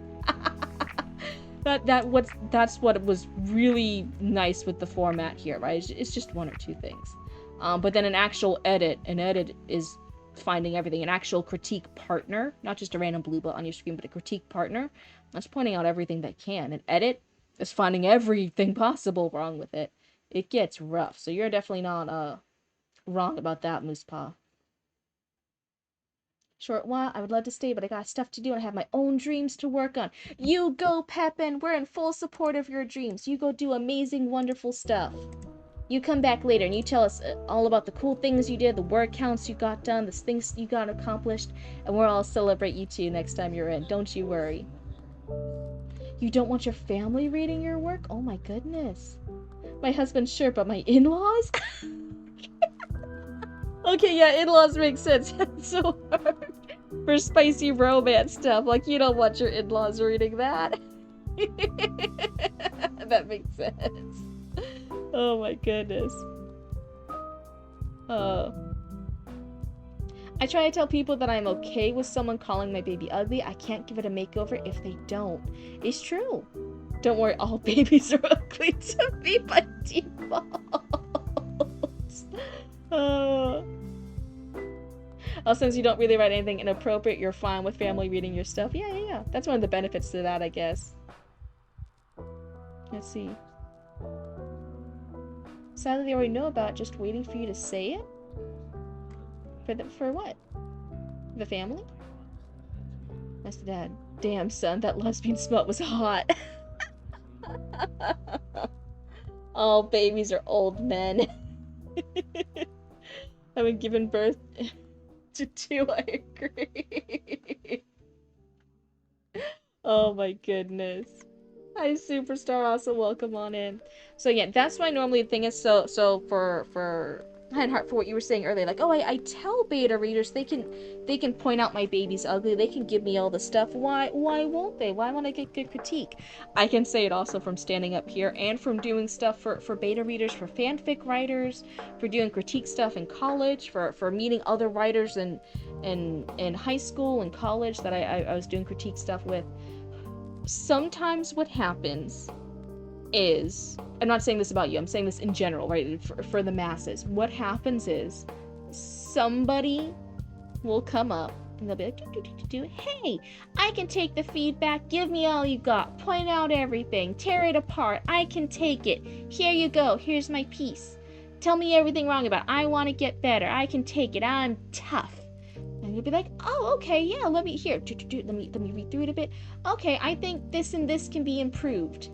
That's what was really nice with the format here, right? It's just 1 or 2 things. But then an edit is finding everything. An actual critique partner, not just a random blue button on your screen, but a critique partner. That's pointing out everything they can. An edit is finding everything possible wrong with it. It gets rough. So you're definitely not wrong about that, Moose Paw. Short while, I would love to stay, but I got stuff to do and I have my own dreams to work on. You go, Pepin! We're in full support of your dreams. You go do amazing, wonderful stuff. You come back later and you tell us all about the cool things you did, the word counts you got done, the things you got accomplished, and we'll all celebrate you too next time you're in. Don't you worry. You don't want your family reading your work? Oh my goodness. My husband's sure, but my in-laws? Okay, yeah, in-laws make sense. It's so hard for spicy romance stuff. Like, you don't want your in-laws reading that. That makes sense. Oh my goodness. I try to tell people that I'm okay with someone calling my baby ugly. I can't give it a makeover if they don't. It's true. Don't worry, all babies are ugly to me by default. Since you don't really write anything inappropriate, you're fine with family reading your stuff. Yeah. That's one of the benefits to that, I guess. Let's see. Sadly, they already know about it, just waiting for you to say it? For what? The family? That's the dad. Damn, son, that lesbian smut was hot. All babies are old men. Having given birth to 2, I agree. Oh my goodness. Hi, Superstar. Also, welcome on in. So yeah, that's why normally the thing is so for Heart, for what you were saying earlier, like, oh, I tell beta readers they can point out my baby's ugly, they can give me all the stuff. Why won't they? Why won't I get good critique? I can say it also from standing up here and from doing stuff for beta readers, for fanfic writers, for doing critique stuff in college, for meeting other writers in high school and college that I was doing critique stuff with. Sometimes what happens is, I'm not saying this about you, I'm saying this in general, right, for the masses. What happens is, somebody will come up, and they'll be like, hey, I can take the feedback, give me all you got, point out everything, tear it apart, I can take it, here you go, here's my piece, tell me everything wrong about it, I want to get better, I can take it, I'm tough. And you'll be like, oh, okay, yeah, let me read through it a bit. Okay, I think this and this can be improved.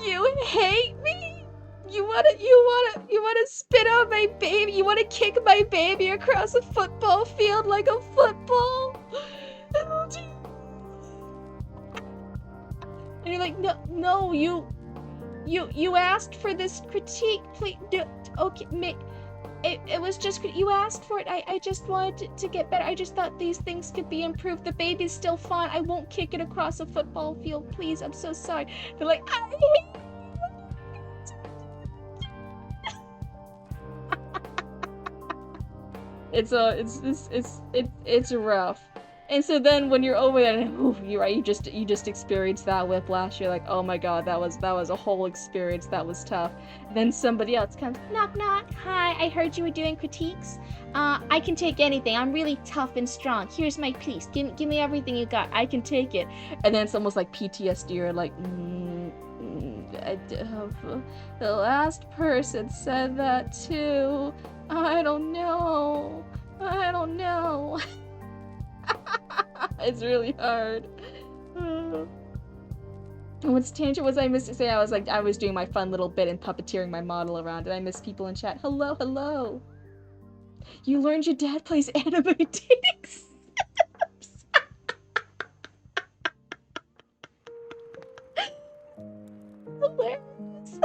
You hate me? You wanna spit on my baby? You wanna kick my baby across a football field like a football? And you're like, no, you asked for this critique, please. Okay, it was just, you asked for it. I just wanted to get better. I just thought these things could be improved. The baby's still fine. I won't kick it across a football field, please. I'm so sorry. They're like, I hate you. It's rough. And so then when you're over there, you're right, you just experienced that whiplash. You're like, oh my god, that was a whole experience. That was tough. Then somebody else comes, knock knock, hi, I heard you were doing critiques. I can take anything. I'm really tough and strong. Here's my piece. Give me everything you got. I can take it. And then it's almost like PTSD or like, the last person said that too. I don't know. I don't know. It's really hard. What's tangent was I missed to say I was doing my fun little bit and puppeteering my model around, and I missed people in chat. Hello, hello. You learned your dad plays anime dating sims. Hilarious.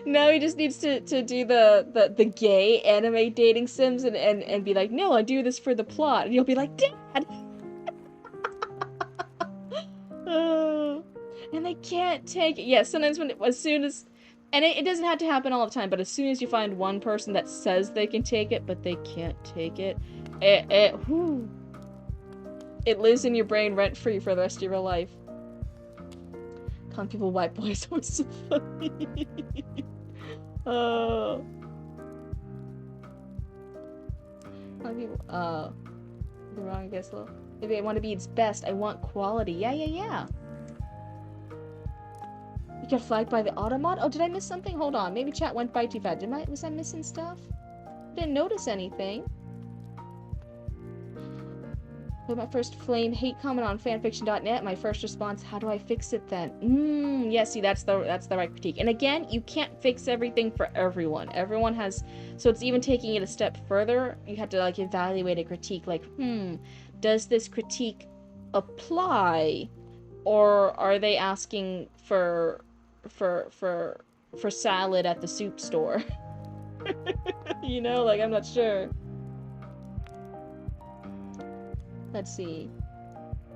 Now he just needs to do the gay anime dating sims and be like, no, I do this for the plot. And you'll be like, Dad! And they can't take it. Yeah, sometimes as soon as, and it doesn't have to happen all the time, but as soon as you find one person that says they can take it, but they can't take it, it lives in your brain rent-free for the rest of your life. Calling people white boys was so funny. Calling people, the wrong, I guess, little. Maybe I want to be its best. I want quality. Yeah. You got flagged by the automod? Oh, did I miss something? Hold on. Maybe chat went by too fast. Was I missing stuff? Didn't notice anything. Put my first flame hate comment on fanfiction.net. My first response, how do I fix it then? Yeah, see, that's the right critique. And again, you can't fix everything for everyone. Everyone has, so it's even taking it a step further. You have to like evaluate a critique like, does this critique apply? Or are they asking for salad at the soup store? You know, like, I'm not sure. Let's see.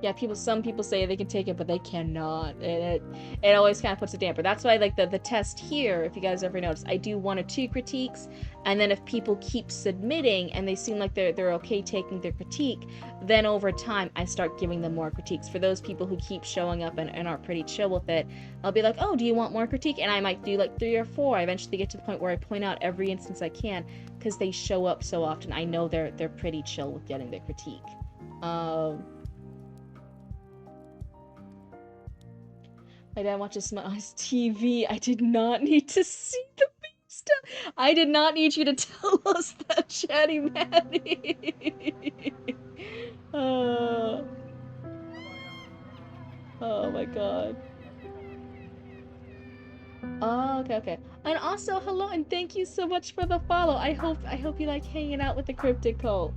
Yeah, some people say they can take it, but they cannot. And it always kind of puts a damper. That's why, like, the test here, if you guys ever notice, I do 1 or 2 critiques, and then if people keep submitting and they seem like they're okay taking their critique, then over time I start giving them more critiques. For those people who keep showing up and are pretty chill with it, I'll be like, oh, do you want more critique? And I might do like 3 or 4. I eventually get to the point where I point out every instance I can, because they show up so often. I know they're pretty chill with getting their critique. My dad watches my TV. I did not need to see the stuff. I did not need you to tell us that, Chatty Matty. Oh my god. Oh, okay. And also, hello, and thank you so much for the follow. I hope you like hanging out with the Cryptid cult.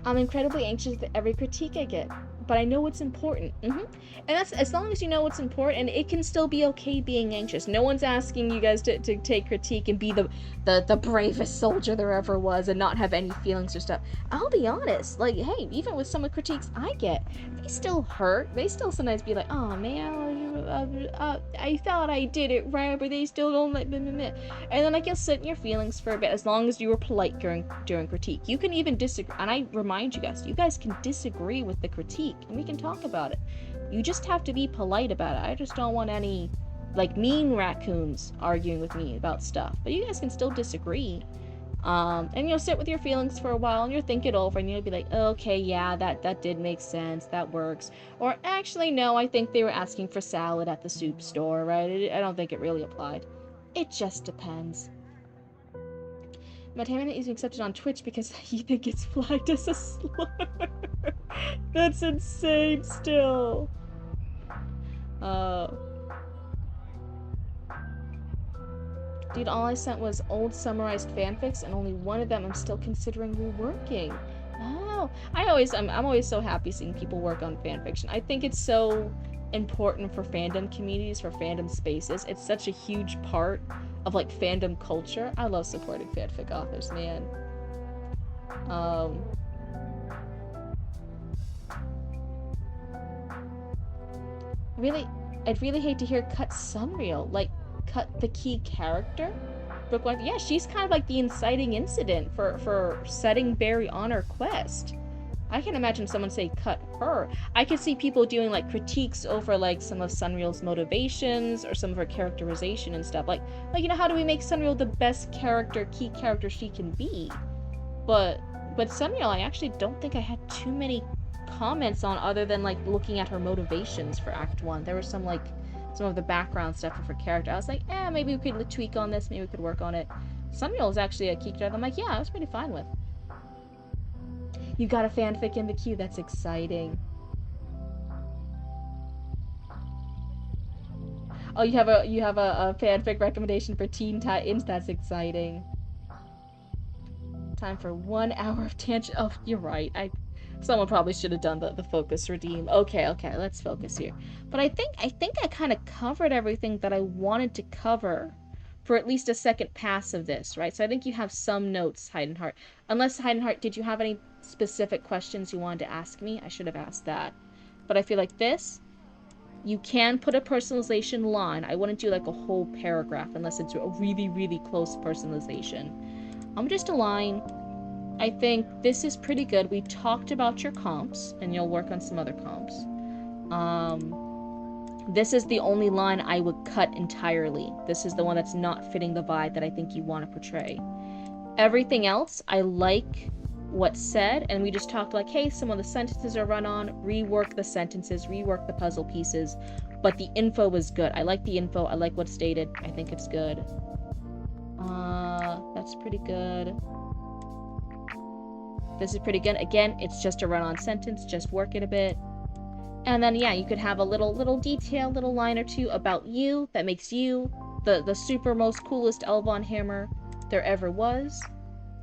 I'm incredibly anxious with every critique I get, but I know what's important. And that's, as long as you know what's important, it can still be okay being anxious. No one's asking you guys to take critique and be the bravest soldier there ever was and not have any feelings or stuff. I'll be honest, like, hey, even with some of the critiques I get, they still hurt. They still sometimes be like, oh man, I thought I did it right, but they still don't like me. And then I guess sit in your feelings for a bit, as long as you were polite during critique. You can even disagree, and I remind you guys can disagree with the critique, and we can talk about it. You just have to be polite about it. I just don't want any, like, mean raccoons arguing with me about stuff. But you guys can still disagree. And you'll sit with your feelings for a while, and you'll think it over, and you'll be like, oh, okay, yeah, that did make sense, that works. Or, actually, no, I think they were asking for salad at the soup store, right? I don't think it really applied. It just depends. Matamana is accepted on Twitch because he think it's flagged as a slur. That's insane still. Dude, all I sent was old summarized fanfics, and only one of them I'm still considering reworking. Oh, I'm always so happy seeing people work on fanfiction. I think it's so important for fandom communities, for fandom spaces. It's such a huge part of, like, fandom culture. I love supporting fanfic authors, man. I'd really hate to hear cut Sunreal, like, cut the key character. Brooke, like, yeah, she's kind of like the inciting incident for setting Barry on her quest. I can imagine someone say cut her. I could see people doing, like, critiques over, like, some of Sunreal's motivations or some of her characterization and stuff. Like, you know, how do we make Sunreal the best key character she can be? But Sunreal, I actually don't think I had too many comments on other than like looking at her motivations for Act 1. There was some like some of the background stuff of her character. I was like, maybe we could tweak on this, maybe we could work on it. Some of y'all was actually a kicked out. I'm like, yeah, I was pretty fine with. You got a fanfic in the queue. That's exciting. Oh, you have a fanfic recommendation for Teen Titans. That's exciting. Time for 1 hour of tangent. Oh, you're right. Someone probably should have done the focus redeem. Okay, let's focus here. But I think I kind of covered everything that I wanted to cover for at least a second pass of this, right? So I think you have some notes, Heidenheart. Unless, Heidenheart, did you have any specific questions you wanted to ask me? I should have asked that. But I feel like this, you can put a personalization line. I wouldn't do like a whole paragraph unless it's a really, really close personalization. Just a line. I think this is pretty good. We talked about your comps, and you'll work on some other comps. This is the only line I would cut entirely. This is the one that's not fitting the vibe that I think you want to portray. Everything else, I like what's said, and we just talked like, hey, some of the sentences are run on, rework the sentences, rework the puzzle pieces, but the info was good. I like the info. I like what's stated. I think it's good. That's pretty good. This is pretty good. Again, it's just a run-on sentence. Just work it a bit. And then, yeah, you could have a little detail, little line or two about you that makes you the super most coolest Elvon Hammer there ever was.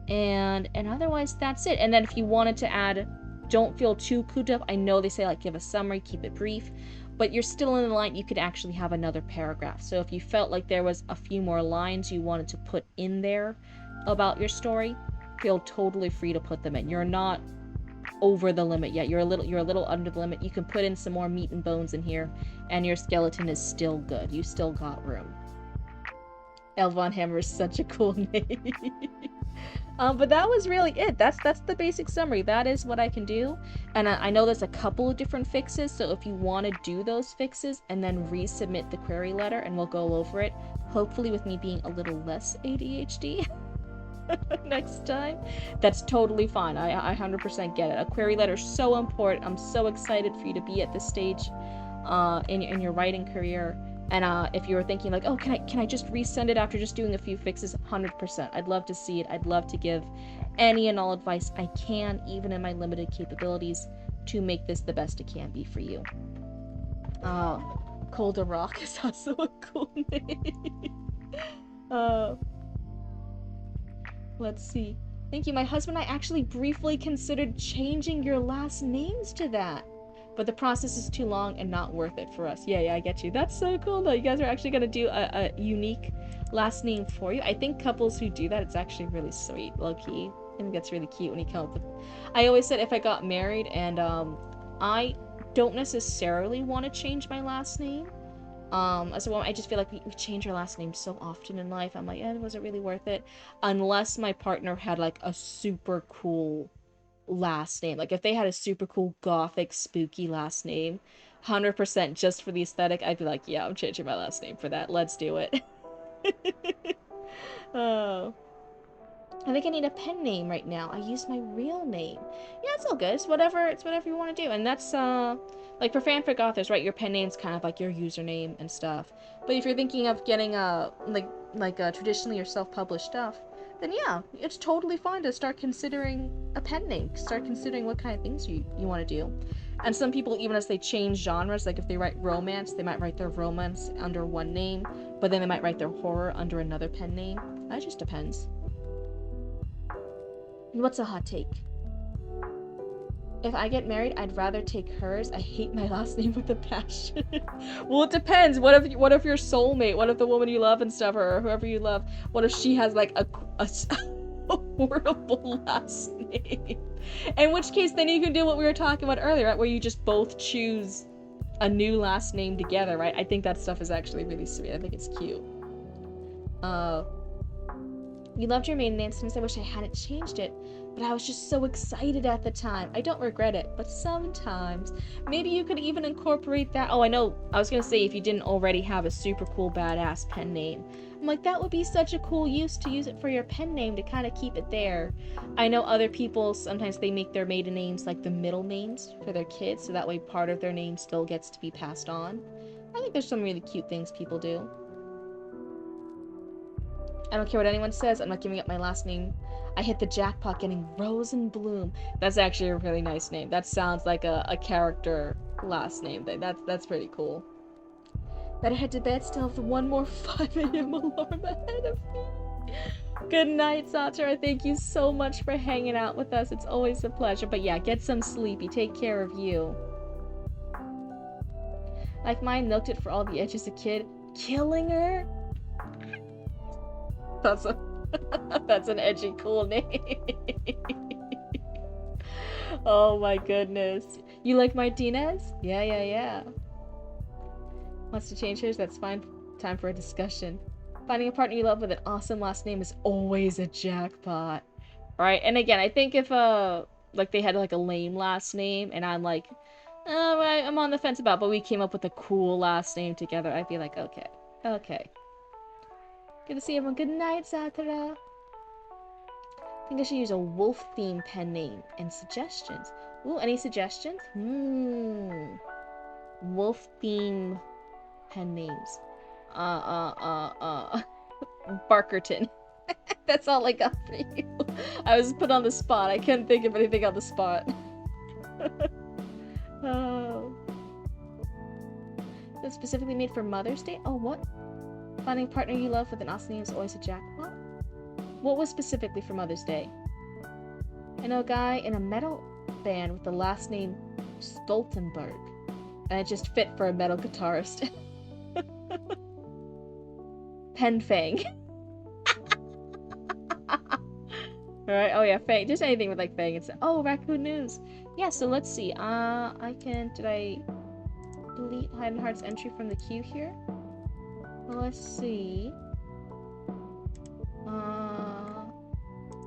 And otherwise, that's it. And then if you wanted to add, don't feel too cooped up. I know they say, like, give a summary, keep it brief. But you're still in the line, you could actually have another paragraph. So if you felt like there was a few more lines you wanted to put in there about your story, feel totally free to put them in. You're not over the limit yet. You're a little under the limit. You can put in some more meat and bones in here, and your skeleton is still good. You still got room. Elvon Hammer is such a cool name. But that was really it. That's the basic summary. That is what I can do. And I know there's a couple of different fixes, so if you want to do those fixes and then resubmit the query letter, and we'll go over it, hopefully with me being a little less ADHD next time, that's totally fine. I 100% get it. A query letter is so important. I'm so excited for you to be at this stage in your writing career. And if you were thinking like, oh, can I just resend it after just doing a few fixes? 100%. I'd love to see it. I'd love to give any and all advice I can, even in my limited capabilities, to make this the best it can be for you. Colder Rock is also a cool name. Let's see. Thank you. My husband and I actually briefly considered changing your last names to that, but the process is too long and not worth it for us. Yeah, I get you. That's so cool though. You guys are actually gonna do a unique last name for you. I think couples who do that, it's actually really sweet, low-key. I think that's really cute when you come up with... I always said if I got married and I don't necessarily want to change my last name. As a woman, I just feel like we change our last name so often in life. I'm like, was it really worth it? Unless my partner had like a super cool last name. Like if they had a super cool gothic spooky last name, 100% just for the aesthetic, I'd be like, yeah, I'm changing my last name for that. Let's do it. Oh, I think I need a pen name right now. I use my real name. Yeah, it's all good. It's whatever you want to do. And that's like for fanfic authors, right? Your pen name's kind of like your username and stuff. But if you're thinking of getting like traditionally or self-published stuff, then yeah, it's totally fine to start considering a pen name. Start considering what kind of things you want to do. And some people, even as they change genres, like if they write romance, they might write their romance under one name, but then they might write their horror under another pen name. That just depends. What's a hot take? If I get married, I'd rather take hers. I hate my last name with a passion. Well, it depends. What if your soulmate, what if the woman you love and stuff, or whoever you love, what if she has like a horrible last name? In which case, then you can do what we were talking about earlier, right? Where you just both choose a new last name together, right? I think that stuff is actually really sweet. I think it's cute. You loved your maiden name, sometimes I wish I hadn't changed it, But I was just so excited at the time. I don't regret it, but sometimes. Maybe you could even incorporate that. Oh, I know. I was gonna say if you didn't already have a super cool badass pen name. I'm like, that would be such a cool use to use it for your pen name to kind of keep it there. I know other people, sometimes they make their maiden names like the middle names for their kids, so that way part of their name still gets to be passed on. I think there's some really cute things people do. I don't care what anyone says, I'm not giving up my last name. I hit the jackpot getting Rose and Bloom. That's actually a really nice name. That sounds like a character last name thing. That's pretty cool. Better head to bed, still have one more 5 a.m. alarm ahead of me. Good night, Satara. Thank you so much for hanging out with us. It's always a pleasure. But yeah, get some sleepy. Take care of you. Like mine, milked it for all the edge as a kid. Killing her? That's a that's an edgy, cool name. Oh my goodness. You like Martinez? Yeah. Wants to change hers? That's fine. Time for a discussion. Finding a partner you love with an awesome last name is always a jackpot. Right? And again, I think if like they had like a lame last name and I'm like, oh, I'm on the fence about, but we came up with a cool last name together, I'd be like, okay. Good to see everyone. Good night, Sakura. I think I should use a wolf theme pen name and suggestions. Ooh, any suggestions? Wolf theme pen names. Barkerton. That's all I got for you. I was put on the spot. I couldn't think of anything on the spot. Oh. That's specifically made for Mother's Day? Oh, what? Finding a partner you love with an awesome name is always a jackpot? What was specifically for Mother's Day? I know a guy in a metal band with the last name Stoltenberg. And it just fit for a metal guitarist. Penfang. Alright, oh yeah, Fang. Just anything with like Fang. It's Raccoon News. Yeah, so let's see. Did I delete Hide and Heart's entry from the queue here? Well, let's see.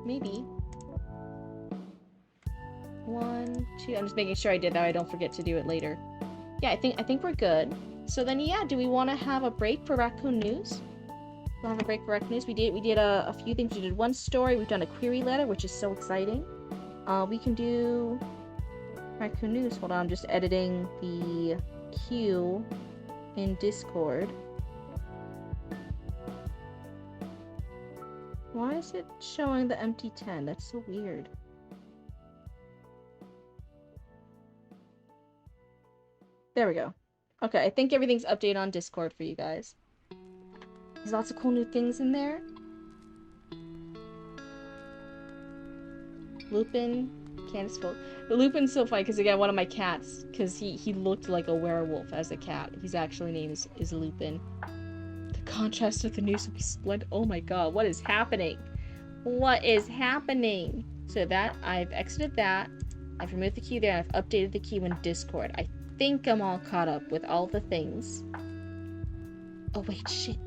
Maybe. 1, 2. I'm just making sure I did that. I don't forget to do it later. Yeah, I think we're good. So then, yeah, do we want to have a break for Raccoon News? We'll have a break for Raccoon News. We did a few things. We did one story. We've done a query letter, which is so exciting. We can do Raccoon News. Hold on, I'm just editing the queue in Discord. Why is it showing the empty 10? That's so weird. There we go. Okay, I think everything's updated on Discord for you guys. There's lots of cool new things in there. Lupin, Candace Folk. Lupin's so funny because again, one of my cats, because he looked like a werewolf as a cat. His actual name is Lupin. The contrast with the news will be splendid. Oh my god, what is happening? What is happening? So that, I've exited that. I've removed the queue there, and I've updated the queue in Discord. I think I'm all caught up with all the things. Oh wait, shit.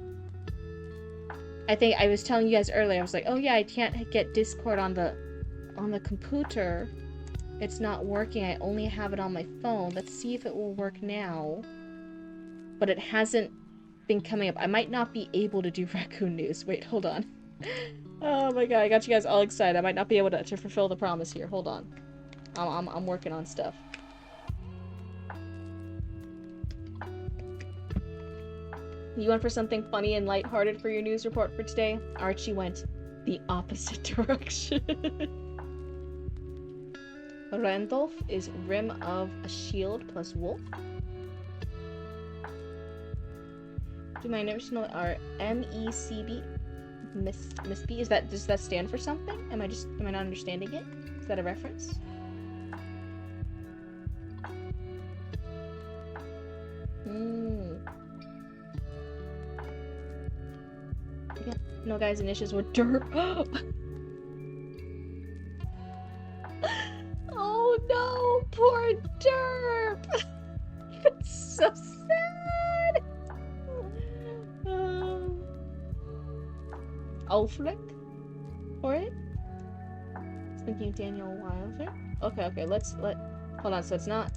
I think I was telling you guys earlier, I was like, oh yeah, I can't get Discord on the computer. It's not working. I only have it on my phone. Let's see if it will work now. But it hasn't been coming up. I might not be able to do Raccoon News. Wait, hold on. Oh my god, I got you guys all excited. I might not be able to fulfill the promise here. Hold on. I'm working on stuff. You went for something funny and lighthearted for your news report for today? Archie went the opposite direction. Randolph is rim of a shield plus wolf. Do my numbers know are MECB? Miss-B? Does that stand for something? Am I not understanding it? Is that a reference? Yeah. No, guys, initials were derp. Oh no, poor derp. It's so sad. Ulfric for it? Thinking Daniel Wilder. Okay, hold on, so it's not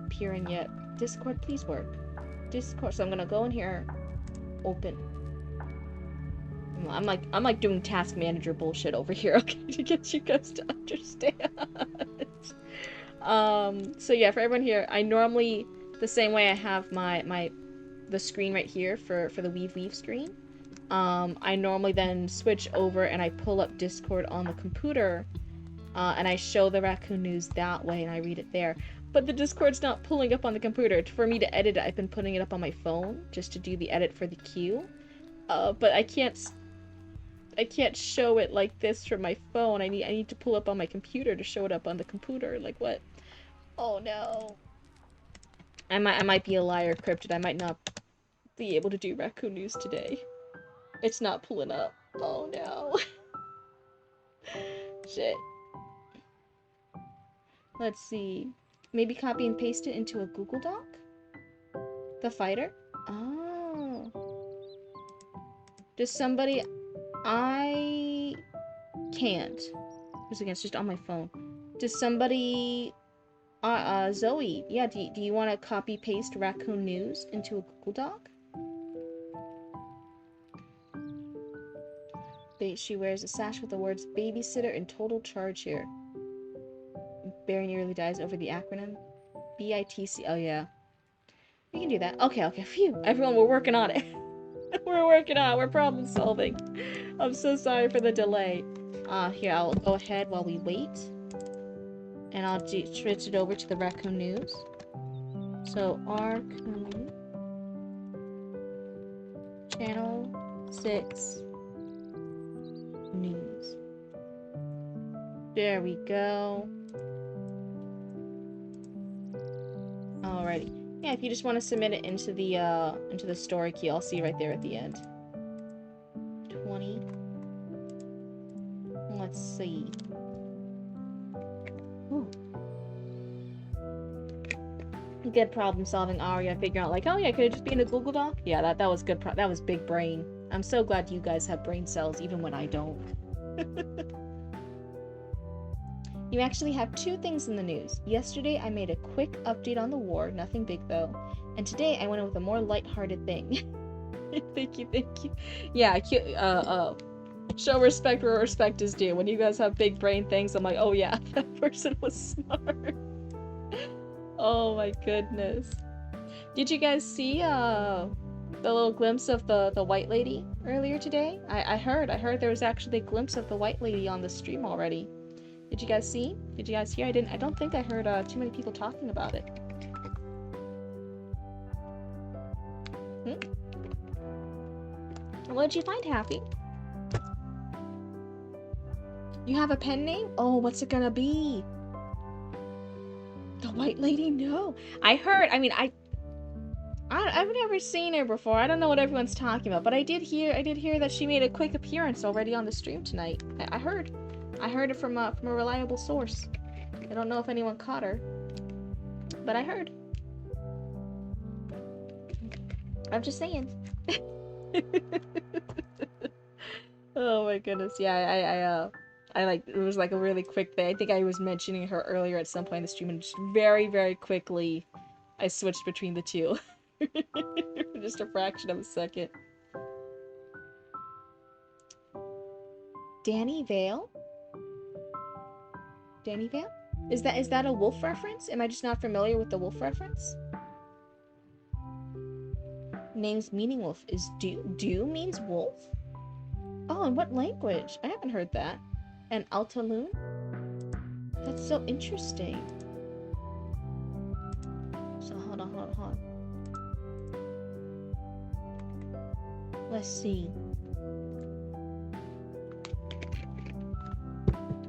appearing yet. Discord, please work. Discord, so I'm gonna go in here, open. I'm like doing task manager bullshit over here, okay, to get you guys to understand. So yeah, for everyone here, I normally, the same way I have the screen right here for the Weave screen, I normally then switch over and I pull up Discord on the computer, and I show the Raccoon News that way and I read it there. But the Discord's not pulling up on the computer. For me to edit it, I've been putting it up on my phone just to do the edit for the queue. But I can't show it like this from my phone. I need to pull up on my computer to show it up on the computer. Like what? Oh no. I might be a liar, Cryptid. I might not be able to do Raccoon News today. It's not pulling up. Oh no. Shit. Let's see. Maybe copy and paste it into a Google Doc? The fighter? Oh. Does somebody... I can't. Because again, it's just on my phone. Does somebody... Zoe, yeah, do you want to copy paste Raccoon News into a Google Doc? She wears a sash with the words babysitter in total charge here. Barry nearly dies over the acronym. BITC. Oh, yeah. We can do that. Okay. Phew. Everyone, we're working on it. We're working on it. We're problem solving. I'm so sorry for the delay. Here, I'll go ahead while we wait. And I'll switch it over to the Raccoon News. So, Raccoon. Channel 6. News. There we go. Alrighty. Yeah, if you just want to submit it into the story key, I'll see right there at the end. 20. Let's see. Ooh. Good problem solving, Aria. Figuring out like, oh yeah, could it just be in a Google Doc? Yeah, that was good. That was big brain. I'm so glad you guys have brain cells, even when I don't. You actually have 2 things in the news. Yesterday, I made a quick update on the war, nothing big though. And today, I went with a more lighthearted thing. Thank you. Yeah, show respect where respect is due. When you guys have big brain things, I'm like, oh yeah, that person was smart. Oh my goodness. Did you guys see, the little glimpse of the white lady earlier today? I heard there was actually a glimpse of the white lady on the stream already. Did you guys see? Did you guys hear? I don't think I heard too many people talking about it. What did you find, Happy? You have a pen name? Oh, what's it gonna be? The white lady? No. I heard, I mean, I've never seen her before. I don't know what everyone's talking about, but I did hear that she made a quick appearance already on the stream tonight. I heard it from a reliable source. I don't know if anyone caught her, but I heard. I'm just saying. Oh my goodness. Yeah, I like, it was like a really quick thing. I think I was mentioning her earlier at some point in the stream, and just very, very quickly I switched between the two. Just a fraction of a second. Danny Vale? Danny Vale? Is that a wolf reference? Am I just not familiar with the wolf reference? Name's meaning wolf. Is do means wolf? Oh, in what language? I haven't heard that. And Altaloon? That's so interesting. So hold on. Let's see.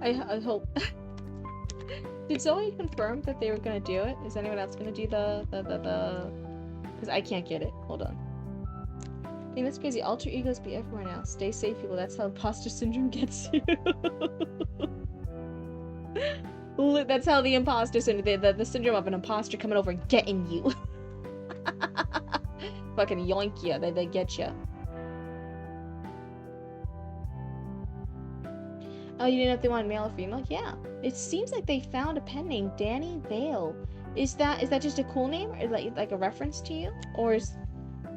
I hope. Did Zoe confirm that they were gonna do it? Is anyone else gonna do the because I can't get it. Hold on. I think that's crazy. Alter egos be everywhere now. Stay safe, people. That's how imposter syndrome gets you. That's how the imposter syndrome, the syndrome of an imposter coming over and getting you. Fucking yoink ya. They get ya. Oh, you didn't know if they wanted male or female? Yeah. It seems like they found a pen named Danny Vale. Is that just a cool name? Is that like a reference to you? Or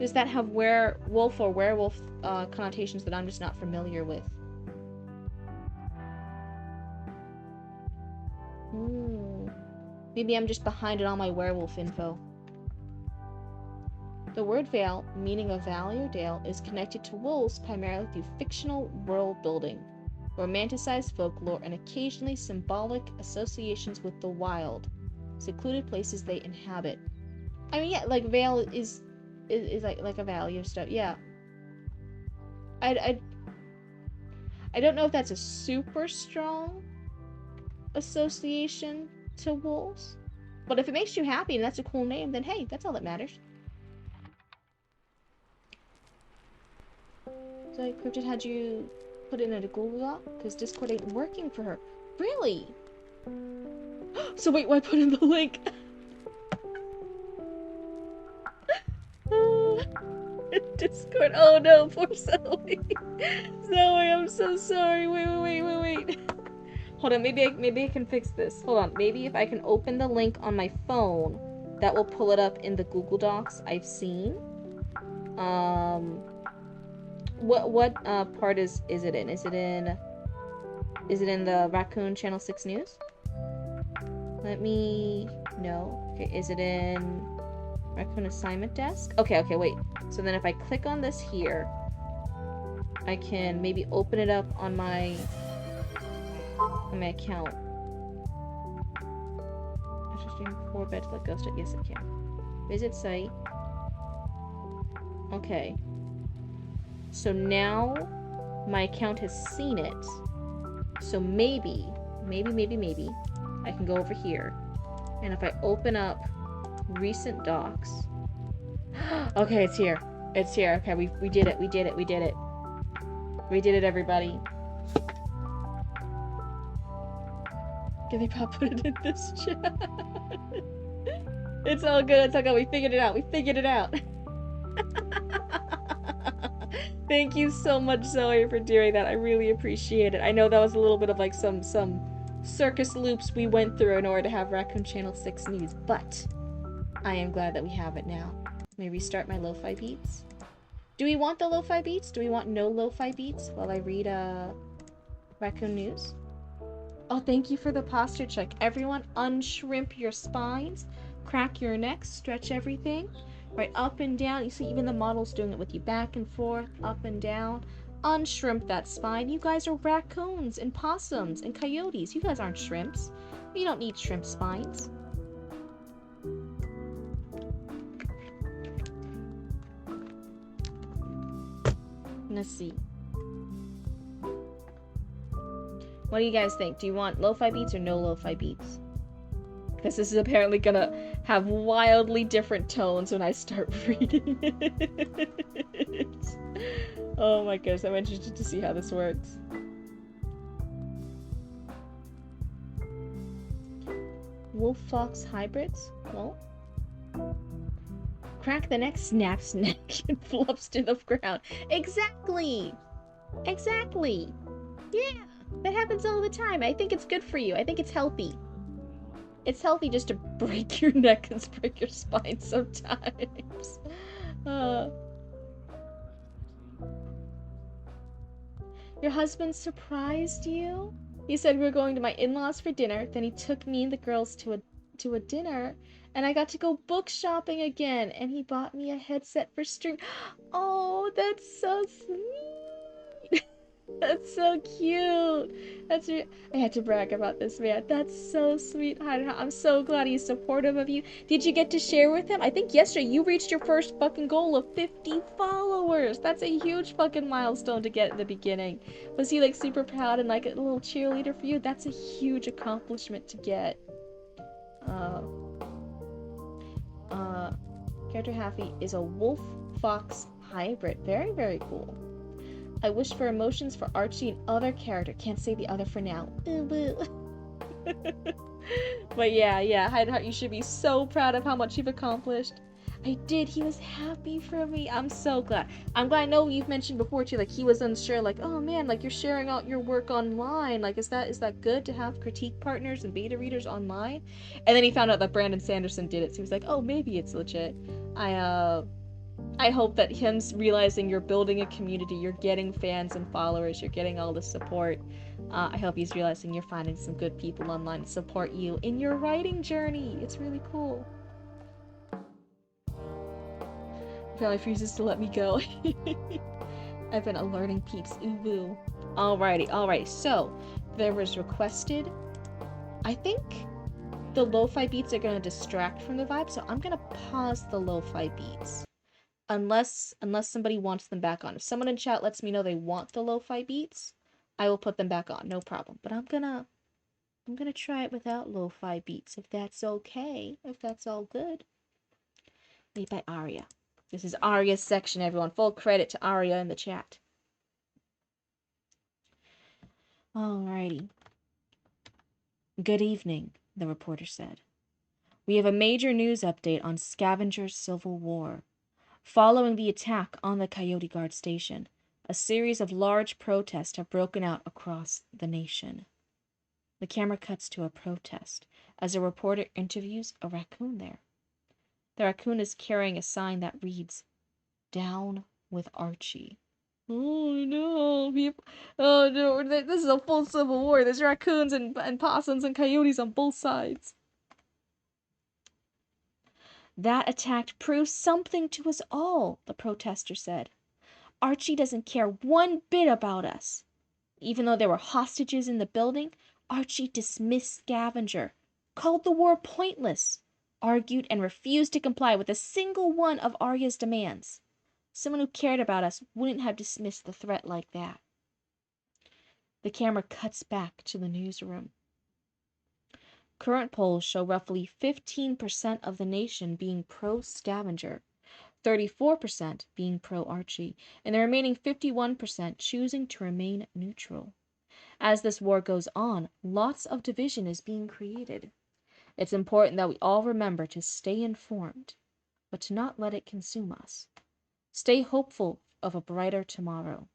does that have werewolf or werewolf connotations that I'm just not familiar with? Ooh. Maybe I'm just behind in all my werewolf info. The word vale, meaning a valley or dale, is connected to wolves primarily through fictional world building, romanticized folklore, and occasionally symbolic associations with the wild, secluded places they inhabit. I mean, yeah, like vale is like a valley of stuff. Yeah. I don't know if that's a super strong association to wolves, but if it makes you happy and that's a cool name, then hey, that's all that matters. So Cryptid had you put it in a Google Doc because Discord ain't working for her. Really? So wait, why put in the link? Discord. Oh no, poor Zoe. Zoe, I'm so sorry. Wait. Hold on, maybe I can fix this. Hold on, maybe if I can open the link on my phone, that will pull it up in the Google Docs I've seen. What part is it in? Is it in the Raccoon Channel 6 News? Let me know. Okay, is it in Raccoon Assignment Desk? Okay, wait. So then if I click on this here, I can maybe open it up on my account. Interesting 4 beds like ghosted. Yes, it can. Visit site. Okay. So now my account has seen it. So maybe I can go over here. And if I open up recent docs. Okay, it's here. Okay, we did it. We did it, everybody. Can they pop put it in this chat? It's all good. We figured it out. Thank you so much, Zoe, for doing that. I really appreciate it. I know that was a little bit of like some circus loops we went through in order to have Raccoon Channel 6 News, but I am glad that we have it now. Let me restart my lo-fi beats. Do we want the lo-fi beats? Do we want no lo-fi beats while I read Raccoon News? Oh, thank you for the posture check. Everyone, unshrimp your spines, crack your necks, stretch everything. Right, up and down. You see, even the model's doing it with you. Back and forth, up and down. Unshrimp that spine. You guys are raccoons and possums and coyotes. You guys aren't shrimps. You don't need shrimp spines. Let's see. What do you guys think? Do you want lo-fi beats or no lo-fi beats? Because this is apparently gonna have wildly different tones when I start reading it. Oh my goodness, I'm interested to see how this works. Wolf-fox hybrids? Well, crack the neck, snaps neck, and flops to the ground. Exactly! Yeah, that happens all the time. I think it's good for you. I think it's healthy. It's healthy just to break your neck and break your spine sometimes. Your husband surprised you? He said we were going to my in-laws for dinner, then he took me and the girls to a dinner, and I got to go book shopping again, and he bought me a headset for stream. Oh, that's so sweet. That's so cute. I had to brag about this, man. That's so sweet. I'm so glad he's supportive of you. Did you get to share with him? I think yesterday you reached your first fucking goal of 50 followers. That's a huge fucking milestone to get in the beginning. Was he like super proud and like a little cheerleader for you? That's a huge accomplishment to get. Character Happy is a wolf-fox hybrid. Very, very cool. I wish for emotions for Archie and other character. Can't say the other for now. But yeah, Hideout, you should be so proud of how much you've accomplished. I did. He was happy for me. I'm so glad. I'm glad. I know you've mentioned before too. Like he was unsure. Like, oh man, like you're sharing out your work online. Like, is that good to have critique partners and beta readers online? And then he found out that Brandon Sanderson did it. So he was like, oh, maybe it's legit. I hope that him realizing you're building a community, you're getting fans and followers, you're getting all the support. I hope he's realizing you're finding some good people online to support you in your writing journey. It's really cool. Probably refuses to let me go. I've been alerting peeps. Ooh woo. Alrighty. So, there was requested. I think the lo-fi beats are gonna distract from the vibe, so I'm gonna pause the lo-fi beats. Unless somebody wants them back on. If someone in chat lets me know they want the lo-fi beats, I will put them back on, no problem. But I'm gonna try it without lo-fi beats, if that's okay. If that's all good. Made by Arya. This is Arya's section, everyone. Full credit to Arya in the chat. Alrighty. Good evening, the reporter said. We have a major news update on Scavenger's Civil War. Following the attack on the Coyote Guard station, a series of large protests have broken out across the nation. The camera cuts to a protest as a reporter interviews a raccoon there. The raccoon is carrying a sign that reads, "Down with Archie." Oh no, people. Oh no, this is a full civil war. There's raccoons and possums and coyotes on both sides. That attack proves something to us all, the protester said. Archie doesn't care one bit about us. Even though there were hostages in the building, Archie dismissed Scavenger, called the war pointless, argued and refused to comply with a single one of Arya's demands. Someone who cared about us wouldn't have dismissed the threat like that. The camera cuts back to the newsroom. Current polls show roughly 15% of the nation being pro-Scavenger, 34% being pro-Archie, and the remaining 51% choosing to remain neutral. As this war goes on, lots of division is being created. It's important that we all remember to stay informed, but to not let it consume us. Stay hopeful of a brighter tomorrow,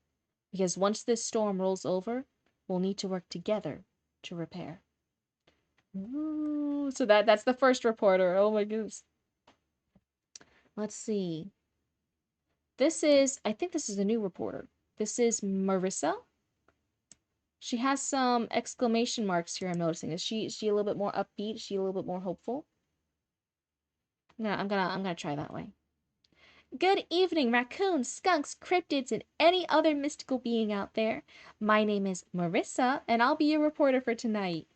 because once this storm rolls over, we'll need to work together to repair. Ooh, so that's the first reporter. Oh my goodness. Let's see. I think this is a new reporter. This is Marissa. She has some exclamation marks here I'm noticing. Is she a little bit more upbeat? Is she a little bit more hopeful? No, I'm gonna try that way. Good evening, raccoons, skunks, cryptids, and any other mystical being out there. My name is Marissa, and I'll be your reporter for tonight.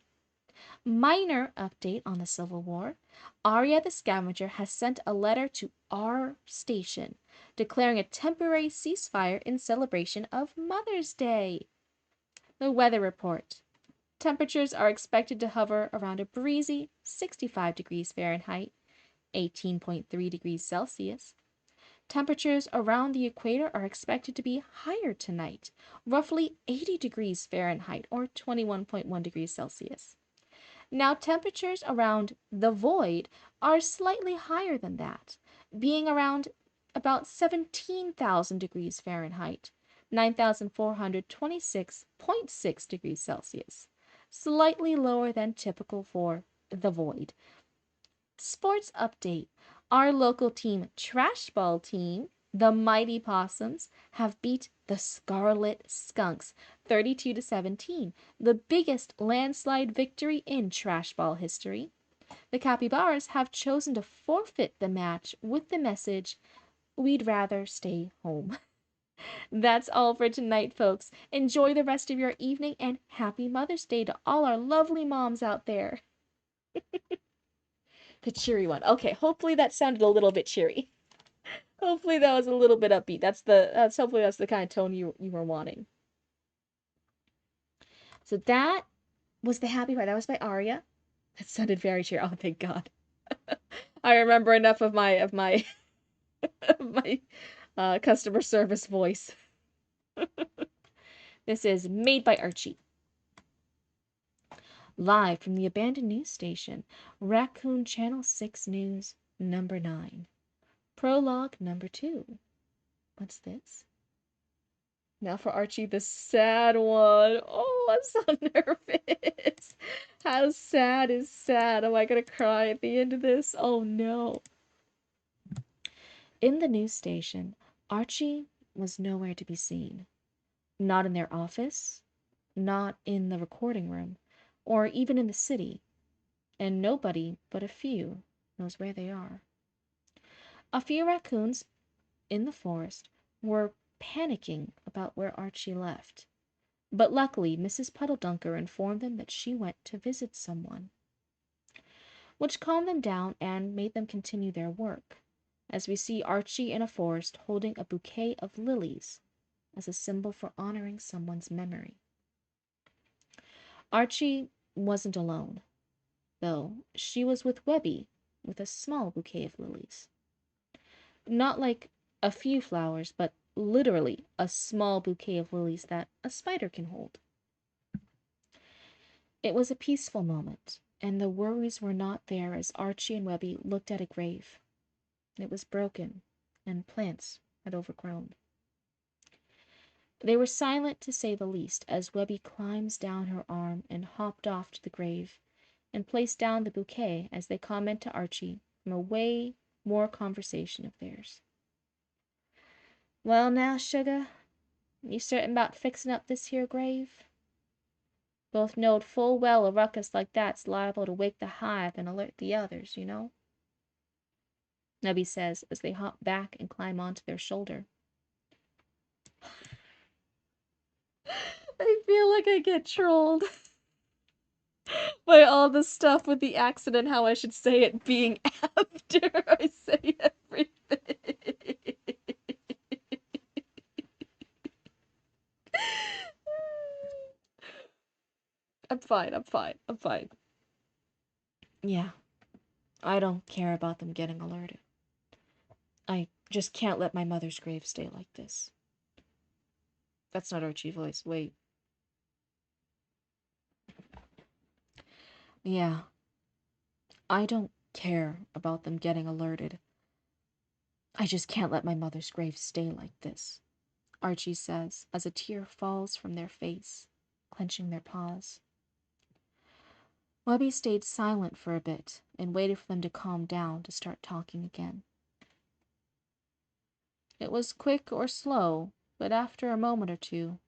Minor update on the Civil War. Arya the Scavenger has sent a letter to our station, declaring a temporary ceasefire in celebration of Mother's Day. The weather report. Temperatures are expected to hover around a breezy 65 degrees Fahrenheit, 18.3 degrees Celsius. Temperatures around the equator are expected to be higher tonight, roughly 80 degrees Fahrenheit or 21.1 degrees Celsius. Now, temperatures around the void are slightly higher than that, being around about 17,000 degrees Fahrenheit, 9,426.6 degrees Celsius, slightly lower than typical for the void. Sports update. Our local team, Trash Ball Team, the Mighty Possums, have beat the Scarlet Skunks 32-17, the biggest landslide victory in Trash Ball history. The Capybaras have chosen to forfeit the match with the message, "We'd rather stay home." That's all for tonight, folks. Enjoy the rest of your evening and happy Mother's Day to all our lovely moms out there. The cheery one. Okay, hopefully that sounded a little bit cheery. Hopefully that was a little bit upbeat. Hopefully that's the kind of tone you were wanting. So that was the happy part. That was by Arya. That sounded very cheery. Oh, thank God. I remember enough of my of my customer service voice. This is Made by Archie. Live from the abandoned news station, Raccoon Channel 6 News, number 9. Prologue number 2. What's this? Now for Archie, the sad one. Oh, I'm so nervous. How sad is sad? Am I gonna cry at the end of this? Oh no. In the news station, Archie was nowhere to be seen. Not in their office, not in the recording room, or even in the city. And nobody but a few knows where they are. A few raccoons in the forest were panicking about where Archie left. But luckily, Mrs. Puddledunker informed them that she went to visit someone, which calmed them down and made them continue their work, as we see Archie in a forest holding a bouquet of lilies as a symbol for honoring someone's memory. Archie wasn't alone, though. She was with Webby, with a small bouquet of lilies. Not like a few flowers, but literally a small bouquet of lilies that a spider can hold. It was a peaceful moment, and the worries were not there as Archie and Webby looked at a grave. It was broken, and plants had overgrown. They were silent, to say the least, as Webby climbs down her arm and hopped off to the grave and placed down the bouquet as they comment to Archie from a way more conversation of theirs. "Well now, sugar, you certain about fixin' up this here grave? Both knowed full well a ruckus like that's liable to wake the hive and alert the others, you know," Webby says as they hop back and climb onto their shoulder. I feel like I get trolled by all the stuff with the accent and how I should say it being after I say everything. I'm fine. Yeah, I don't care about them getting alerted. I just can't let my mother's grave stay like this. That's not Archie's voice. Wait. Yeah, I don't care about them getting alerted. I just can't let my mother's grave stay like this, Archie says as a tear falls from their face, clenching their paws. Webby stayed silent for a bit and waited for them to calm down to start talking again. It was quick or slow, but after a moment or two,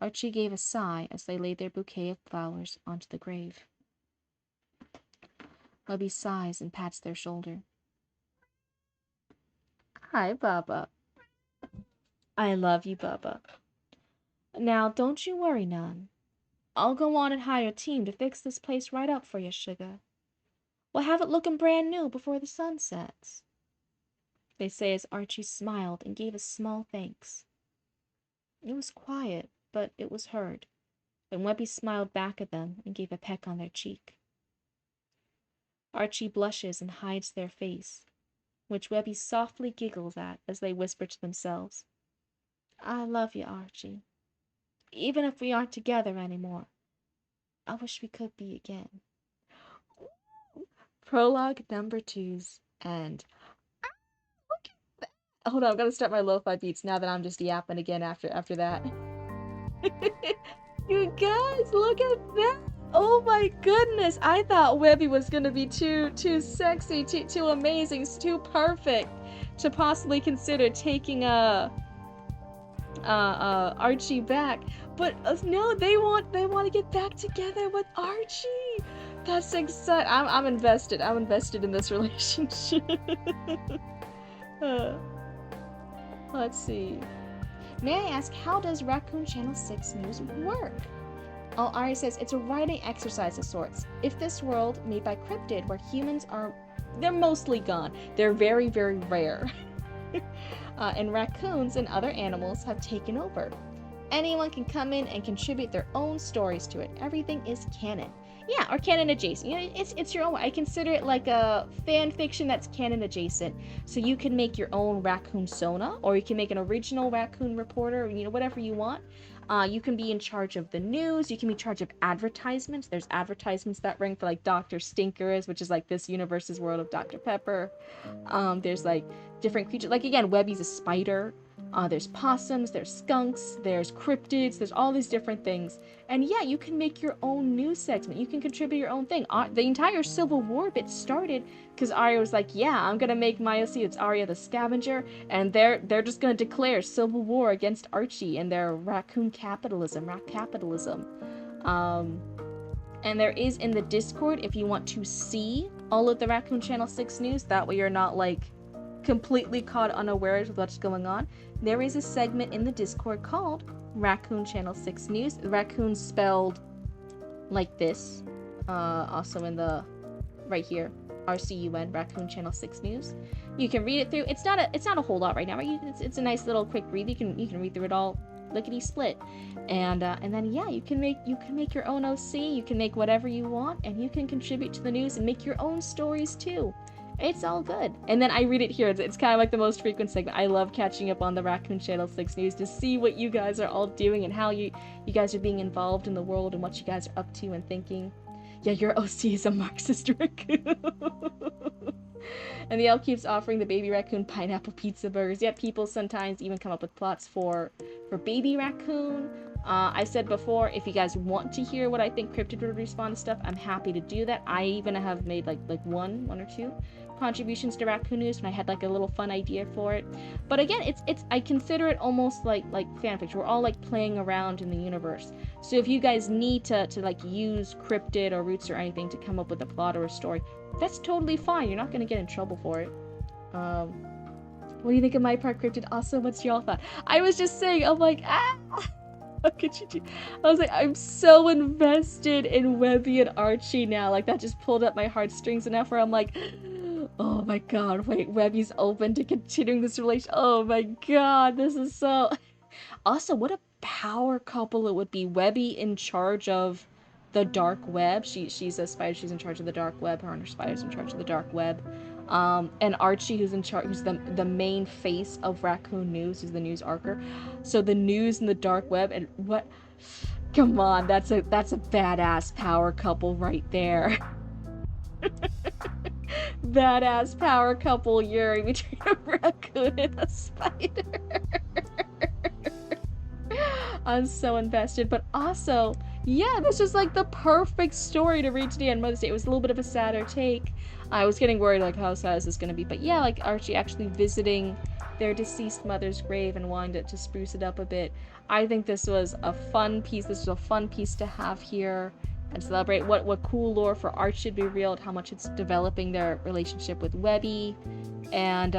Archie gave a sigh as they laid their bouquet of flowers onto the grave. Webby sighs and pats their shoulder. "Hi, Baba." "I love you, Baba. Now, don't you worry none. I'll go on and hire a team to fix this place right up for you, sugar. We'll have it looking brand new before the sun sets," they say as Archie smiled and gave a small thanks. It was quiet, but it was heard, and Webby smiled back at them and gave a peck on their cheek. Archie blushes and hides their face, which Webby softly giggles at as they whisper to themselves. "I love you, Archie. Even if we aren't together anymore, I wish we could be again." Prologue number 2's end. Look at that. Hold on, I'm gonna start my lo-fi beats now that I'm just yapping again after that. You guys, look at that! Oh my goodness! I thought Webby was gonna be too sexy, too amazing, too perfect to possibly consider taking Archie back. But no, they want to get back together with Archie. That's exciting. I'm invested. I'm invested in this relationship. Let's see. May I ask, how does Raccoon Channel 6 News work? Oh, Ari says it's a writing exercise of sorts. If this world made by Cryptid, where humans they're mostly gone. They're very, very rare. And raccoons and other animals have taken over. Anyone can come in and contribute their own stories to it. Everything is canon. Yeah, or canon adjacent. You know, it's your own. I consider it like a fan fiction that's canon adjacent. So you can make your own Raccoon Sona, or you can make an original Raccoon Reporter, you know, whatever you want. You can be in charge of the news. You can be in charge of advertisements. There's advertisements that ring for like Dr. Stinkers, which is like this universe's world of Dr. Pepper. There's like different creatures. Like again, Webby's a spider. There's possums, there's skunks, there's cryptids, there's all these different things. And yeah, you can make your own news segment. You can contribute your own thing. The entire Civil War bit started because Arya was like, yeah, I'm gonna make my OC, it's Arya the Scavenger, and they're just gonna declare civil war against Archie and their raccoon capitalism, rat capitalism. And there is in the Discord, if you want to see all of the Raccoon Channel 6 news, that way you're not like completely caught unawares with what's going on. There is a segment in the Discord called Raccoon Channel 6 News. Raccoon spelled like this. Also in the right here, RCUN, Raccoon Channel 6 News. You can read it through. It's not a whole lot right now, right? It's a nice little quick read. You can read through it all lickety split, and then yeah, you can make your own OC. You can make whatever you want, and you can contribute to the news and make your own stories too. It's all good. And then I read it here. It's kind of like the most frequent segment. I love catching up on the Raccoon Channel 6 News to see what you guys are all doing and how you guys are being involved in the world and what you guys are up to and thinking. Yeah, your OC is a Marxist raccoon. And the elf keeps offering the baby raccoon pineapple pizza burgers. Yet people sometimes even come up with plots for baby raccoon. I said before, if you guys want to hear what I think Cryptid would respond to stuff, I'm happy to do that. I even have made like one or two contributions to Raccoon News when I had like a little fun idea for it. But again, it's I consider it almost like fanfiction. We're all like playing around in the universe. So if you guys need to like use Cryptid or Roots or anything to come up with a plot or a story, that's totally fine. You're not gonna get in trouble for it. What do you think of my part, Cryptid? Also, what's your thought? I was just saying, I'm like, what could you do? I was like, I'm so invested in Webby and Archie now. Like, that just pulled up my heartstrings enough where I'm like, oh my god, wait, Webby's open to continuing this relation. Oh my god, this is so... Also, what a power couple it would be. Webby in charge of the dark web. She's a spider. She's in charge of the dark web. Her and her spider's in charge of the dark web. And Archie, who's in charge, who's the main face of Raccoon News, who's the news archer. So the news and the dark web, and what? Come on, that's a badass power couple right there. Badass power couple, Yuri, between a raccoon and a spider. I'm so invested, but also, yeah, this was like the perfect story to read today on Mother's Day. It was a little bit of a sadder take. I was getting worried, like, how sad is this gonna be? But yeah, like, Archie actually visiting their deceased mother's grave and wanted to spruce it up a bit. I think this was a fun piece. This was a fun piece to have here and celebrate what cool lore for Archie to be revealed, how much it's developing their relationship with Webby. And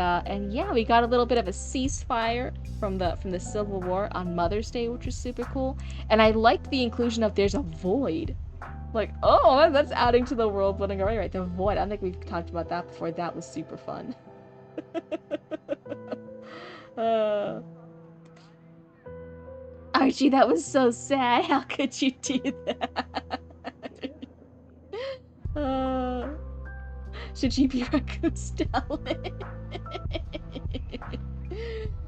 yeah, we got a little bit of a ceasefire from the Civil War on Mother's Day, which was super cool. And I liked the inclusion of there's a void. Like, oh, that's adding to the world building already, right? The void. I don't think we've talked about that before. That was super fun. Archie, that was so sad. How could you do that? Should she be Raccoon Stalin?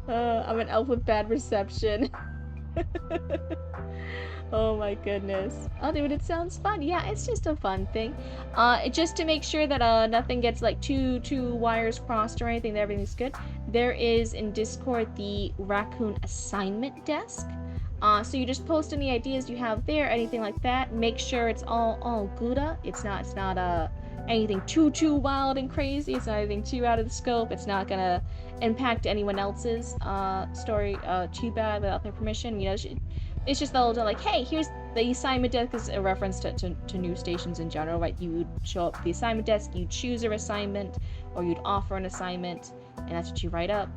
I'm an elf with bad reception. Oh my goodness. Oh, dude, it sounds fun. Yeah, it's just a fun thing. Just to make sure that nothing gets like two wires crossed or anything, that everything's good. There is in Discord the Raccoon assignment desk. So you just post any ideas you have there, anything like that. Make sure it's all Gouda. It's not anything too wild and crazy. It's not anything too out of the scope. It's not gonna impact anyone else's story too bad without their permission. You know, it's just the whole like, hey, here's the assignment desk, is a reference to news stations in general, right? You would show up at the assignment desk, you choose your assignment, or you'd offer an assignment, and that's what you write up.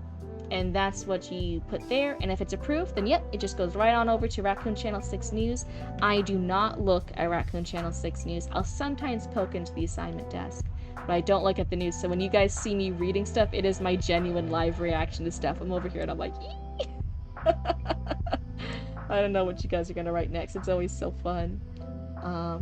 And that's what you put there, and if it's approved, then yep, it just goes right on over to Raccoon Channel 6 News. I do not look at Raccoon Channel 6 News. I'll sometimes poke into the assignment desk, but I don't look at the news. So when you guys see me reading stuff, it is my genuine live reaction to stuff. I'm over here and I'm like, I don't know what you guys are gonna write next. It's always so fun.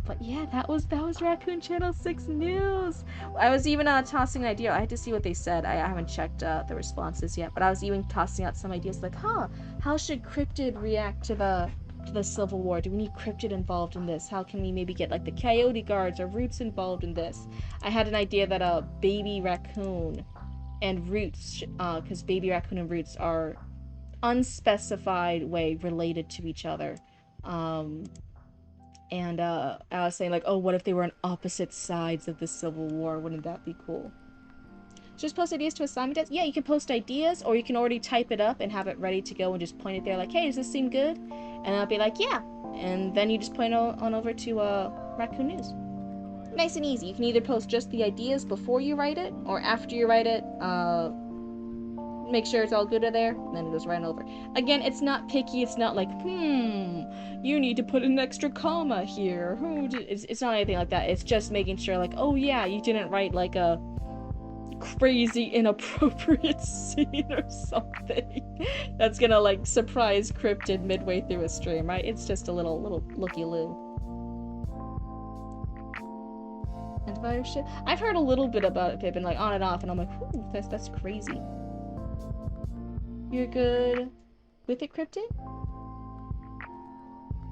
But yeah, that was Raccoon Channel 6 News. I was even tossing an idea. I had to see what they said. I haven't checked the responses yet, but I was even tossing out some ideas like, how should Cryptid react to after the Civil War? Do we need Cryptid involved in this? How can we maybe get like the Coyote Guards or Roots involved in this? I had an idea that a Baby Raccoon and Roots, because Baby Raccoon and Roots are unspecified way related to each other. And I was saying like, oh, what if they were on opposite sides of the Civil War? Wouldn't that be cool? Just post ideas to assignment desk? Yeah, you can post ideas, or you can already type it up and have it ready to go and just point it there like, hey, does this seem good? And I'll be like, yeah. And then you just point on over to Raccoon News. Nice and easy. You can either post just the ideas before you write it, or after you write it, make sure it's all good in there, and then it goes right over. Again, it's not picky. It's not like, you need to put an extra comma here. It's not anything like that. It's just making sure, like, oh yeah, you didn't write like a crazy inappropriate scene or something that's gonna like surprise Cryptid midway through a stream, right? It's just a little looky-loo. Antivirus shit. I've heard a little bit about it, Pippin, like on and off, and I'm like, ooh, that's crazy. You're good with it, Cryptid? You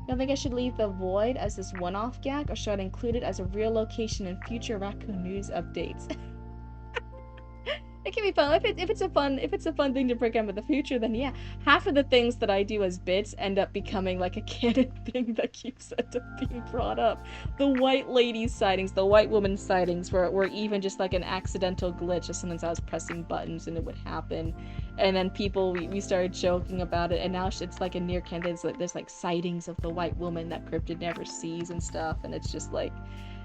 don't think I should leave the void as this one-off gag, or should I include it as a real location in future Raccoon News updates? It can be fun. If it's a fun thing to bring up in the future, then yeah. Half of the things that I do as bits end up becoming like a canon thing that keeps end up being brought up. The white lady sightings, the white woman sightings were even just like an accidental glitch of sometimes I was pressing buttons and it would happen. And then people, we started joking about it, and now it's like a near canon. There's like sightings of the white woman that Cryptid never sees and stuff, and it's just like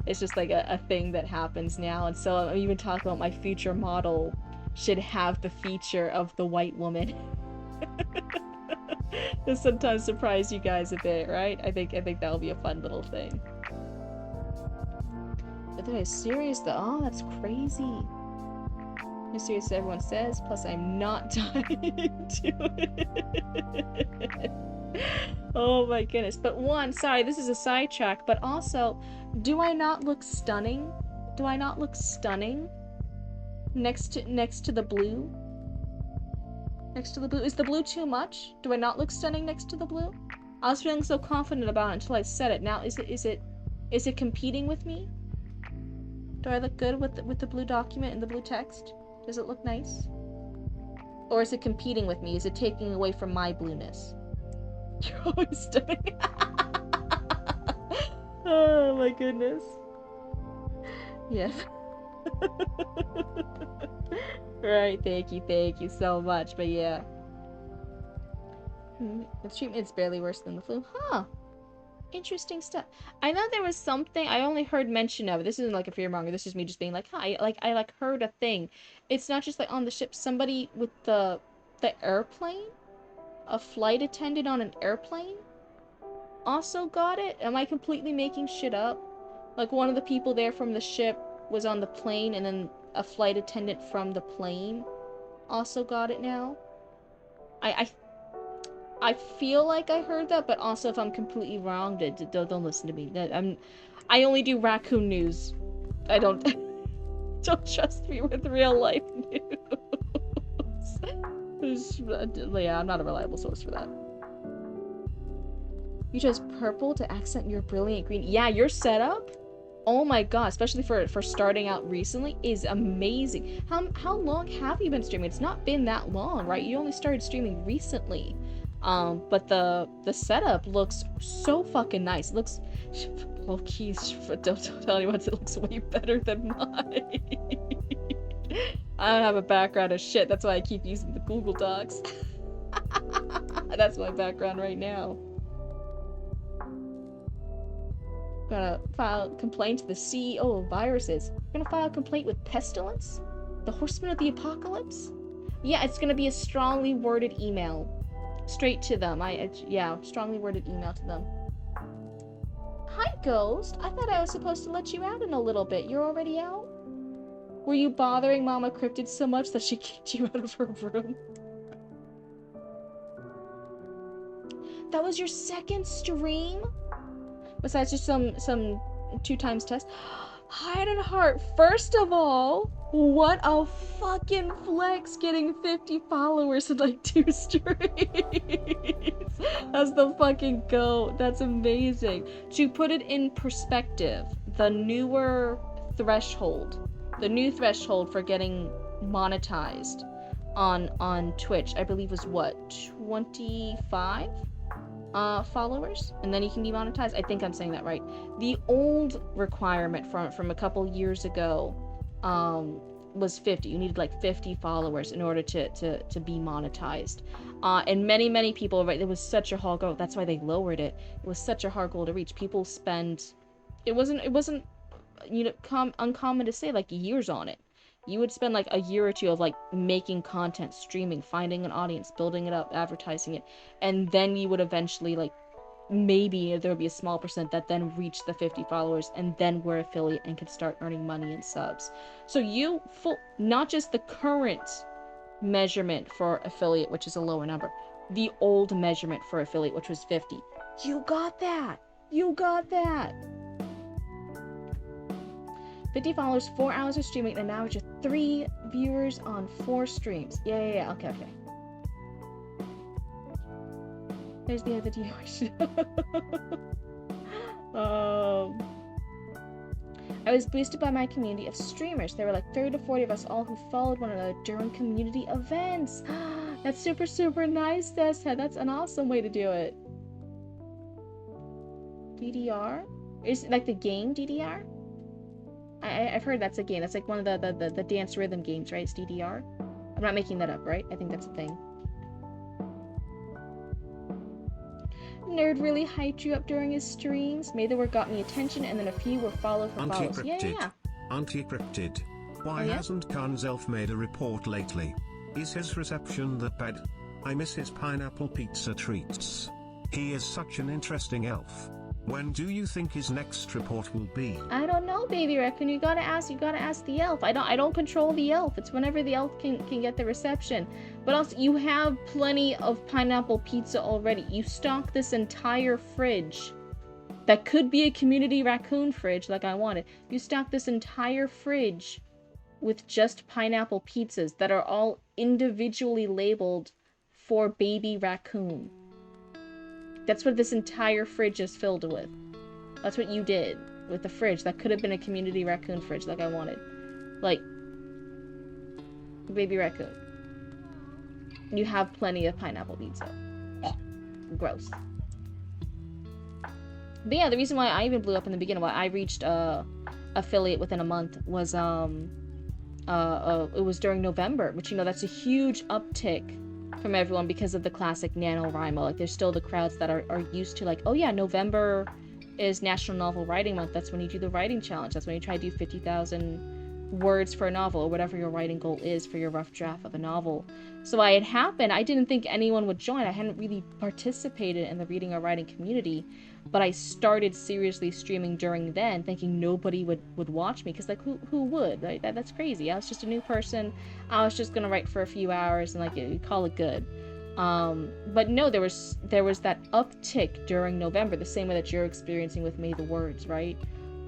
a thing that happens now. And so I'm even talking about my future model should have the feature of the white woman. To sometimes surprise you guys a bit, right? I think that'll be a fun little thing. But then I'm serious though. Oh, that's crazy. As serious as everyone says, plus I'm not dying to it. Oh my goodness. But one, sorry, this is a sidetrack, but also, do I not look stunning? Do I not look stunning? Next to the blue? Next to the blue? Is the blue too much? Do I not look stunning next to the blue? I was feeling so confident about it until I said it. Now is it competing with me? Do I look good with the blue document and the blue text? Does it look nice? Or is it competing with me? Is it taking away from my blueness? You're always stunning. Oh my goodness. Yes. Right, thank you so much, but yeah. The treatment's barely worse than the flu. Huh. Interesting stuff. I know there was something, I only heard mention of it. This isn't like a fearmonger, this is me just being like, hi, I heard a thing. It's not just like on the ship, somebody with the airplane? A flight attendant on an airplane? Also got it? Am I completely making shit up? Like one of the people there from the ship was on the plane, and then a flight attendant from the plane also got it now. I feel like I heard that, but also if I'm completely wrong, don't listen to me. I only do Raccoon News. I don't don't trust me with real life news. Yeah, I'm not a reliable source for that. You chose purple to accent your brilliant green. Yeah, your setup, oh my god, especially for starting out recently, is amazing. How long have you been streaming? It's not been that long, right? You only started streaming recently. But the setup looks so fucking nice. It looks, well, keys, don't tell anyone, it looks way better than mine. I don't have a background of shit, that's why I keep using the Google Docs. That's my background right now. Gonna file a complaint to the CEO of viruses. Gonna file a complaint with Pestilence? The Horsemen of the Apocalypse? Yeah, it's gonna be a strongly worded email. Straight to them. Yeah, strongly worded email to them. Hi, Ghost. I thought I was supposed to let you out in a little bit. You're already out? Were you bothering Mama Cryptid so much that she kicked you out of her room? That was your second stream? Besides just some 2 times test? Hide and Heart, first of all, What a fucking flex, getting 50 followers in like 2 streams. That's the fucking goat. That's amazing. To put it in perspective, the new threshold for getting monetized on Twitch, I believe was what, 25 followers, and then you can be monetized. I think I'm saying that right. The old requirement from a couple years ago was 50. You needed like 50 followers in order to be monetized. And many people, right, it was such a hard goal. That's why they lowered it. It was such a hard goal to reach. People spend, it wasn't you know, uncommon to say, like, years on it. You would spend like a year or two of like making content, streaming, finding an audience, building it up, advertising it, and then you would eventually, like, maybe there would be a small percent that then reached the 50 followers and then were affiliate and could start earning money in subs. So you not just the current measurement for affiliate, which is a lower number, the old measurement for affiliate, which was 50. You got that. 50 followers, 4 hours of streaming, and now it's just 3 viewers on 4 streams. Yeah. Okay. There's the other viewers. I was boosted by my community of streamers. There were like 30 to 40 of us all who followed one another during community events. That's super nice, Deshead. That's an awesome way to do it. DDR? Is it like the game DDR? I've heard that's a game. That's like one of the dance rhythm games, right? It's DDR. I'm not making that up, right? I think that's a thing. Nerd really hyped you up during his streams. May the Word got me attention, and then a few were follow for follows. Yeah. Cryptid. Why hasn't Khan's elf made a report lately? Is his reception that bad? I miss his pineapple pizza treats. He is such an interesting elf. When do you think his next report will be? I don't know, Baby Raccoon. You gotta ask the elf. I don't control the elf. It's whenever the elf can get the reception. But also, you have plenty of pineapple pizza already. You stock this entire fridge. That could be a community raccoon fridge like I wanted. You stock this entire fridge with just pineapple pizzas that are all individually labeled for Baby Raccoon. That's what this entire fridge is filled with. That's what you did with the fridge. That could have been a community raccoon fridge like I wanted. Like, Baby Raccoon. You have plenty of pineapple pizza. Gross. But yeah, the reason why I even blew up in the beginning, why I reached affiliate within a month was it was during November, which, you know, that's a huge uptick from everyone because of the classic NaNoWriMo. Like, there's still the crowds that are used to, like, oh yeah, November is National Novel Writing Month. That's when you do the writing challenge. That's when you try to do 50,000 words for a novel, or whatever your writing goal is for your rough draft of a novel. So why it happened, I didn't think anyone would join. I hadn't really participated in the reading or writing community, but I started seriously streaming during then, thinking nobody would watch me, because, like, who would, right? That's crazy. I was just a new person. I was just gonna write for a few hours and, like, you call it good. But no, there was that uptick during November, the same way that you're experiencing with May the Words, right?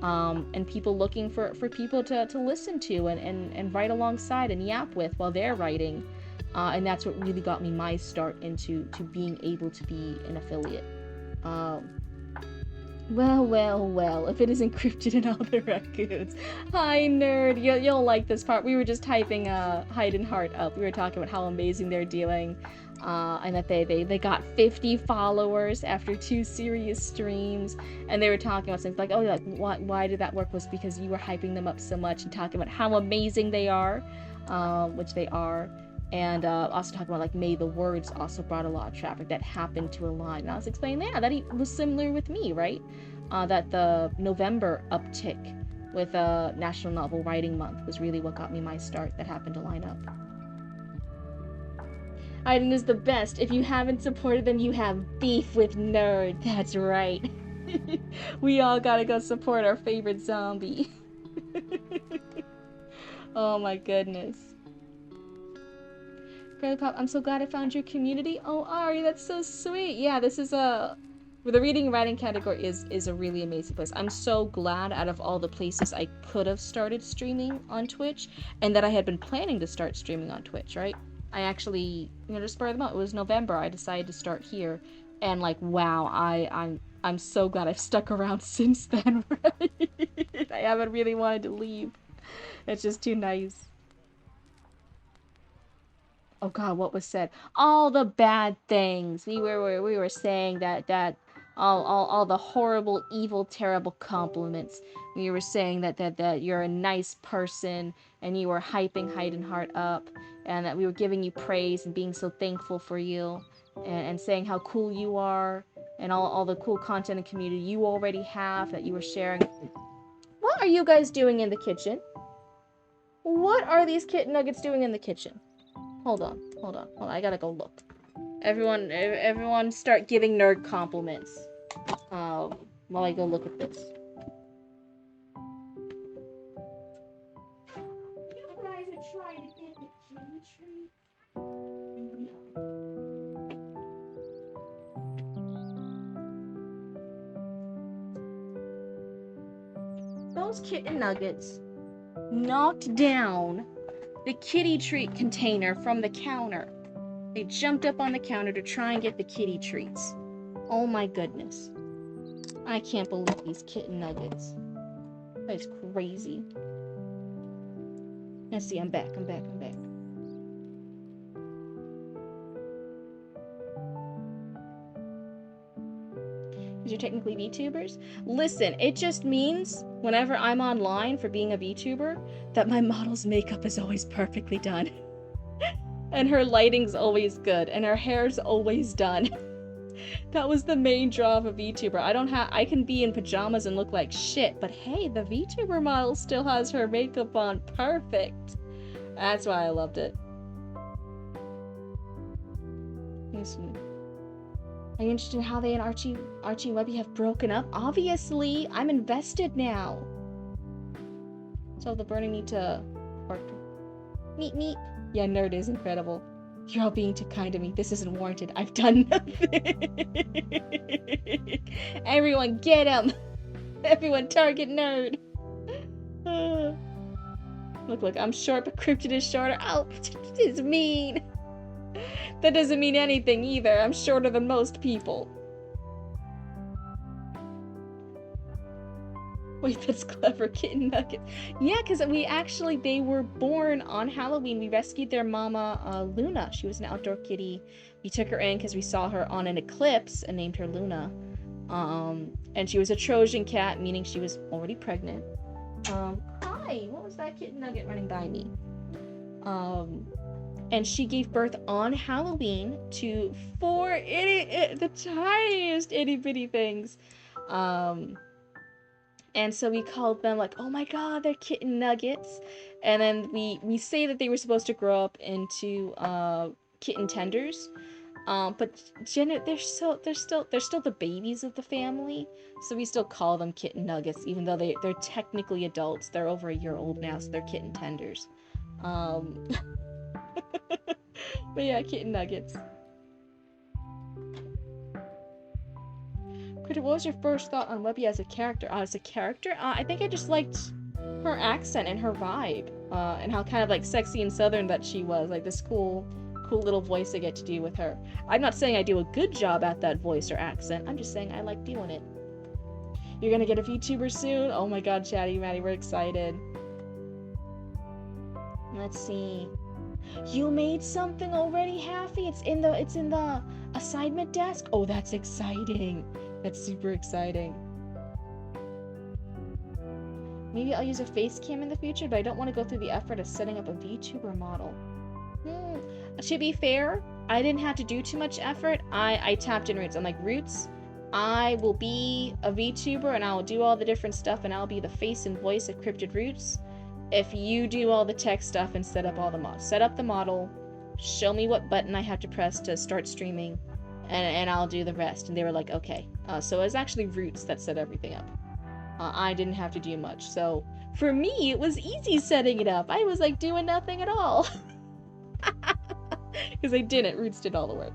And people looking for people to listen to and write alongside and yap with while they're writing. And that's what really got me my start into being able to be an affiliate. Well, if it isn't Cryptid and all the raccoons. Hi, nerd. You'll like this part. We were just typing Hide and Heart up. We were talking about how amazing they're dealing. And that they got 50 followers after 2 serious streams. And they were talking about things like, oh, like, why did that work? Was because you were hyping them up so much and talking about how amazing they are, which they are. And also talking about, like, May the Words also brought a lot of traffic that happened to align. And I was explaining that it was similar with me, right? That the November uptick with National Novel Writing Month was really what got me my start that happened to line up. Aiden is the best. If you haven't supported them, you have beef with Nerd. That's right. We all gotta go support our favorite zombie. Oh my goodness. Girly Pop, I'm so glad I found your community. Oh, Ari, that's so sweet. Yeah, this is The reading and writing category is a really amazing place. I'm so glad out of all the places I could have started streaming on Twitch, and that I had been planning to start streaming on Twitch, right? I actually, to spur them out. It was November. I decided to start here, and like, wow, I'm so glad I've stuck around since then. Right? I haven't really wanted to leave. It's just too nice. Oh God, what was said? All the bad things. We were saying that all the horrible, evil, terrible compliments. We were saying that you're a nice person, and you were hyping Hayden Heart up, and that we were giving you praise and being so thankful for you, and saying how cool you are, and all the cool content and community you already have that you were sharing. What are you guys doing in the kitchen? What are these kitten nuggets doing in the kitchen? Hold on. I gotta go look. Everyone start giving nerd compliments. While I go look at this. You guys are trying to get the kitty treat. Those kitten nuggets knocked down the kitty treat container from the counter. They jumped up on the counter to try and get the kitty treats. Oh my goodness. I can't believe these kitten nuggets. That's crazy. Let's see, I'm back. Because you're technically VTubers? Listen, it just means whenever I'm online for being a VTuber, that my model's makeup is always perfectly done. And her lighting's always good, and her hair's always done. That was the main draw of a VTuber. I can be in pajamas and look like shit, but hey, the VTuber model still has her makeup on perfect. That's why I loved it. Are you interested in how they and Archie and Webby have broken up? Obviously, I'm invested now. So the burning need to work. Meet. Yeah, nerd is incredible. You're all being too kind to me. This isn't warranted. I've done nothing. Everyone get him. Everyone target nerd. Look, I'm short, but Cryptid is shorter. Oh, it's mean. That doesn't mean anything either. I'm shorter than most people. Wait, that's clever, kitten nugget. Yeah, because they were born on Halloween. We rescued their mama, Luna. She was an outdoor kitty. We took her in because we saw her on an eclipse and named her Luna. And she was a Trojan cat, meaning she was already pregnant. Hi, what was that kitten nugget running by me? And she gave birth on Halloween to 4 the tiniest itty bitty things. And so we called them like, oh my god, they're kitten nuggets. And then we say that they were supposed to grow up into kitten tenders. But they're still the babies of the family. So we still call them kitten nuggets, even though they're technically adults. They're over a year old now, so they're kitten tenders. But yeah, kitten nuggets. What was your first thought on Webby as a character? As a character? I think I just liked her accent and her vibe. And how kind of like sexy and southern that she was. Like this cool little voice I get to do with her. I'm not saying I do a good job at that voice or accent. I'm just saying I like doing it. You're gonna get a VTuber soon? Oh my god, Chatty Matty, we're excited. Let's see. You made something already, Haffy? It's in the assignment desk? Oh, that's exciting. That's super exciting. Maybe I'll use a face cam in the future, but I don't want to go through the effort of setting up a VTuber model. To be fair, I didn't have to do too much effort. I tapped in Roots. I'm like, Roots, I will be a VTuber and I will do all the different stuff and I'll be the face and voice of Cryptid Roots. If you do all the tech stuff and set up all the mods. Set up the model, show me what button I have to press to start streaming, and I'll do the rest. And they were like, okay. So it was actually Roots that set everything up. I didn't have to do much. So for me, it was easy setting it up. I was like doing nothing at all. Because I didn't. Roots did all the work.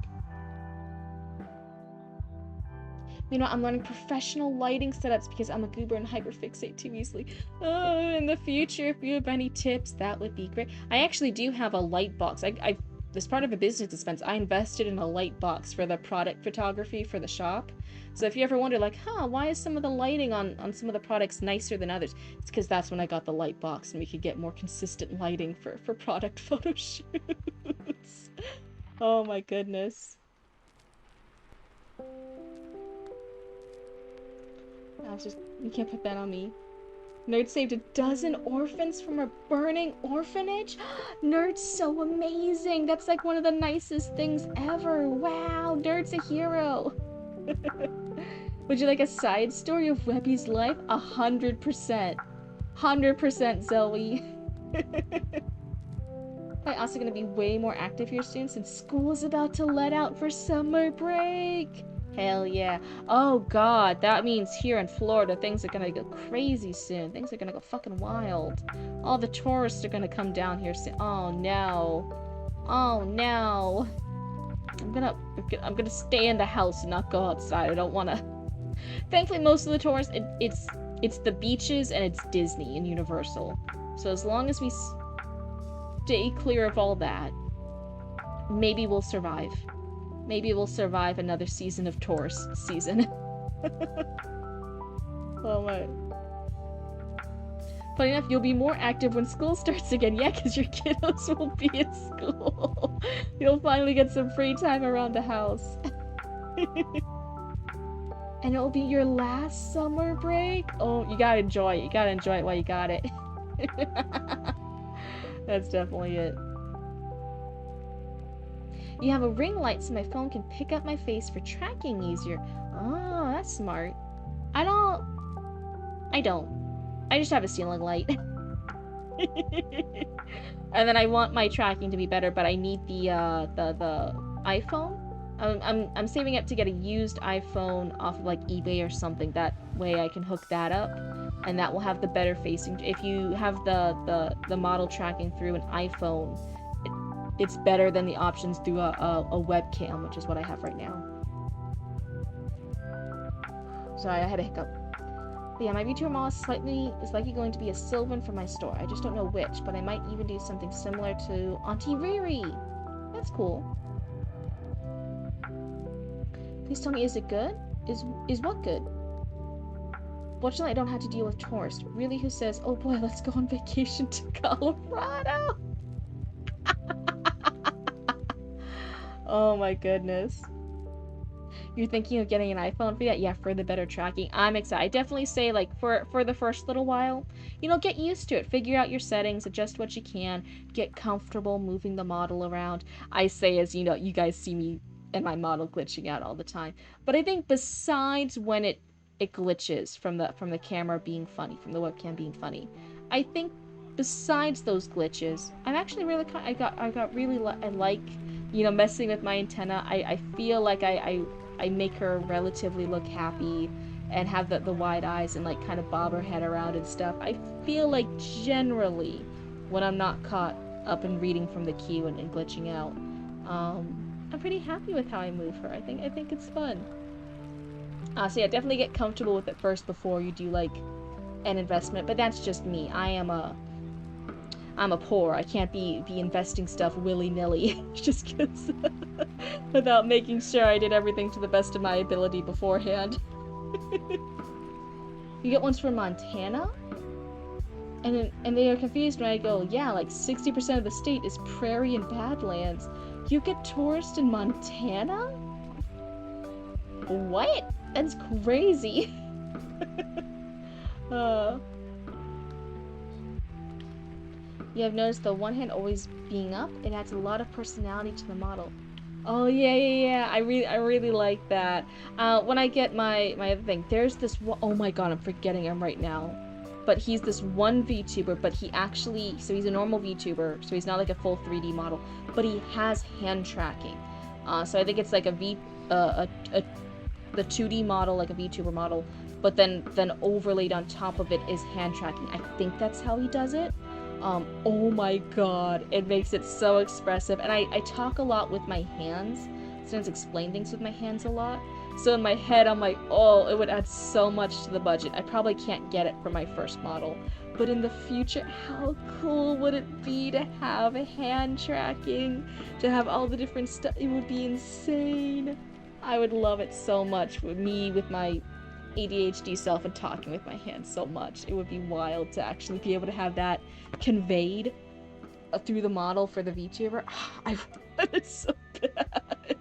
You know, I'm learning professional lighting setups because I'm a goober and hyperfixate too easily. Oh, in the future, if you have any tips, that would be great. I actually do have a light box. As part of a business expense, I invested in a light box for the product photography for the shop. So if you ever wonder, like, why is some of the lighting on some of the products nicer than others? It's because that's when I got the light box and we could get more consistent lighting for product photo shoots. Oh my goodness. You can't put that on me. Nerd saved a dozen orphans from a burning orphanage? Nerd's so amazing. That's like one of the nicest things ever. Wow, Nerd's a hero. Would you like a side story of Webby's life? 100%. 100% Zoe. I'm also going to be way more active here soon since school is about to let out for summer break. Hell yeah. Oh god, that means here in Florida things are gonna go crazy soon. Things are gonna go fucking wild. All the tourists are gonna come down here soon. Oh no. Oh no. I'm gonna stay in the house and not go outside. I don't wanna. Thankfully most of the tourists, it's the beaches and it's Disney and Universal. So as long as we stay clear of all that, maybe we'll survive. Maybe we'll survive another season of tourist season. Oh my. Funny enough, you'll be more active when school starts again. Yeah, because your kiddos will be in school. You'll finally get some free time around the house. And it'll be your last summer break? Oh, you gotta enjoy it. You gotta enjoy it while you got it. That's definitely it. You have a ring light so my phone can pick up my face for tracking easier. Oh, that's smart. I don't. I just have a ceiling light. And then I want my tracking to be better, but I need the iPhone. I'm saving up to get a used iPhone off of like eBay or something. That way I can hook that up, and that will have the better facing. If you have the model tracking through an iPhone, it's better than the options through a webcam, which is what I have right now. Sorry, I had a hiccup. But yeah, my VTuber model is likely going to be a Sylvan from my store. I just don't know which, but I might even do something similar to Auntie Riri. That's cool. Please tell me, is it good? Is what good? Fortunately, I don't have to deal with tourists. Really, who says, oh boy, let's go on vacation to Colorado? Oh my goodness. You're thinking of getting an iPhone for that? Yeah, for the better tracking. I'm excited. I definitely say, like, for the first little while, you know, get used to it. Figure out your settings, adjust what you can, get comfortable moving the model around. I say, as you know, you guys see me and my model glitching out all the time. But I think besides when it glitches from the camera being funny, from the webcam being funny, I think besides those glitches, I'm actually really I got really I like, you know, messing with my antenna. I feel like I make her relatively look happy and have the wide eyes and like kind of bob her head around and stuff. I feel like generally when I'm not caught up in reading from the queue and glitching out, I'm pretty happy with how I move her. I think it's fun. So yeah, definitely get comfortable with it first before you do like an investment. But that's just me. I'm a poor. I can't be investing stuff willy-nilly just because without making sure I did everything to the best of my ability beforehand. You get ones from Montana? And they are confused when I go, yeah, like 60% of the state is prairie and badlands. You get tourists in Montana? What? That's crazy. You have noticed the one hand always being up? It adds a lot of personality to the model. Oh yeah. I really like that. When I get my other thing, there's this one, oh my god, I'm forgetting him right now. But he's this one VTuber, but he actually, so he's a normal VTuber, so he's not like a full 3D model, but he has hand tracking. So I think it's like the 2D model, like a VTuber model, but then overlaid on top of it is hand tracking. I think that's how he does it. Oh my god, it makes it so expressive. And I talk a lot with my hands, sometimes explain things with my hands a lot. So in my head, I'm like, oh, it would add so much to the budget. I probably can't get it for my first model. But in the future, how cool would it be to have a hand tracking, to have all the different stuff? It would be insane. I would love it so much with me, with my ADHD self and talking with my hands so much. It would be wild to actually be able to have that conveyed through the model for the VTuber. I want it so bad.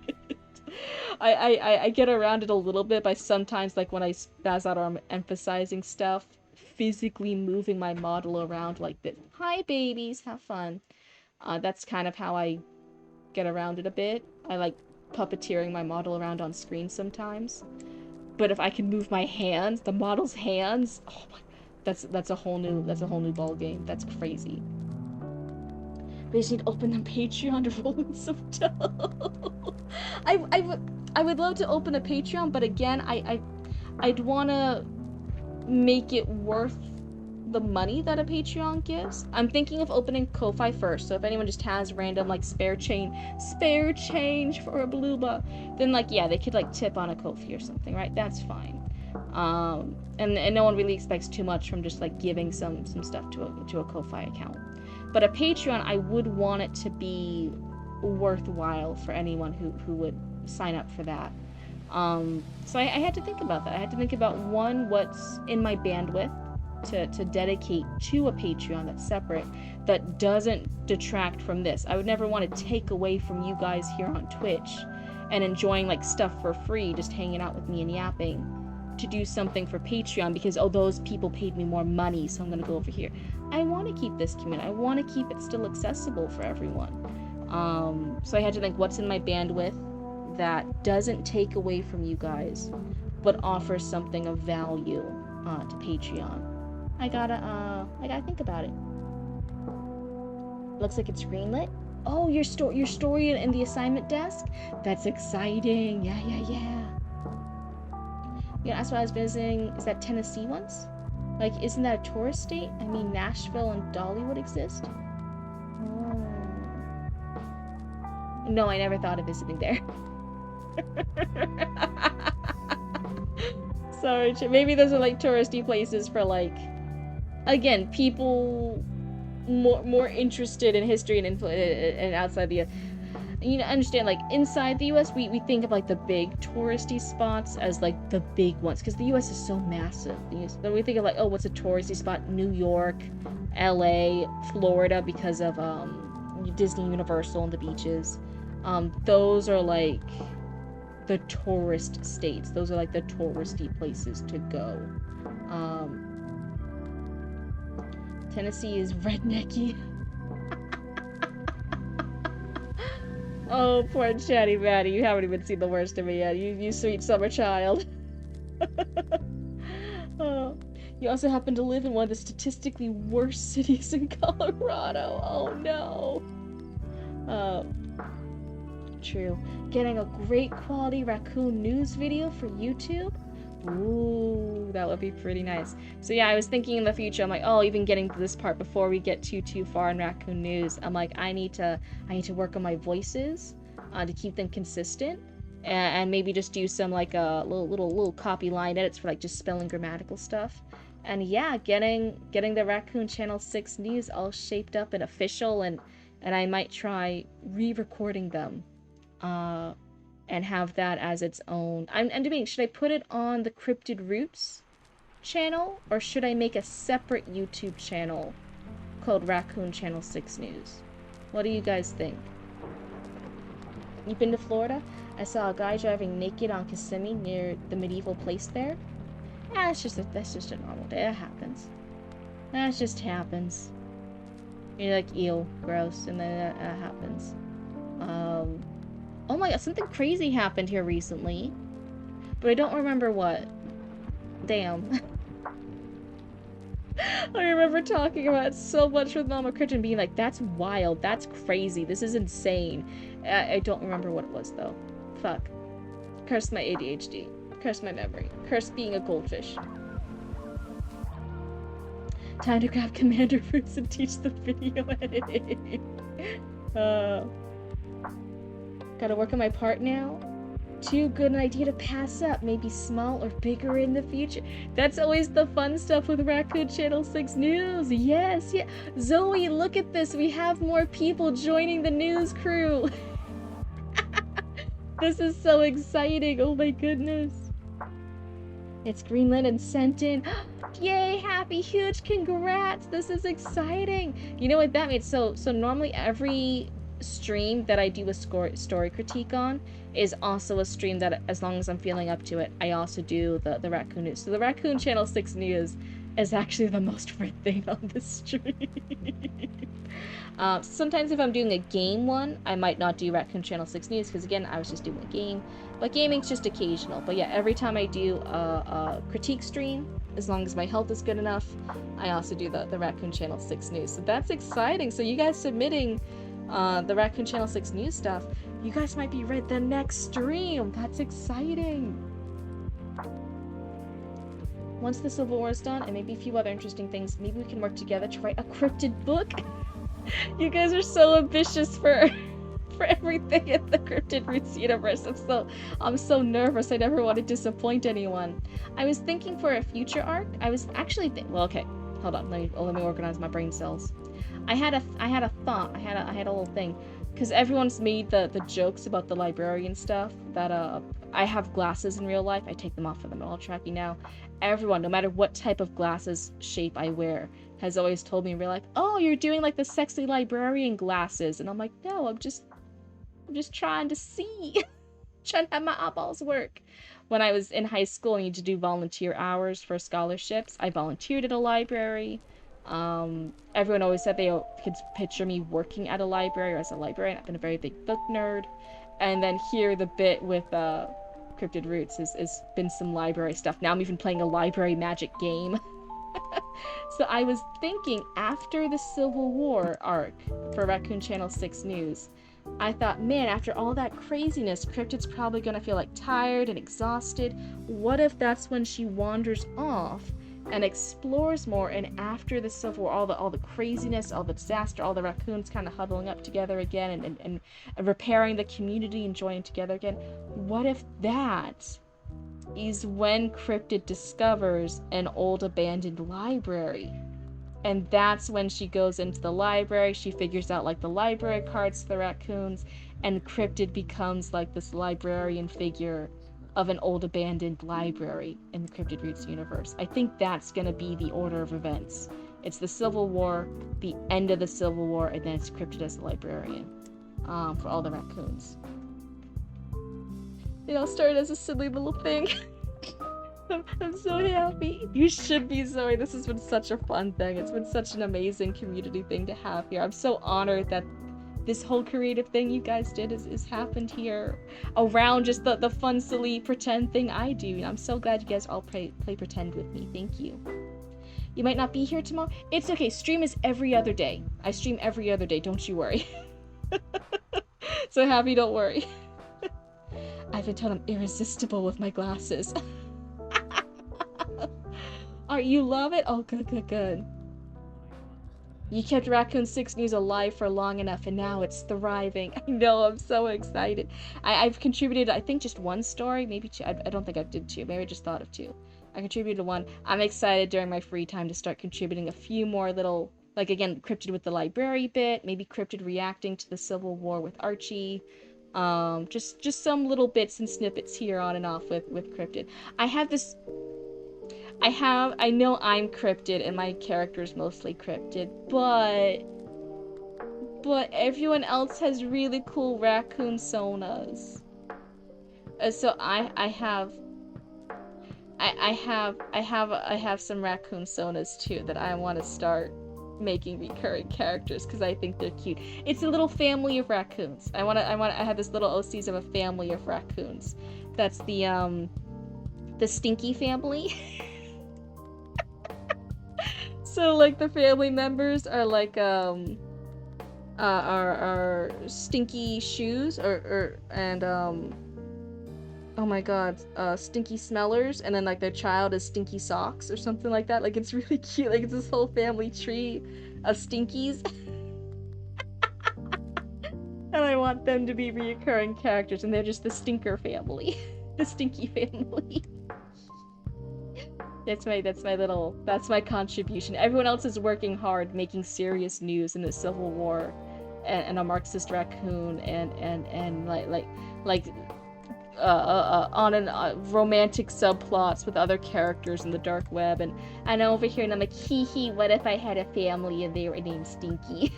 I get around it a little bit by sometimes, like when I spaz out or I'm emphasizing stuff, physically moving my model around like this. Hi babies, have fun. That's kind of how I get around it a bit. I like puppeteering my model around on screen sometimes. But if I can move my hands, the model's hands, oh my, that's a whole new ball game. That's crazy. They just need to open the Patreon to roll in some dough. I would love to open a Patreon, but again, I'd want to make it worth the money that a Patreon gives. I'm thinking of opening Ko-Fi first, so if anyone just has random like spare change for a Beluba, then like yeah, they could like tip on a Ko-Fi or something, right? That's fine. And no one really expects too much from just like giving some stuff to a Ko-Fi account. But a Patreon, I would want it to be worthwhile for anyone who would sign up for that. So I had to think about that. I had to think about, one, what's in my bandwidth to dedicate to a Patreon that's separate, that doesn't detract from this. I would never want to take away from you guys here on Twitch and enjoying like stuff for free, just hanging out with me and yapping, to do something for Patreon because, oh, those people paid me more money, so I'm gonna go over here. I want to keep this community. I want to keep it still accessible for everyone. So I had to think, what's in my bandwidth that doesn't take away from you guys, but offers something of value to Patreon. I gotta think about it. Looks like it's greenlit. Oh, your story in the assignment desk? That's exciting. Yeah. Yeah, that's why I was visiting. Is that Tennessee once? Like, isn't that a tourist state? I mean, Nashville and Dollywood exist. Oh. No, I never thought of visiting there. Sorry, maybe those are like touristy places for like, again, people more interested in history and outside the, you know, understand, like inside the US we think of like the big touristy spots as like the big ones because the US is so massive. So we think of like, oh, what's a touristy spot? New York, LA, Florida because of Disney, Universal, and the beaches. Those are like the tourist states. Those are like the touristy places to go. Tennessee is rednecky. Oh, poor Chatty Matty. You haven't even seen the worst of me yet. You sweet summer child. Oh. You also happen to live in one of the statistically worst cities in Colorado. Oh no. True. Getting a great quality raccoon news video for YouTube? Ooh, that would be pretty nice. So yeah, I was thinking in the future, I'm like, oh, even getting to this part before we get too far in raccoon news, I'm like, I need to work on my voices to keep them consistent, and maybe just do some like little copy line edits for like just spelling, grammatical stuff. And yeah, getting the Raccoon Channel 6 news all shaped up and official, and I might try re-recording them and have that as its own. I'm debating, should I put it on the Cryptid Roots channel, or should I make a separate YouTube channel called Raccoon Channel 6 News? What do you guys think? You've been to Florida? I saw a guy driving naked on Kissimmee near the medieval place there. That's just a normal day. That happens. That just happens. You're like, ew, gross, and then that happens. Oh my god, something crazy happened here recently, but I don't remember what. Damn. I remember talking about it so much with Mama Cryptid, being like, that's wild, that's crazy, this is insane. I don't remember what it was, though. Fuck. Curse my ADHD. Curse my memory. Curse being a goldfish. Time to grab Commander Fruits and teach the video editing. Gotta work on my part now. Too good an idea to pass up. Maybe small or bigger in the future. That's always the fun stuff with Raccoon Channel 6 News. Yes, yeah. Zoe, look at this. We have more people joining the news crew. This is so exciting. Oh my goodness. It's Greenland and sent in. Yay, happy, huge congrats. This is exciting. You know what that means? So normally every stream that I do a story critique on is also a stream that, as long as I'm feeling up to it, I also do the Raccoon News. So the Raccoon Channel 6 News is actually the most read thing on the stream. Sometimes if I'm doing a game one, I might not do Raccoon Channel 6 News, because again, I was just doing a game. But gaming's just occasional. But yeah, every time I do a critique stream, as long as my health is good enough, I also do the Raccoon Channel 6 News. So that's exciting. So you guys submitting the Raccoon Channel 6 News stuff, you guys might be read the next stream. That's exciting. Once the Civil War is done, and maybe a few other interesting things, maybe we can work together to write a cryptid book. You guys are so ambitious for everything in the Cryptid Roots universe. I'm so nervous. I never want to disappoint anyone. I was thinking for a future arc. I was actually well, okay. Hold on. Let me organize my brain cells. I had a thought. I had a little thing, because everyone's made the jokes about the librarian stuff that I have glasses in real life. I take them off for the metal tracking now. Everyone, no matter what type of glasses shape I wear, has always told me in real life, "Oh, you're doing like the sexy librarian glasses," and I'm like, "No, I'm just trying to see, trying to have my eyeballs work." When I was in high school and needed to do volunteer hours for scholarships, I volunteered at a library. Everyone always said they could picture me working at a library or as a librarian. I've been a very big book nerd. And then here the bit with Cryptid Roots is been some library stuff. Now I'm even playing a library magic game. So I was thinking, after the Civil War arc for Raccoon Channel 6 News, I thought, man, after all that craziness, Cryptid's probably gonna feel like tired and exhausted. What if that's when she wanders off and explores more, and after the Civil War, all the craziness, all the disaster, all the raccoons kind of huddling up together again and repairing the community and joining together again, what if that is when Cryptid discovers an old abandoned library? And that's when she goes into the library, she figures out like the library cards to the raccoons, and Cryptid becomes like this librarian figure of an old abandoned library in the Cryptid Roots universe. I think that's gonna be the order of events. It's the Civil War, the end of the Civil War, and then it's Cryptid as a librarian for all the raccoons. It all started as a silly little thing. I'm so happy. You should be, Zoe. This has been such a fun thing. It's been such an amazing community thing to have here. I'm so honored that this whole creative thing you guys did is happened here around just the fun, silly pretend thing I do. I'm so glad you guys all play pretend with me. Thank you. You might not be here tomorrow. It's okay. Stream is every other day. I stream every other day. Don't you worry. So happy, don't worry. I've been told I'm irresistible with my glasses. You love it? Oh, good. You kept Raccoon 6 News alive for long enough, and now it's thriving. I know, I'm so excited. I've contributed, I think, just one story, maybe two. I don't think I did two. Maybe I just thought of two. I contributed one. I'm excited during my free time to start contributing a few more little, like, again, Cryptid with the library bit, maybe Cryptid reacting to the Civil War with Archie. Just some little bits and snippets here on and off with Cryptid. I know I'm Cryptid and my character's mostly Cryptid, but everyone else has really cool raccoon sonas. So I have some raccoon sonas too that I want to start making recurring characters because I think they're cute. It's a little family of raccoons. I have this little OCs of a family of raccoons. That's the Stinky family. So like the family members are like are Stinky Shoes and oh my god, Stinky Smellers, and then like their child is Stinky Socks or something like that. Like it's really cute. Like it's this whole family tree of Stinkies. And I want them to be reoccurring characters, and they're just the Stinker family, the Stinky family. That's my contribution. Everyone else is working hard, making serious news in the Civil War, and a Marxist raccoon, and like on and romantic subplots with other characters in the dark web, and I'm over here and I'm like, hee hee, what if I had a family and they were named Stinky?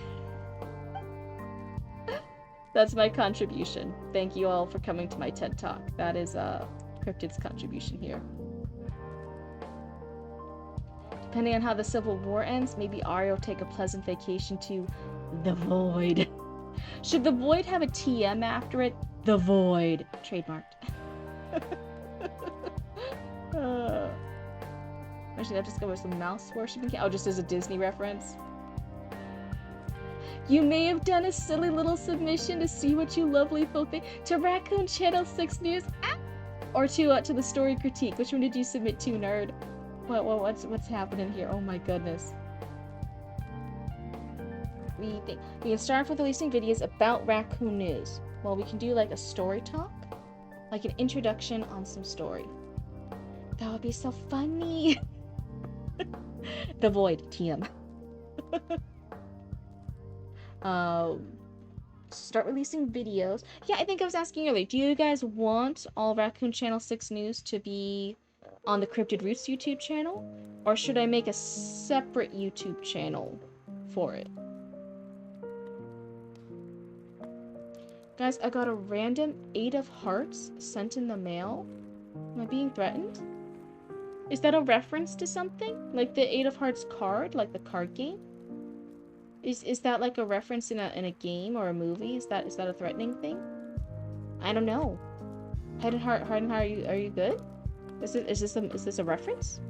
That's my contribution. Thank you all for coming to my TED Talk. That is Cryptid's contribution here. Depending on how the Civil War ends, maybe Ari will take a pleasant vacation to the Void. Should the Void have a TM after it? The Void. Trademarked. Actually, I've discovered some mouse worshipping. Oh, just as a Disney reference. You may have done a silly little submission to see what you lovely folk think to Raccoon Channel 6 News, or to the story critique. Which one did you submit to, nerd? What's happening here? Oh my goodness. We can start off with releasing videos about Raccoon News. Well, we can do like a story talk, like an introduction on some story. That would be so funny. The Void TM. Start releasing videos. Yeah, I think I was asking earlier, do you guys want all Raccoon Channel 6 News to be on the Cryptid Roots YouTube channel? Or should I make a separate YouTube channel for it? Guys, I got a random 8 of Hearts sent in the mail. Am I being threatened? Is that a reference to something? Like the 8 of Hearts card? Like the card game? Is that like a reference in a game or a movie? Is that a threatening thing? I don't know. Hidden Heart, are you good? Is this a reference?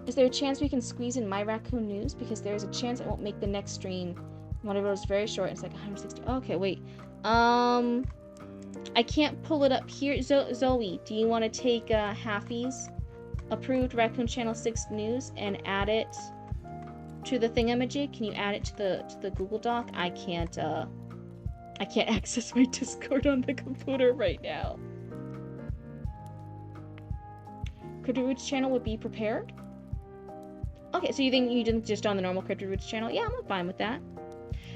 Is there a chance we can squeeze in my Raccoon News? Because there's a chance I won't make the next stream. One of those very short. It's like 160. Okay, wait. I can't pull it up here. Zoe, do you want to take Haffy's approved Raccoon Channel 6 News and add it to the thingamajig? Can you add it to the Google Doc? I can't access my Discord on the computer right now. Cryptid Roots channel would be prepared? Okay, so you think you didn't just on the normal Cryptid Roots channel? Yeah, I'm fine with that.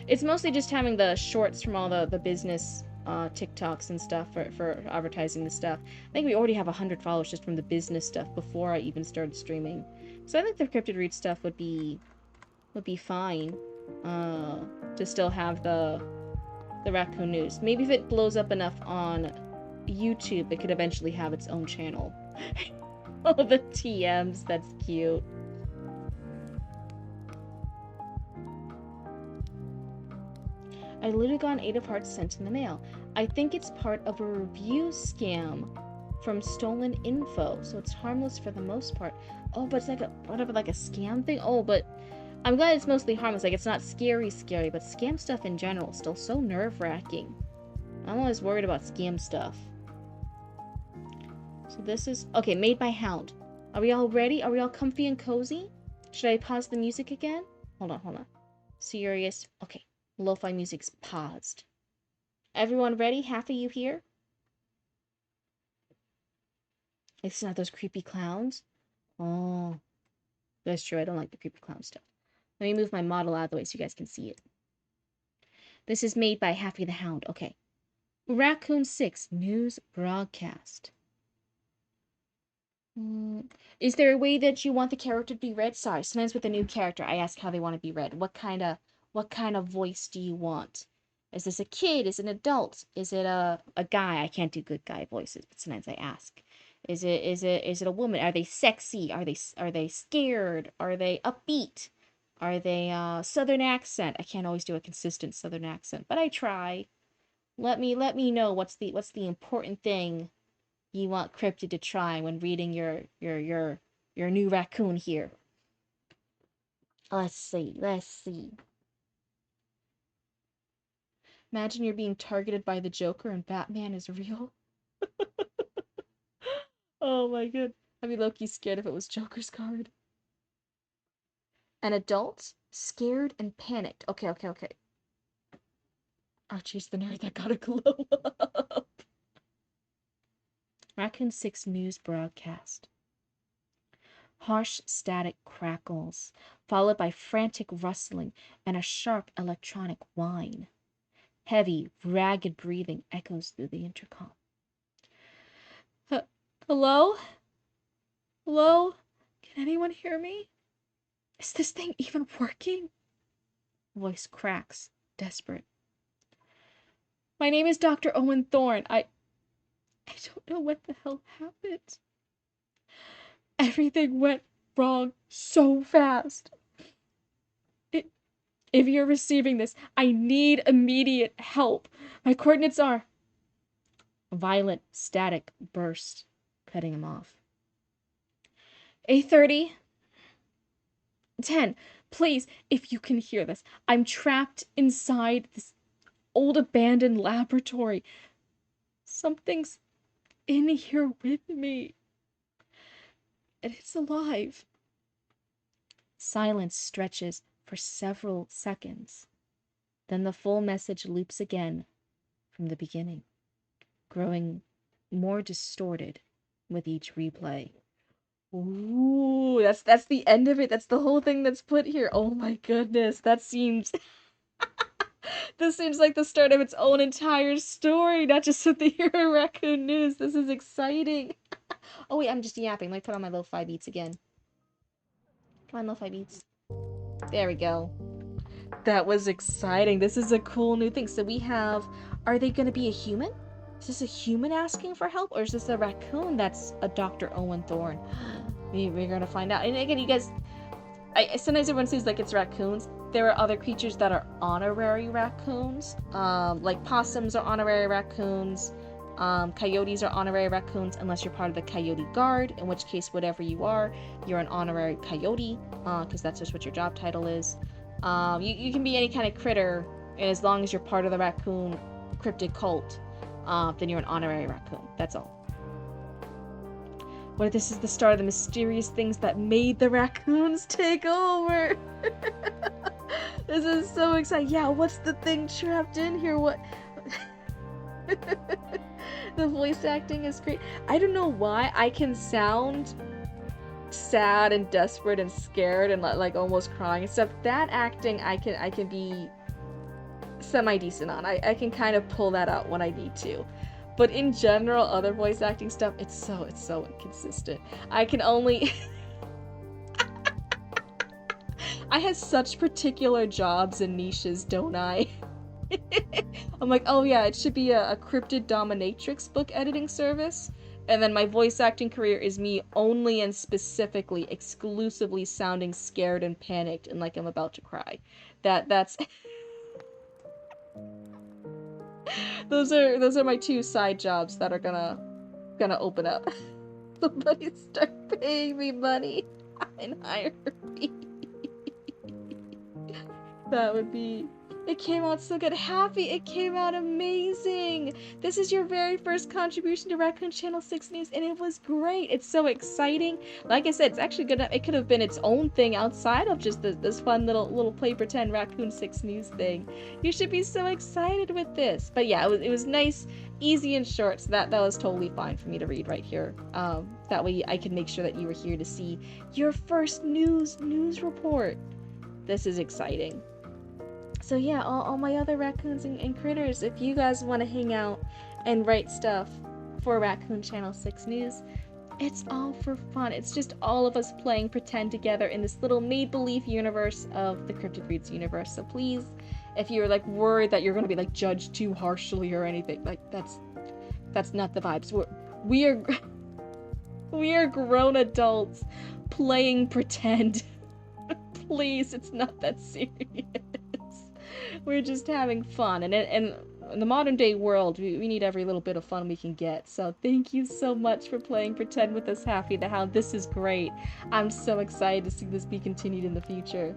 It's mostly just having the shorts from all the business TikToks and stuff for advertising the stuff. I think we already have 100 followers just from the business stuff before I even started streaming. So I think the Cryptid Roots stuff would be fine to still have the Raccoon News. Maybe if it blows up enough on YouTube, it could eventually have its own channel. Oh, the TMs, that's cute. I literally got an 8 of Hearts sent in the mail. I think it's part of a review scam from stolen info, so it's harmless for the most part. Oh, but it's like whatever, like a scam thing? Oh, but I'm glad it's mostly harmless. Like, it's not scary, but scam stuff in general is still so nerve-wracking. I'm always worried about scam stuff. So this is... Okay, made by Hound. Are we all ready? Are we all comfy and cozy? Should I pause the music again? Hold on. Serious. Okay. Lo-fi music's paused. Everyone ready? Half of you here? It's not those creepy clowns? Oh. That's true. I don't like the creepy clown stuff. Let me move my model out of the way so you guys can see it. This is made by Happy the Hound. Okay. Raccoon 6 News Broadcast. Is there a way that you want the character to be read? Sorry, sometimes with a new character, I ask how they want to be read. What kind of voice do you want? Is this a kid? Is it an adult? Is it a guy? I can't do good guy voices, but sometimes I ask. Is it a woman? Are they sexy? Are they scared? Are they upbeat? Are they southern accent? I can't always do a consistent southern accent, but I try. Let me know what's the important thing you want Cryptid to try when reading your new raccoon here. Let's see. Imagine you're being targeted by the Joker and Batman is real. Oh my god. I'd be low-key scared if it was Joker's card. An adult, scared and panicked. Okay. Archie's the nerd that gotta glow up. Raccoon 6 News broadcast. Harsh static crackles, followed by frantic rustling and a sharp electronic whine. Heavy, ragged breathing echoes through the intercom. Hello? Hello? Can anyone hear me? Is this thing even working? Voice cracks, desperate. My name is Dr. Owen Thorne. I don't know what the hell happened. Everything went wrong so fast. If you're receiving this, I need immediate help. My coordinates are... Violent static burst, cutting him off. 8:30. 10. Please, if you can hear this, I'm trapped inside this old abandoned laboratory. Something's in here with me. And it's alive. Silence stretches for several seconds. Then the full message loops again from the beginning, growing more distorted with each replay. Ooh, that's the end of it. That's the whole thing that's put here. Oh my goodness, that seems... This seems like the start of its own entire story, not just with the Hero Raccoon News. This is exciting. Oh wait, I'm just yapping. Let me put on my lo-fi beats again. Come on, lo-fi beats. There we go. That was exciting. This is a cool new thing. So we have... Are they going to be a human? Is this a human asking for help? Or is this a raccoon that's a Dr. Owen Thorne? We're going to find out. And again, you guys... sometimes everyone says like it's raccoons. There are other creatures that are honorary raccoons. Like possums are honorary raccoons. Coyotes are honorary raccoons unless you're part of the Coyote Guard, in which case, whatever you are, you're an honorary coyote, because that's just what your job title is. You can be any kind of critter, and as long as you're part of the raccoon cryptid cult, then you're an honorary raccoon. That's all. What if this is the start of the mysterious things that made the raccoons take over? This is so exciting. Yeah, what's the thing trapped in here? What? The voice acting is great. I don't know why I can sound sad and desperate and scared and like almost crying and stuff. That acting I can be semi-decent on. I can kind of pull that out when I need to. But in general, other voice acting stuff, it's so inconsistent. I can only... I have such particular jobs and niches, don't I? I'm like, oh yeah, it should be a Cryptid dominatrix book editing service. And then my voice acting career is me only and specifically, exclusively sounding scared and panicked and like I'm about to cry. That's... Those are my two side jobs that are gonna open up. Somebody start paying me money and hire me. That would be... It came out so good. Happy, it came out amazing. This is your very first contribution to Raccoon Channel 6 News, and it was great. It's so exciting. Like I said, it's actually good enough. It could have been its own thing outside of just this fun little play pretend Raccoon 6 News thing. You should be so excited with this. But yeah, it was nice, easy, and short, so that was totally fine for me to read right here. That way I could make sure that you were here to see your first news report. This is exciting. So yeah, all my other raccoons and critters, if you guys want to hang out and write stuff for Raccoon Channel 6 News, it's all for fun. It's just all of us playing pretend together in this little make-believe universe of the Cryptid Reads universe. So please, if you're like worried that you're going to be like judged too harshly or anything, like that's not the vibes. We are grown adults playing pretend. Please, it's not that serious. We're just having fun, and in the modern day world, we need every little bit of fun we can get. So thank you so much for playing pretend with us, Happy the Hound. This is great. I'm so excited to see this be continued in the future.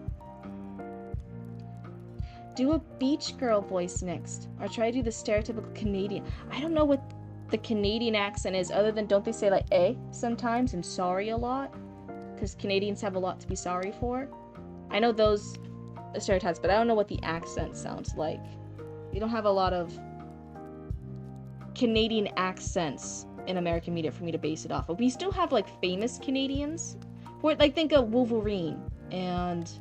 Do a beach girl voice next, or try to do the stereotypical Canadian. I don't know what the Canadian accent is, other than don't they say like eh sometimes and sorry a lot, because Canadians have a lot to be sorry for. I know those stereotypes, but I don't know what the accent sounds like. We don't have a lot of Canadian accents in American media for me to base it off of. We still have like famous Canadians. Or like think of Wolverine and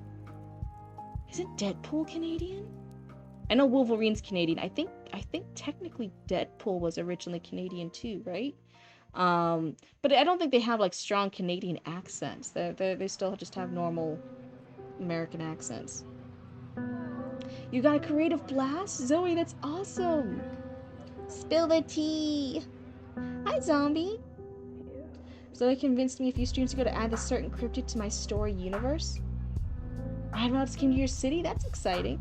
isn't Deadpool Canadian? I know Wolverine's Canadian. I think technically Deadpool was originally Canadian too, right? But I don't think they have like strong Canadian accents. They still just have normal American accents. You got a creative blast, Zoe. That's awesome. Spill the tea. Hi, zombie. Zoe convinced me a few students ago to add a certain cryptid to my story universe. Rad Routes came to your city? That's exciting.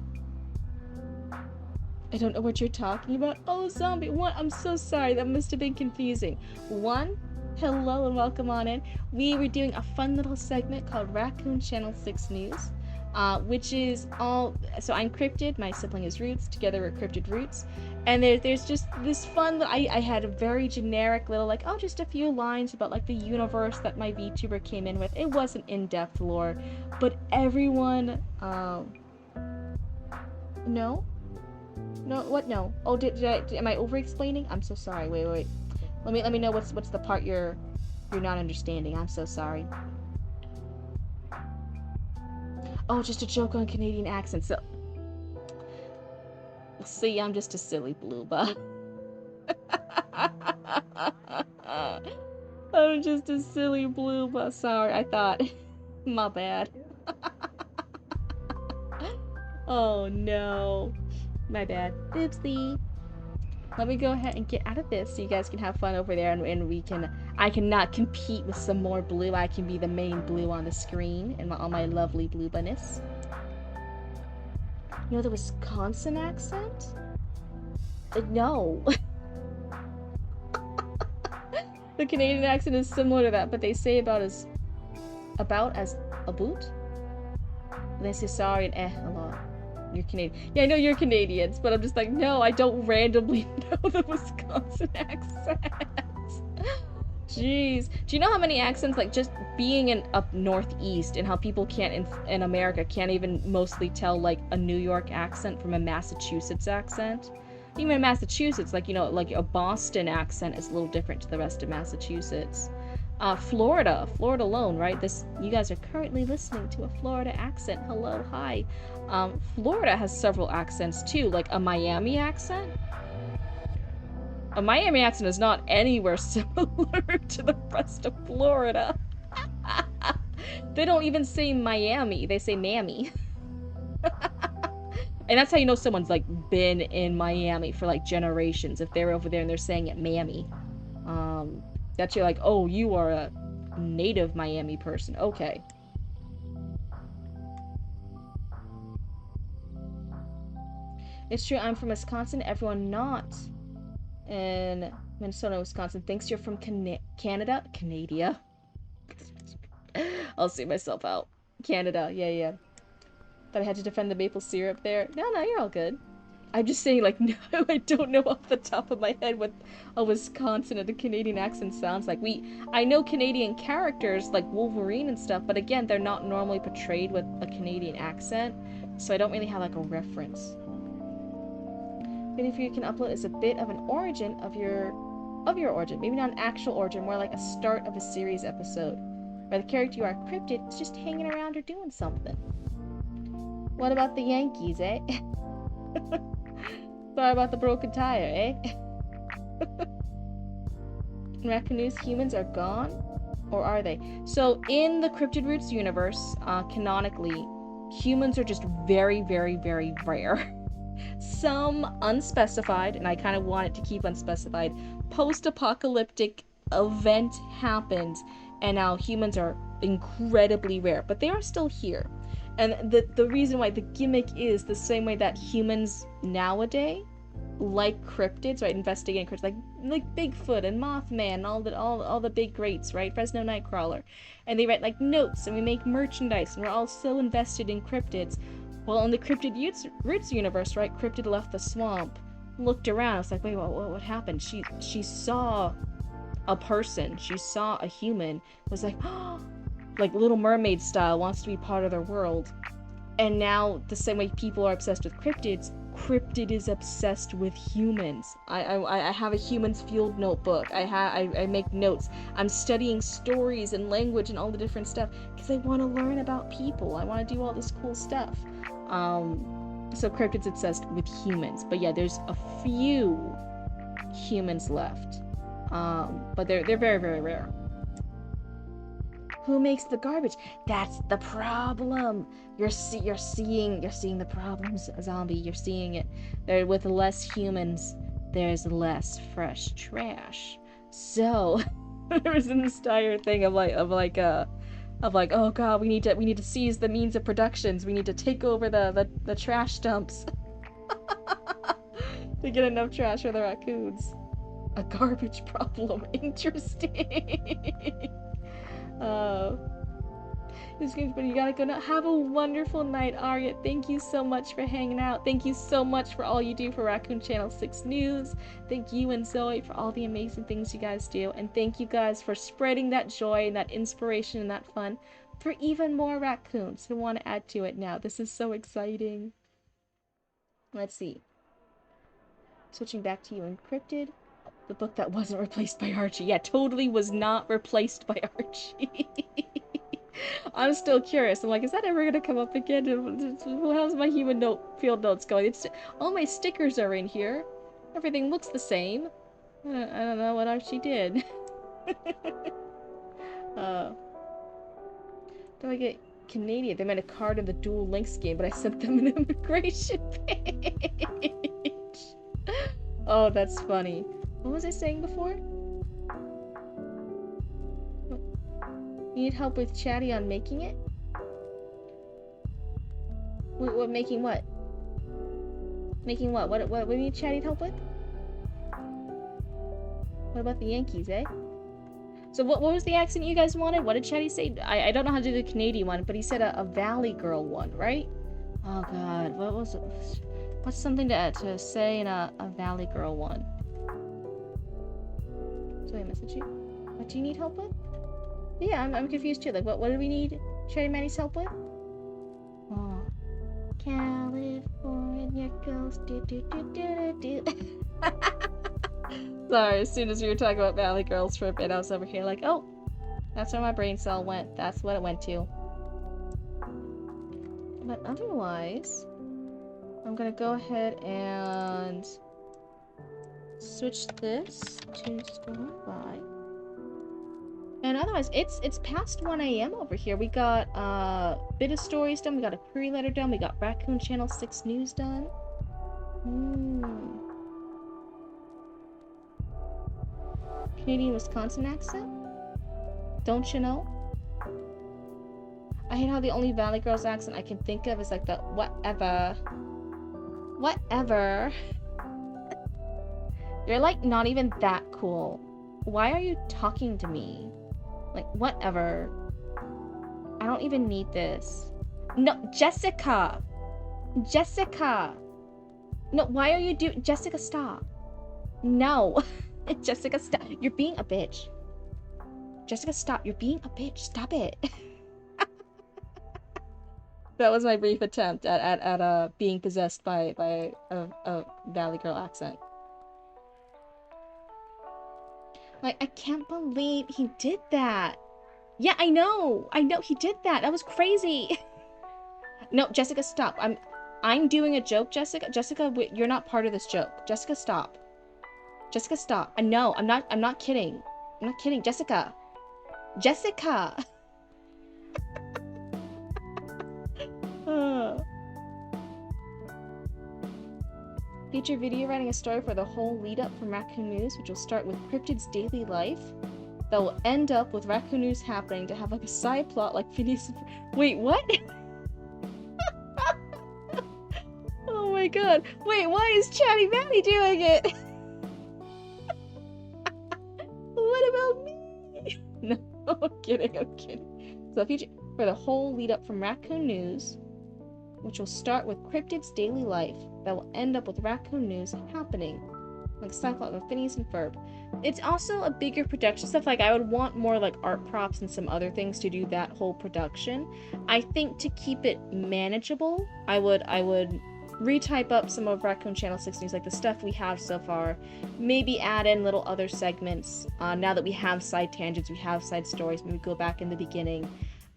I don't know what you're talking about. Oh, zombie. What? I'm so sorry. That must have been confusing. One, hello and welcome on in. We were doing a fun little segment called Raccoon Channel 6 News, which is all... So I'm Cryptid. My sibling is Roots. Together we're Cryptid Roots. And there's just this fun... I had a very generic little, like, oh, just a few lines about, like, the universe that my VTuber came in with. It wasn't in-depth lore. But everyone... No? No, what? No. Oh, am I over-explaining? I'm so sorry. Wait. Let me know what's the part you're not understanding. I'm so sorry. Oh, just a joke on Canadian accents. So, see, I'm just a silly blooba. I'm just a silly blooba. Sorry, I thought. My bad. Oh no. My bad. Oopsie. Let me go ahead and get out of this so you guys can have fun over there and I cannot compete with some more blue. I can be the main blue on the screen and all my lovely blue-buness. You know the Wisconsin accent? No. The Canadian accent is similar to that, but they say about as a boot? And they say sorry and a lot. You're Canadian. Yeah, I know you're Canadians, but I'm just like, no, I don't randomly know the Wisconsin accent. Jeez. Do you know how many accents, like, just being in up northeast and how people can't, in America, can't even mostly tell, like, a New York accent from a Massachusetts accent? Even in Massachusetts, like, you know, like a Boston accent is a little different to the rest of Massachusetts. Florida alone, right? You guys are currently listening to a Florida accent. Hello, hi. Florida has several accents too, like a Miami accent. A Miami accent is not anywhere similar to the rest of Florida. They don't even say Miami, they say Mammy. And that's how you know someone's like been in Miami for like generations, if they're over there and they're saying it Mammy. That you're like, oh, you are a native Miami person. Okay. It's true, I'm from Wisconsin. Everyone not in Minnesota, Wisconsin thinks you're from Canada? Canada. I'll see myself out. Canada, yeah. Thought I had to defend the maple syrup there. No, you're all good. I'm just saying, like, no, I don't know off the top of my head what a Wisconsin and a Canadian accent sounds like. I know Canadian characters, like Wolverine and stuff, but again, they're not normally portrayed with a Canadian accent, so I don't really have, like, a reference. Maybe if you can upload as a bit of an origin of your origin. Maybe not an actual origin, more like a start of a series episode, where the character you are Cryptid is just hanging around or doing something. What about the Yankees, eh? Sorry about the broken tire, eh? Raccoon's humans are gone? Or are they? So, in the Cryptid Roots universe, canonically, humans are just very, very, very rare. Some unspecified, and I kind of want it to keep unspecified, post-apocalyptic event happened, and now humans are incredibly rare, but they are still here. And the reason why, the gimmick is the same way that humans nowadays, like cryptids, right, investigating cryptids, like Bigfoot and Mothman and all the big greats, right, Fresno Nightcrawler, and they write like notes and we make merchandise and we're all so invested in cryptids. Well, in the Cryptid Roots universe, right, Cryptid left the swamp, looked around, I was like, wait, what happened? She saw a person, she saw a human, was like, oh, like Little Mermaid style, wants to be part of their world. And now, the same way people are obsessed with cryptids, Cryptid is obsessed with humans. I have a humans field notebook. I make notes. I'm studying stories and language and all the different stuff because I want to learn about people. I want to do all this cool stuff. So Cryptid's obsessed with humans. But yeah, there's a few humans left. But they're very, very rare. Who makes the garbage? That's the problem. You're seeing the problems, zombie. You're seeing it. There, with less humans, there's less fresh trash. So there was an entire thing of like, oh god, we need to seize the means of productions. We need to take over the trash dumps to get enough trash for the raccoons. A garbage problem. Interesting. But you gotta go now. Have a wonderful night, Arya. Thank you so much for hanging out. Thank you so much for all you do for Raccoon Channel 6 News. Thank you and Zoe for all the amazing things you guys do. And thank you guys for spreading that joy and that inspiration and that fun for even more raccoons who want to add to it now. This is so exciting. Let's see. Switching back to you, Encrypted. The book that wasn't replaced by Archie. Yeah, totally was not replaced by Archie. I'm still curious. I'm like, is that ever gonna come up again? How's my human field notes going? All my stickers are in here. Everything looks the same. I don't know what Archie did. Do I get Canadian? They made a card in the Dual Links game, but I sent them an immigration page. Oh, that's funny. What was I saying before? You need help with Chatty on making it? What making what? Making what? What do you need Chatty help with? What about the Yankees, eh? So what was the accent you guys wanted? What did Chatty say? I don't know how to do the Canadian one, but he said a Valley Girl one, right? Oh god, what was it? What's something to say in a Valley Girl one? So I message you. What do you need help with? Yeah, I'm confused too. Like, what do we need Cherry Maddie's help with? Oh, California goes do do do do do. Sorry, as soon as we were talking about Valley Girls for a bit, I was over here like, oh, that's where my brain cell went. That's what it went to. But otherwise, I'm gonna go ahead and switch this to School by. And otherwise, it's past 1 a.m. over here. We got bit of stories done. We got a query letter done. We got Raccoon Channel 6 News done. Canadian Wisconsin accent? Don't you know? I hate how the only Valley Girls accent I can think of is like the whatever. Whatever. You're like not even that cool. Why are you talking to me? Like, whatever. I don't even need this. No, Jessica! Jessica! No, why are you doing... Jessica, stop. No. Jessica, stop. You're being a bitch. Jessica, stop. You're being a bitch. Stop it. That was my brief attempt at being possessed by a Valley Girl accent. Like, I can't believe he did that. Yeah, I know he did that. That was crazy. No, Jessica, stop. I'm doing a joke, Jessica. Jessica, you're not part of this joke. Jessica, stop. Jessica, stop. No, I'm not kidding. I'm not kidding. Jessica. Jessica. Feature video writing a story for the whole lead up from Raccoon News, which will start with Cryptid's daily life. That will end up with Raccoon News happening to have like a side plot like Phineas. Wait, what? Oh my god. Wait, why is Chatty Matty doing it? What about me? No, I'm kidding. So feature for the whole lead up from Raccoon News, which will start with Cryptid's daily life, that will end up with Raccoon News happening, like Cyclops and Phineas and Ferb. It's also a bigger production stuff. Like, I would want more like art props and some other things to do that whole production. I think to keep it manageable, I would retype up some of Raccoon Channel 6 News, like the stuff we have so far. Maybe add in little other segments. Now that we have side tangents, we have side stories, maybe go back in the beginning,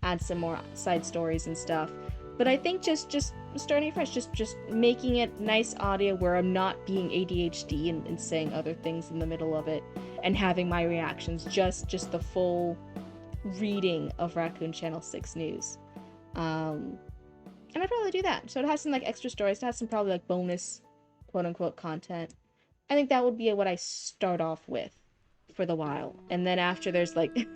add some more side stories and stuff. But I think just starting fresh, just making it nice audio where I'm not being ADHD and saying other things in the middle of it, and having my reactions, just the full reading of Raccoon Channel 6 News. And I'd probably do that. So it has some like extra stories, it has some probably like bonus quote unquote content. I think that would be what I start off with for the while. And then after there's like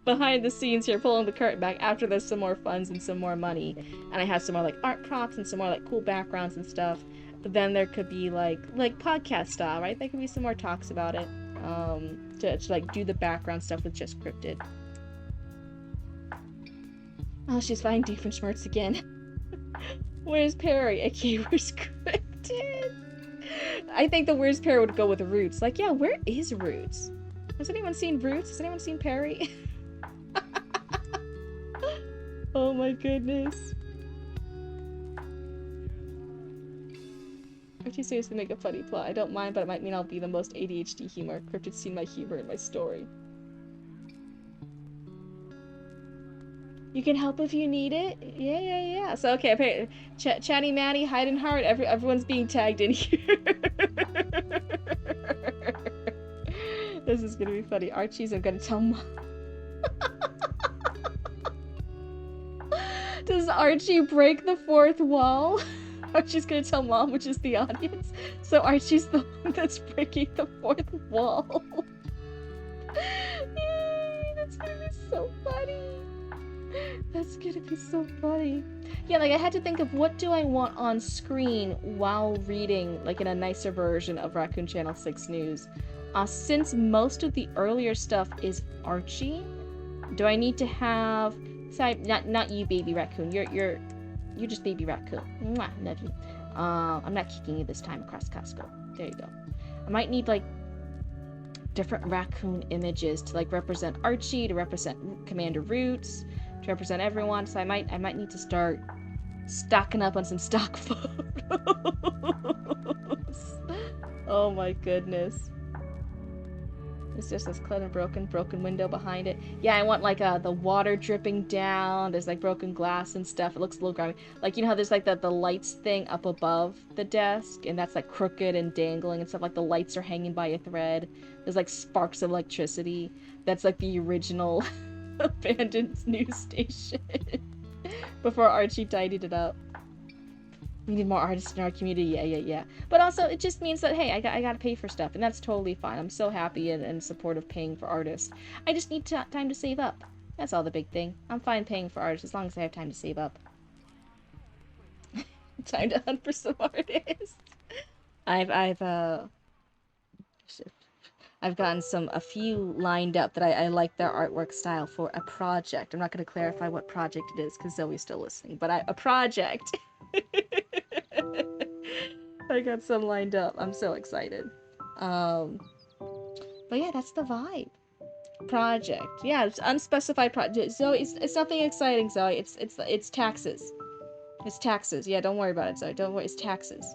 behind the scenes here, pulling the curtain back, after there's some more funds and some more money, and I have some more like art props and some more like cool backgrounds and stuff, then there could be like podcast style, right? There could be some more talks about it, to like do the background stuff with just Cryptid. Oh, she's finding Doofenshmirtz again. Where's Perry? Okay, where's Cryptid? I think the where's Perry would go with Roots. Like, yeah, where is Roots? Has anyone seen Roots? Has anyone seen Perry? Oh my goodness. If you seriously make a funny plot, I don't mind, but it might mean I'll be the most ADHD humor. Cryptid's seen my humor in my story. You can help if you need it? Yeah. So, okay, Chatty Matty, Hide and Heart, everyone's being tagged in here. This is gonna be funny. Archie's, I'm gonna tell Mom. Does Archie break the fourth wall? Archie's gonna tell Mom, which is the audience. So Archie's the one that's breaking the fourth wall. Yay, that's gonna be so funny. That's gonna be so funny. Yeah, like I had to think of what do I want on screen while reading, like in a nicer version of Raccoon Channel 6 News. Since most of the earlier stuff is Archie, do I need to have... Sorry, not you, baby raccoon. You're just baby raccoon. Mwah, love you. I'm not kicking you this time across Costco. There you go. I might need like different raccoon images to like represent Archie, to represent Commander Roots, to represent everyone. So I might need to start stocking up on some stock photos. Oh my goodness. It's just this kind of broken window behind it. Yeah, I want like the water dripping down. There's like broken glass and stuff. It looks a little grimy. Like, you know how there's like the lights thing up above the desk, and that's like crooked and dangling and stuff. Like the lights are hanging by a thread. There's like sparks of electricity. That's like the original abandoned news station before Archie tidied it up. We need more artists in our community. Yeah. But also, it just means that, hey, I gotta pay for stuff, and that's totally fine. I'm so happy and supportive paying for artists. I just need time to save up. That's all the big thing. I'm fine paying for artists as long as I have time to save up. Time to hunt for some artists. I've gotten a few lined up that I like their artwork style for a project. I'm not going to clarify what project it is because Zoe's still listening, but a project. I got some lined up. I'm so excited. But yeah, that's the vibe. Project. Yeah, it's unspecified project. Zoe, it's nothing exciting, Zoe. It's taxes. It's taxes. Yeah, don't worry about it, Zoe. Don't worry. It's taxes.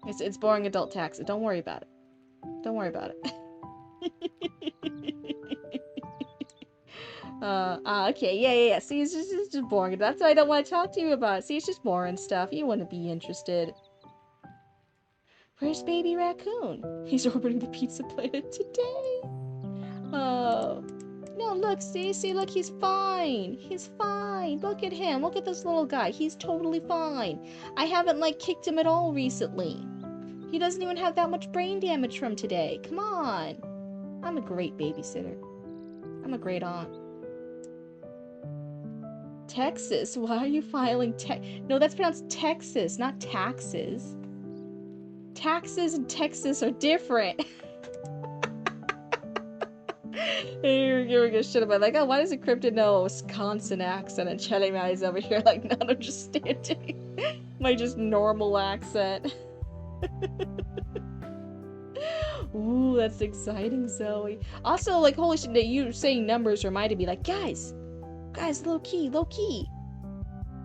It's boring adult taxes. Don't worry about it. Don't worry about it. Okay, yeah. See, it's just boring. That's why I don't want to talk to you about it. See, it's just boring stuff. You wouldn't be interested. Where's baby raccoon? He's orbiting the pizza planet today. Oh. No, look, see, look, he's fine. He's fine. Look at him. Look at this little guy. He's totally fine. I haven't, like, kicked him at all recently. He doesn't even have that much brain damage from today. Come on. I'm a great babysitter. I'm a great aunt. Texas? Why are you filing No, that's pronounced Texas, not taxes. Taxes and Texas are different. You're giving a shit about like, oh, why does a Cryptid know a Wisconsin accent? And Chelly Maddie's over here like not understanding my just normal accent. Ooh, that's exciting, Zoe. Also, like, holy shit, you saying numbers reminded me, like, guys, low key.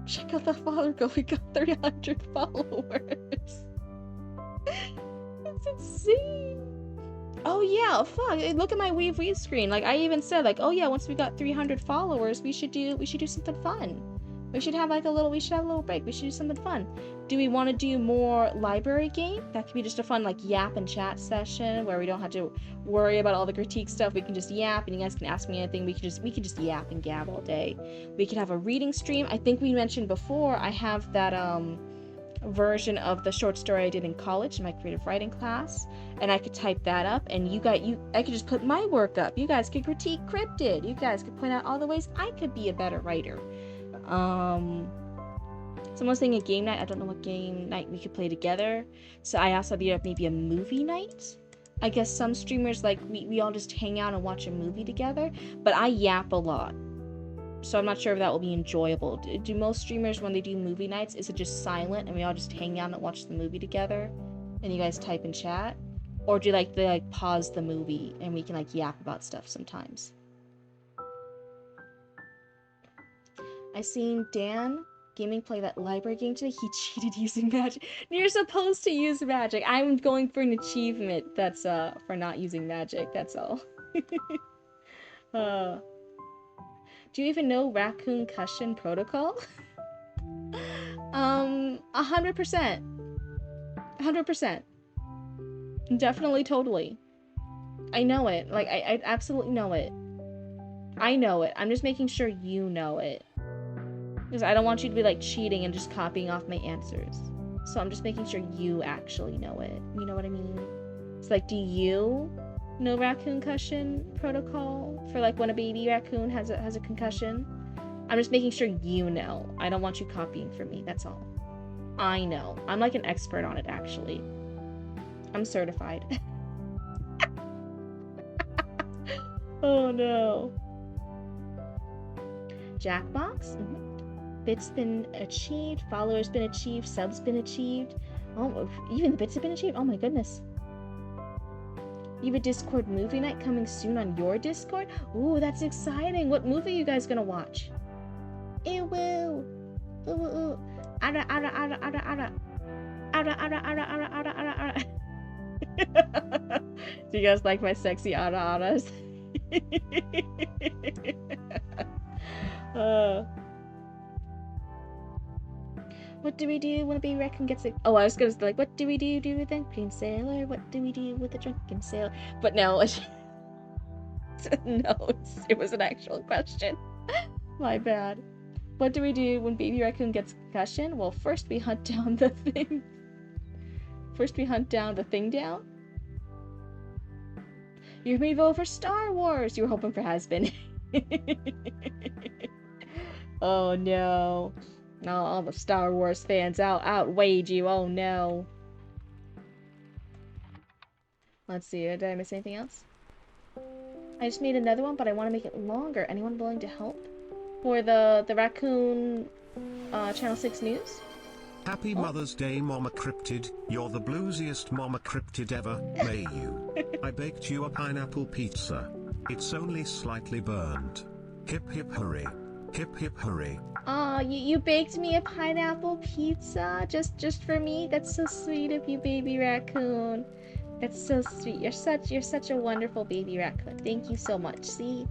Check out the follower goal. We got 300 followers. That's insane. Oh yeah, fuck. Look at my Weave screen. Like I even said, like, oh yeah, once we got 300 followers, we should do something fun. We should have a little break. We should do something fun. Do we want to do more library game? That could be just a fun like yap and chat session where we don't have to worry about all the critique stuff. We can just yap and you guys can ask me anything. We can just yap and gab all day. We could have a reading stream. I think we mentioned before I have that version of the short story I did in college in my creative writing class, and I could type that up and I could just put my work up. You guys could critique Cryptid. You guys could point out all the ways I could be a better writer. Someone's saying a game night. I don't know what game night we could play together. So I also have maybe a movie night. I guess some streamers like we all just hang out and watch a movie together, but I yap a lot. So I'm not sure if that will be enjoyable. Do most streamers, when they do movie nights, is it just silent and we all just hang out and watch the movie together and you guys type and chat? Or do they like pause the movie and we can like yap about stuff sometimes? I seen Dan Gaming play that library game today. He cheated using magic. You're supposed to use magic. I'm going for an achievement that's for not using magic, that's all. Do you even know Raccoon Cushion Protocol? 100%. 100%. Definitely, totally. I know it. Like, I absolutely know it. I know it. I'm just making sure you know it. Because I don't want you to be, like, cheating and just copying off my answers. So I'm just making sure you actually know it. You know what I mean? It's like, do you know Raccoon Cushion Protocol for like when a baby raccoon has a concussion? I'm just making sure you know. I don't want you copying from me, that's all. I know. I'm like an expert on it, actually. I'm certified. Oh no. Jackbox? Bits been achieved, followers been achieved, subs been achieved. Oh, even the bits have been achieved? Oh my goodness. You have a Discord movie night coming soon on your Discord? Ooh, that's exciting. What movie are you guys gonna watch? Ew, woo. Ooh, ooh. Ara, ara, ara, ara, ara. Ara, ara, ara, ara, ara, ara, ara. Do you guys like my sexy ara, aras? What do we do when a baby raccoon gets sick? Oh, I was gonna say, like, what do we do with a drunken sailor? What do we do with a drunken sailor? But no, no, it was an actual question. My bad. What do we do when baby raccoon gets concussion? Well, first we hunt down the thing. First we hunt down the thing down. You're gonna vote for Star Wars. You were hoping for has-been. Oh no. No, all the Star Wars fans outweighed you. Oh no. Let's see. Did I miss anything else? I just made another one, but I want to make it longer. Anyone willing to help? For the Raccoon Channel 6 News? Happy Mother's Day, Mama Cryptid. You're the bluesiest Mama Cryptid ever, may you. I baked you a pineapple pizza. It's only slightly burned. Hip hip hooray. Hip hip hooray. Aw, you baked me a pineapple pizza just for me? That's so sweet of you, baby raccoon. That's so sweet. You're such a wonderful baby raccoon. Thank you so much. See,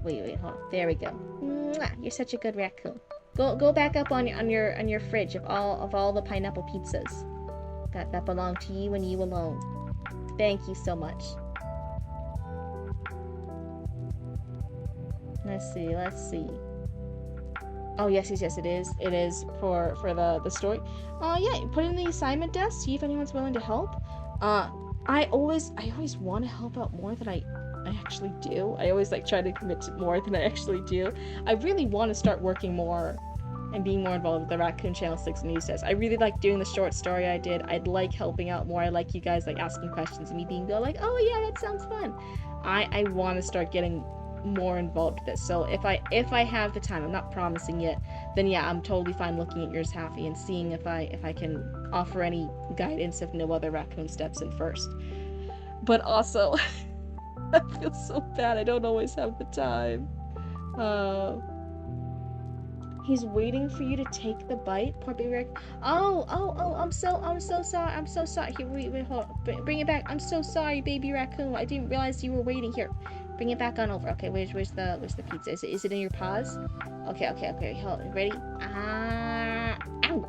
wait, hold on. There we go. Mwah, you're such a good raccoon. Go back up on your fridge of all the pineapple pizzas that belong to you and you alone. Thank you so much. Let's see. Oh yes, it is. It is for the story. Yeah, put it in the assignment desk. See if anyone's willing to help. I always want to help out more than I actually do. I always like try to commit to more than I actually do. I really want to start working more and being more involved with the Raccoon Channel 6 News Desk. I really like doing the short story I did. I'd like helping out more. I like you guys like asking questions and me being like, oh yeah, that sounds fun. I want to start getting more involved with this. So if I have the time, I'm not promising yet, then yeah, I'm totally fine looking at yours, Happy, and seeing if I can offer any guidance if no other raccoon steps in first. But also, I feel so bad. I don't always have the time. He's waiting for you to take the bite. Poor baby raccoon. Oh, I'm so sorry. I'm so sorry. Here, wait, hold on. Bring it back. I'm so sorry, baby raccoon. I didn't realize you were waiting. Here, bring it back on over. Okay, where's the pizza? Is it in your paws? Okay. Hold on. Ready? Ah, ow.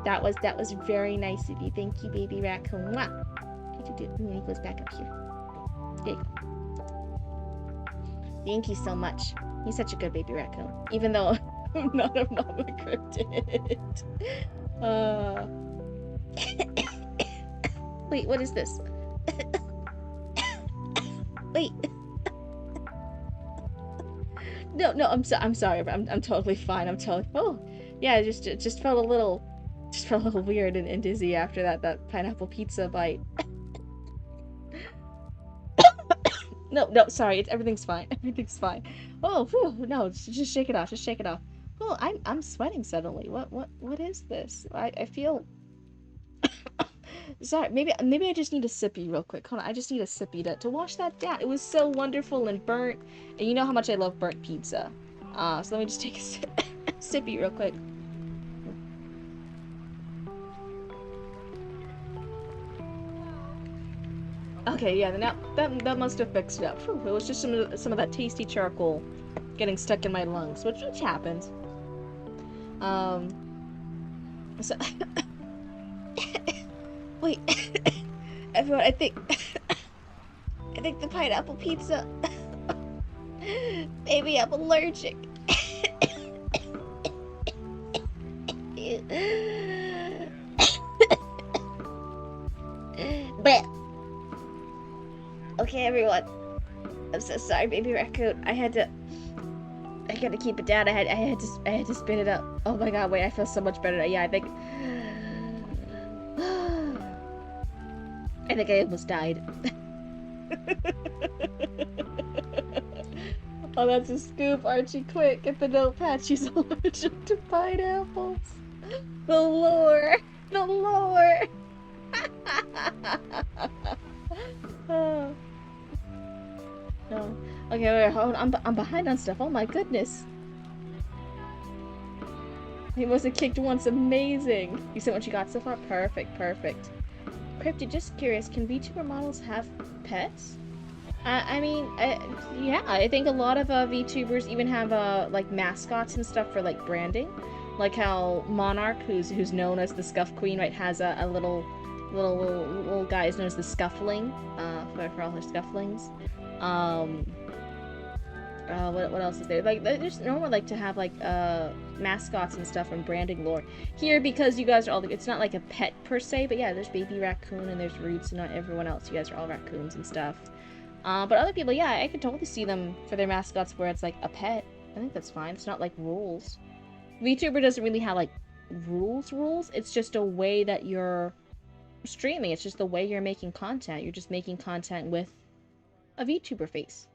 That was very nice of you. Thank you, baby raccoon. Mwah. And then he goes back up here. There you go. Thank you so much. He's such a good baby raccoon. Even though I'm not a mama cryptid. Wait, what is this? Wait. No, I'm sorry. I'm totally fine. Oh, yeah. It just felt a little weird and dizzy after that pineapple pizza bite. No, sorry. Everything's fine. Everything's fine. Oh, whew, no, just shake it off. Oh, I'm sweating suddenly. What is this? I feel. Sorry, maybe I just need a sippy real quick. Hold on, I just need a sippy to wash that down. It was so wonderful and burnt, and you know how much I love burnt pizza. So let me just take a sippy real quick. Okay, yeah, now that must have fixed it up. Whew, it was just some of that tasty charcoal getting stuck in my lungs, which happens. So wait, everyone, I think the pineapple pizza. Maybe I'm allergic. But okay, everyone. I'm so sorry, baby raccoon. I gotta keep it down. I had to spit it up. Oh my god, wait, I feel so much better now. Yeah, I think I almost died. Oh, that's a scoop, Archie. Quick, get the notepad. She's allergic to pineapples. The lore. Oh. No. Okay, wait, hold on. I'm behind on stuff. Oh my goodness. He wasn't kicked once. Amazing. You said what you got so far? Perfect. Cryptid, just curious, can VTuber models have pets? Yeah, I think a lot of VTubers even have like mascots and stuff for like branding, like how Monarch, who's known as the Scuff Queen, right, has a little guy is known as the Scuffling, for all her Scufflings. What else is there? Like, they just normally like to have like mascots and stuff and branding lore. Here, because you guys are all, it's not like a pet per se, but yeah, there's Baby Raccoon and there's Roots and not everyone else. You guys are all raccoons and stuff. But other people, yeah, I could totally see them for their mascots where it's like a pet. I think that's fine. It's not like rules. VTuber doesn't really have like rules. It's just a way that you're streaming. It's just the way you're making content. You're just making content with a VTuber face.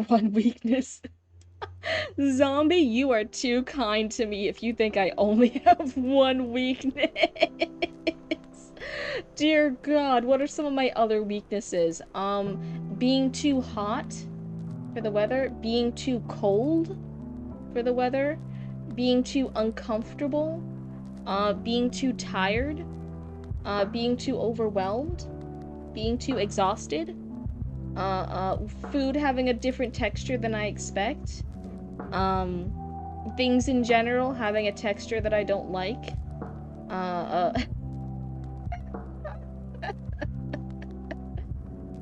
One weakness. Zombie, you are too kind to me if you think I only have one weakness. Dear God, what are some of my other weaknesses? Being too hot for the weather, being too cold for the weather, being too uncomfortable, being too tired, being too overwhelmed, being too exhausted, food having a different texture than I expect, things in general having a texture that I don't like,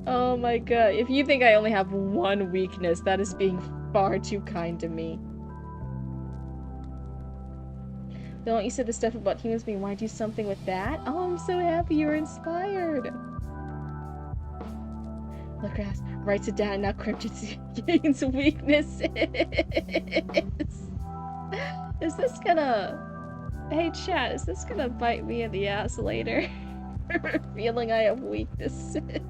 oh my god, if you think I only have one weakness, that is being far too kind to me. Don't you said the stuff about humans being, why do something with that? Oh, I'm so happy you're inspired. Lucas writes it down, now Cryptid gains weaknesses. Is this gonna... Hey chat, is this gonna bite me in the ass later? Feeling I have weaknesses.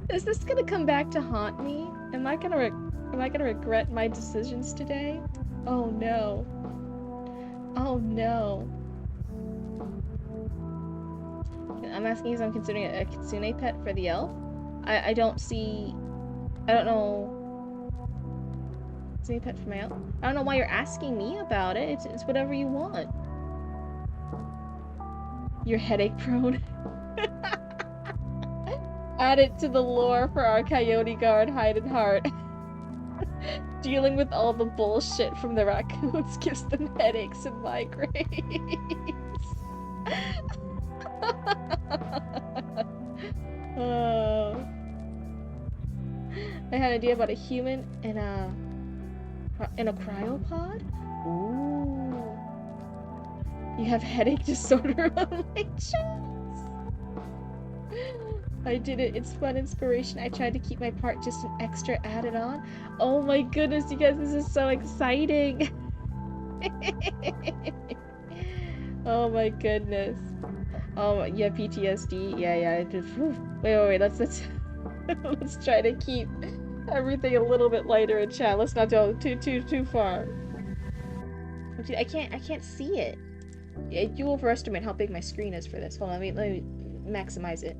Is this gonna come back to haunt me? Am I gonna regret my decisions today? Oh no. Oh no. I'm asking if I'm considering a kitsune pet for the elf. I don't see... I don't know... Is any pet for mail? I don't know why you're asking me about it. It's whatever you want. You're headache prone. Add it to the lore for our coyote guard hide and heart. Dealing with all the bullshit from the raccoons gives them headaches and migraines. Oh. I had an idea about a human in a cryopod. Ooh. You have headache disorder on my chest. I did it. It's fun inspiration. I tried to keep my part just an extra added on. Oh my goodness, you guys, this is so exciting. Oh my goodness. Oh, you have PTSD? Yeah. I did. Wait. Let's let's try to keep everything a little bit lighter in chat. Let's not go too far. Dude, I can't see it. You overestimate how big my screen is for this. Hold on, let me maximize it.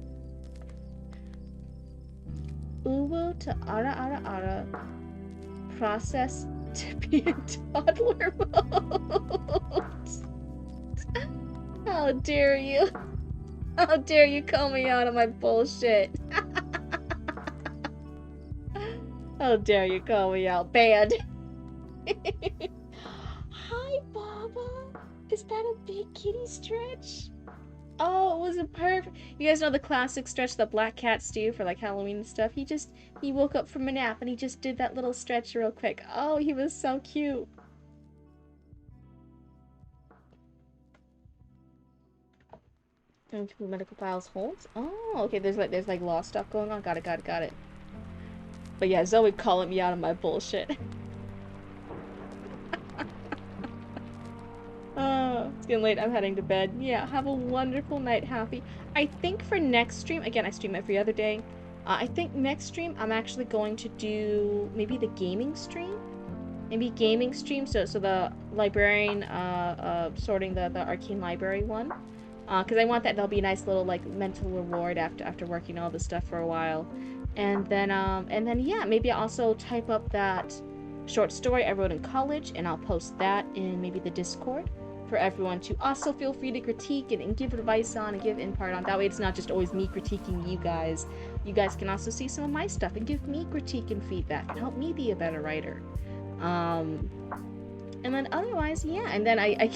Uwu to ara. Process to be in toddler mode. How dare you? How dare you call me out on my bullshit? How dare you call me out? Banned. Hi, Baba. Is that a big kitty stretch? Oh, it was a perfect... You guys know the classic stretch that black cats do for like Halloween and stuff? He woke up from a nap and he just did that little stretch real quick. Oh, he was so cute. Medical files holds. Oh, okay, there's like law stuff going on. Got it. But yeah, Zoe calling me out on my bullshit. Oh, it's getting late. I'm heading to bed. Yeah, have a wonderful night, Happy. I think for next stream, again, I stream every other day. I think next stream, I'm actually going to do maybe the gaming stream. So the librarian, sorting the arcane library one. Because I want that. That'll be a nice little like mental reward after working all this stuff for a while. And then yeah, maybe I'll also type up that short story I wrote in college, and I'll post that in maybe the Discord for everyone to also feel free to critique and give advice on and give input on. That way it's not just always me critiquing you guys. You guys can also see some of my stuff and give me critique and feedback and help me be a better writer. And then otherwise, yeah, and then I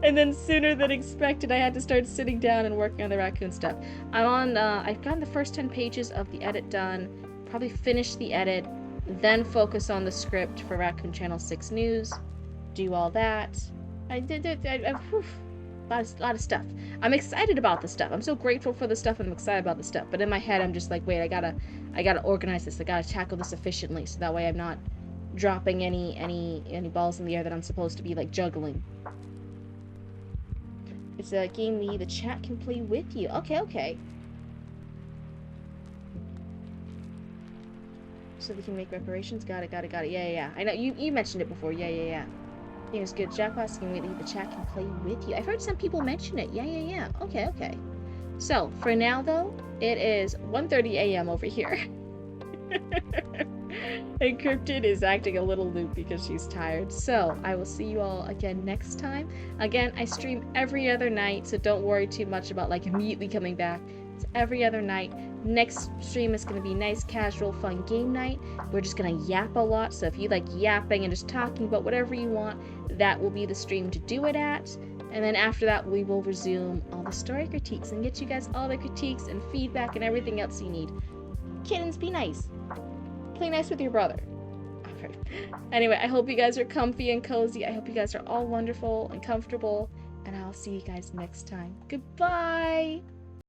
and then sooner than expected, I had to start sitting down and working on the raccoon stuff. I've gotten the first 10 pages of the edit done, probably finish the edit, then focus on the script for Raccoon Channel 6 News, do all that. A lot of stuff. I'm excited about the stuff. I'm so grateful for the stuff, and I'm excited about the stuff. But in my head, I'm just like, wait, I gotta organize this. I gotta tackle this efficiently, so that way I'm not dropping any balls in the air that I'm supposed to be like juggling. It's a game the chat can play with you. Okay. So they can make reparations. Got it. Yeah. I know you mentioned it before. Yeah. I think it's good. Jackpot can wait the chat can play with you. I've heard some people mention it. Yeah. Okay. So for now though, it is 1:30 a.m. over here. And Cryptid is acting a little loopy because she's tired. So I will see you all again next time. Again, I stream every other night, so don't worry too much about like immediately coming back. It's every other night. Next stream is going to be nice, casual, fun game night. We're just going to yap a lot. So if you like yapping and just talking about whatever you want, that will be the stream to do it at. And then after that, we will resume all the story critiques and get you guys all the critiques and feedback and everything else you need. Kittens, be nice. Play nice with your brother. Okay. Anyway, I hope you guys are comfy and cozy. I hope you guys are all wonderful and comfortable. And I'll see you guys next time. Goodbye!